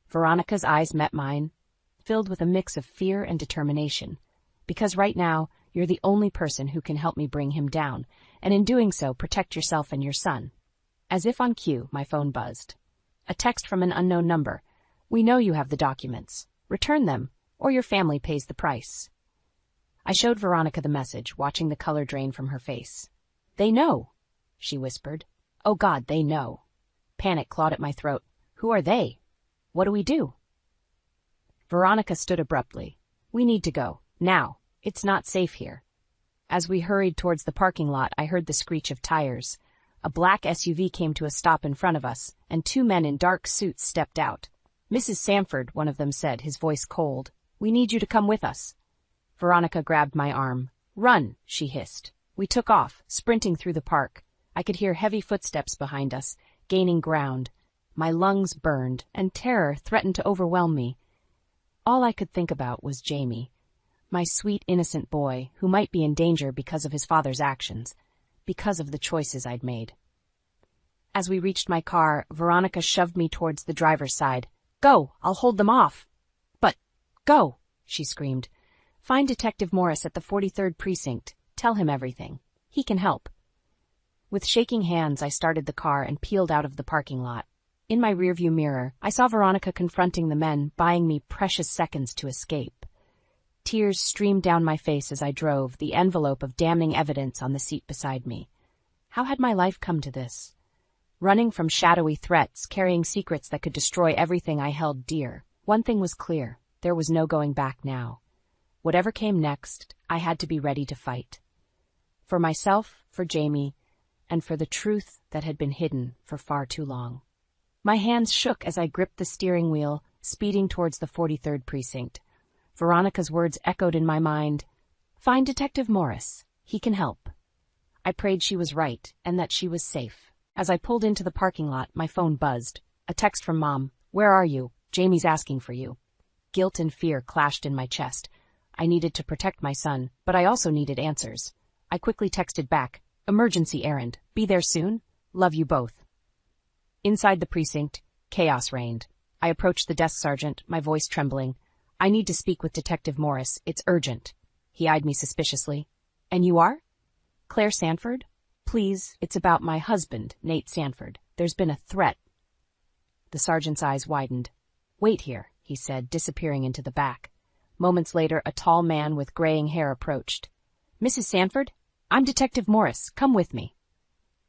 Veronica's eyes met mine, filled with a mix of fear and determination. Because right now, you're the only person who can help me bring him down, and in doing so, protect yourself and your son. As if on cue, my phone buzzed. A text from an unknown number. We know you have the documents. Return them, or your family pays the price. I showed Veronica the message, watching the color drain from her face. They know, she whispered. Oh God, they know. Panic clawed at my throat. Who are they? What do we do? Veronica stood abruptly. We need to go, now. It's not safe here. As we hurried towards the parking lot, I heard the screech of tires. A black SUV came to a stop in front of us, and 2 men in dark suits stepped out. Mrs. Sanford, one of them said, his voice cold. We need you to come with us. Veronica grabbed my arm. Run, she hissed. We took off, sprinting through the park. I could hear heavy footsteps behind us, gaining ground. My lungs burned, and terror threatened to overwhelm me. All I could think about was Jamie, my sweet, innocent boy, who might be in danger because of his father's actions, because of the choices I'd made. As we reached my car, Veronica shoved me towards the driver's side. Go, I'll hold them off. But, go, she screamed. Find Detective Morris at the 43rd Precinct. Tell him everything. He can help. With shaking hands, I started the car and peeled out of the parking lot. In my rearview mirror, I saw Veronica confronting the men, buying me precious seconds to escape. Tears streamed down my face as I drove, the envelope of damning evidence on the seat beside me. How had my life come to this? Running from shadowy threats, carrying secrets that could destroy everything I held dear. One thing was clear, there was no going back now. Whatever came next, I had to be ready to fight. For myself, for Jamie, and for the truth that had been hidden for far too long. My hands shook as I gripped the steering wheel, speeding towards the 43rd Precinct. Veronica's words echoed in my mind. Find Detective Morris. He can help. I prayed she was right, and that she was safe. As I pulled into the parking lot, my phone buzzed. A text from Mom. Where are you? Jamie's asking for you. Guilt and fear clashed in my chest. I needed to protect my son, but I also needed answers. I quickly texted back. Emergency errand. Be there soon. Love you both. Inside the precinct, chaos reigned. I approached the desk sergeant, my voice trembling. I need to speak with Detective Morris. It's urgent. He eyed me suspiciously. And you are? Claire Sanford? Please, it's about my husband, Nate Sanford. There's been a threat. The sergeant's eyes widened. Wait here, he said, disappearing into the back. Moments later, a tall man with graying hair approached. Mrs. Sanford? I'm Detective Morris. Come with me.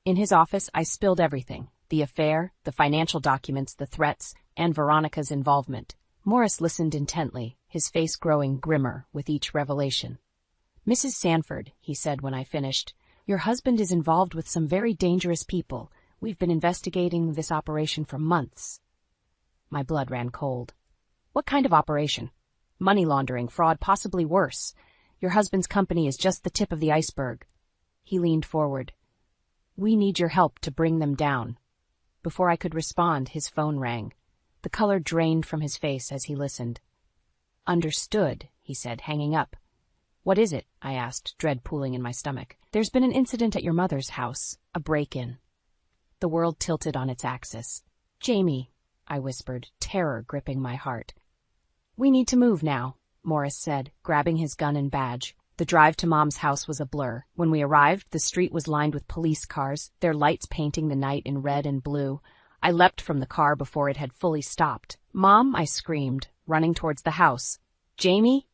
In his office, I spilled everything. The affair, the financial documents, the threats, and Veronica's involvement. Morris listened intently, his face growing grimmer with each revelation. Mrs. Sanford, he said when I finished, your husband is involved with some very dangerous people. We've been investigating this operation for months. My blood ran cold. What kind of operation? Money laundering, fraud, possibly worse. Your husband's company is just the tip of the iceberg. He leaned forward. We need your help to bring them down. Before I could respond, his phone rang. The color drained from his face as he listened. Understood, he said, hanging up. What is it? I asked, dread pooling in my stomach. There's been an incident at your mother's house, a break-in. The world tilted on its axis. Jamie, I whispered, terror gripping my heart. We need to move now, Morris said, grabbing his gun and badge. The drive to Mom's house was a blur. When we arrived, the street was lined with police cars, their lights painting the night in red and blue. I leapt from the car before it had fully stopped. Mom, I screamed, running towards the house. Jamie?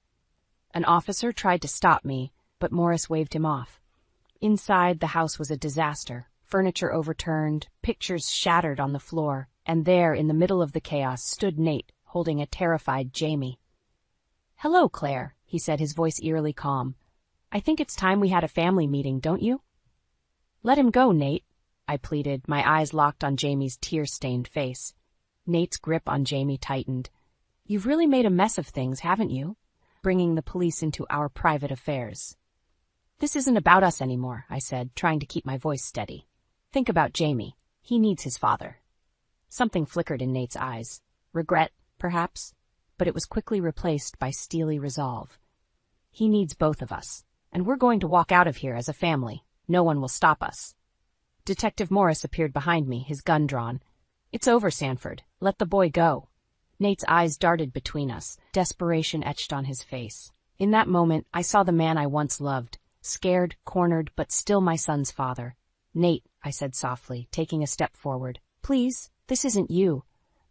An officer tried to stop me, but Morris waved him off. Inside, the house was a disaster. Furniture overturned, pictures shattered on the floor, and there, in the middle of the chaos, stood Nate, holding a terrified Jamie. Hello, Claire, he said, his voice eerily calm. I think it's time we had a family meeting, don't you? Let him go, Nate, I pleaded, my eyes locked on Jamie's tear-stained face. Nate's grip on Jamie tightened. You've really made a mess of things, haven't you? Bringing the police into our private affairs. This isn't about us anymore, I said, trying to keep my voice steady. Think about Jamie. He needs his father. Something flickered in Nate's eyes. Regret, perhaps, but it was quickly replaced by steely resolve. He needs both of us, and we're going to walk out of here as a family. No one will stop us. Detective Morris appeared behind me, his gun drawn. It's over, Sanford. Let the boy go. Nate's eyes darted between us, desperation etched on his face. In that moment, I saw the man I once loved, scared, cornered, but still my son's father. Nate, I said softly, taking a step forward. Please, this isn't you.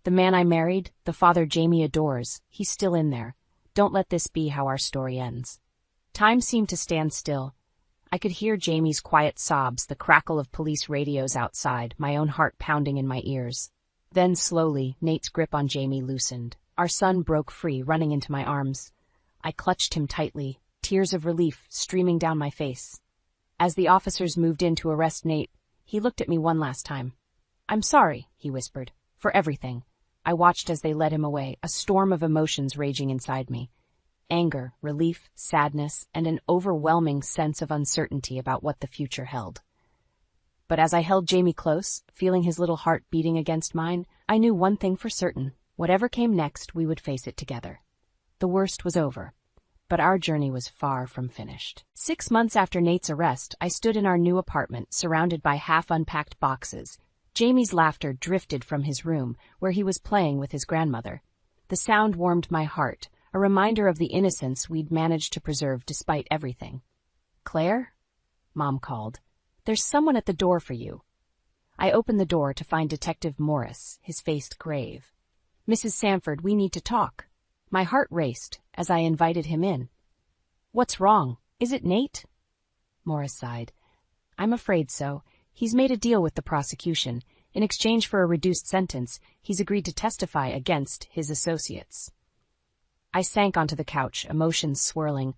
The man I married, the father Jamie adores, he's still in there. Don't let this be how our story ends. Time seemed to stand still. I could hear Jamie's quiet sobs, the crackle of police radios outside, my own heart pounding in my ears. Then, slowly, Nate's grip on Jamie loosened. Our son broke free, running into my arms. I clutched him tightly, tears of relief streaming down my face. As the officers moved in to arrest Nate, he looked at me one last time. I'm sorry, he whispered, for everything. I watched as they led him away, a storm of emotions raging inside me. Anger, relief, sadness, and an overwhelming sense of uncertainty about what the future held. But as I held Jamie close, feeling his little heart beating against mine, I knew one thing for certain. Whatever came next, we would face it together. The worst was over, but our journey was far from finished. 6 months after Nate's arrest, I stood in our new apartment, surrounded by half-unpacked boxes. Jamie's laughter drifted from his room, where he was playing with his grandmother. The sound warmed my heart, a reminder of the innocence we'd managed to preserve despite everything. Claire? Mom called. There's someone at the door for you. I opened the door to find Detective Morris, his face grave. Mrs. Sanford, we need to talk. My heart raced as I invited him in. What's wrong? Is it Nate? Morris sighed. I'm afraid so. He's made a deal with the prosecution. In exchange for a reduced sentence, he's agreed to testify against his associates. I sank onto the couch, emotions swirling.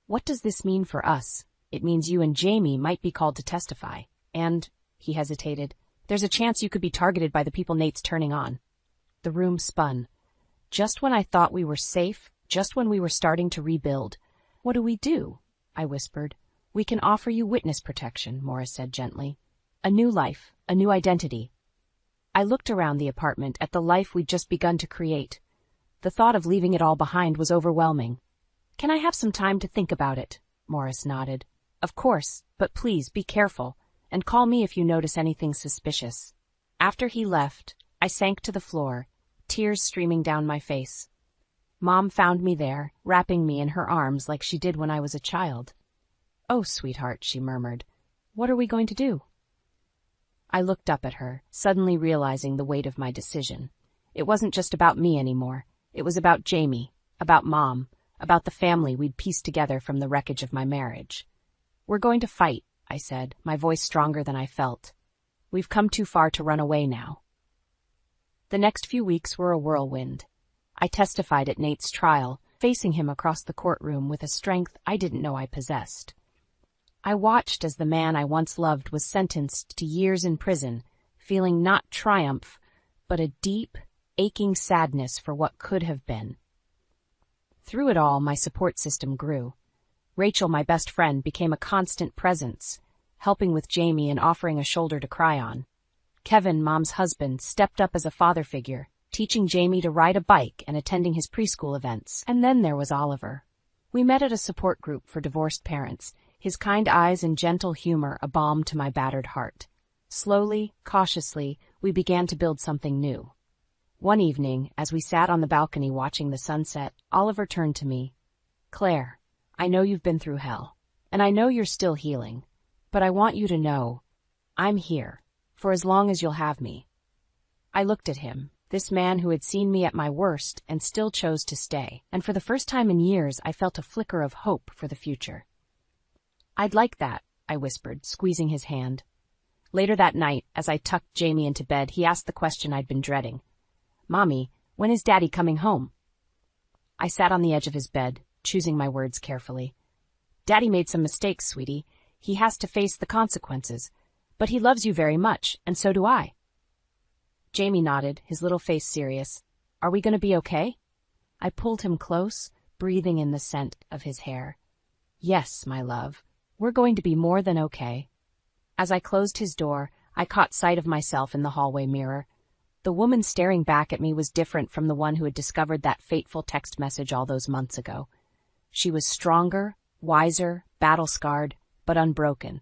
What does this mean for us? It means you and Jamie might be called to testify. And, he hesitated, there's a chance you could be targeted by the people Nate's turning on. The room spun. Just when I thought we were safe, just when we were starting to rebuild. What do? I whispered. We can offer you witness protection, Morris said gently. A new life, a new identity. I looked around the apartment at the life we'd just begun to create. The thought of leaving it all behind was overwhelming. Can I have some time to think about it? Morris nodded. Of course, but please be careful, and call me if you notice anything suspicious. After he left, I sank to the floor, tears streaming down my face. Mom found me there, wrapping me in her arms like she did when I was a child. Oh, sweetheart, she murmured. What are we going to do? I looked up at her, suddenly realizing the weight of my decision. It wasn't just about me anymore. It was about Jamie, about Mom, about the family we'd pieced together from the wreckage of my marriage. We're going to fight, I said, my voice stronger than I felt. We've come too far to run away now. The next few weeks were a whirlwind. I testified at Nate's trial, facing him across the courtroom with a strength I didn't know I possessed. I watched as the man I once loved was sentenced to years in prison, feeling not triumph, but a deep, aching sadness for what could have been. Through it all, my support system grew. Rachel, my best friend, became a constant presence, helping with Jamie and offering a shoulder to cry on. Kevin, Mom's husband, stepped up as a father figure, teaching Jamie to ride a bike and attending his preschool events. And then there was Oliver. We met at a support group for divorced parents, his kind eyes and gentle humor a balm to my battered heart. Slowly, cautiously, we began to build something new. One evening, as we sat on the balcony watching the sunset, Oliver turned to me. "Claire, I know you've been through hell, and I know you're still healing, but I want you to know, I'm here, for as long as you'll have me." I looked at him, this man who had seen me at my worst and still chose to stay, and for the first time in years I felt a flicker of hope for the future. "I'd like that," I whispered, squeezing his hand. Later that night, as I tucked Jamie into bed, he asked the question I'd been dreading. "Mommy, when is Daddy coming home?" I sat on the edge of his bed, choosing my words carefully. "Daddy made some mistakes, sweetie. He has to face the consequences. But he loves you very much, and so do I." Jamie nodded, his little face serious. "Are we going to be okay?" I pulled him close, breathing in the scent of his hair. "Yes, my love, we're going to be more than okay." As I closed his door, I caught sight of myself in the hallway mirror. The woman staring back at me was different from the one who had discovered that fateful text message all those months ago. She was stronger, wiser, battle-scarred, but unbroken.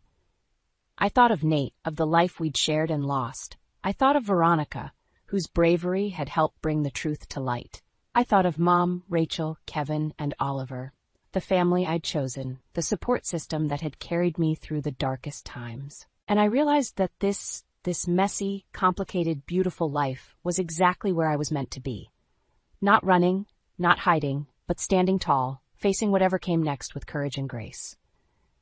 I thought of Nate, of the life we'd shared and lost. I thought of Veronica, whose bravery had helped bring the truth to light. I thought of Mom, Rachel, Kevin, and Oliver, the family I'd chosen, the support system that had carried me through the darkest times. And I realized that this messy, complicated, beautiful life was exactly where I was meant to be. Not running, not hiding, but standing tall, facing whatever came next with courage and grace.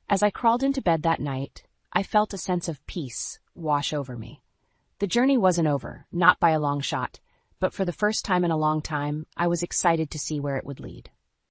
As I crawled into bed that night, I felt a sense of peace wash over me. The journey wasn't over, not by a long shot, but for the first time in a long time, I was excited to see where it would lead.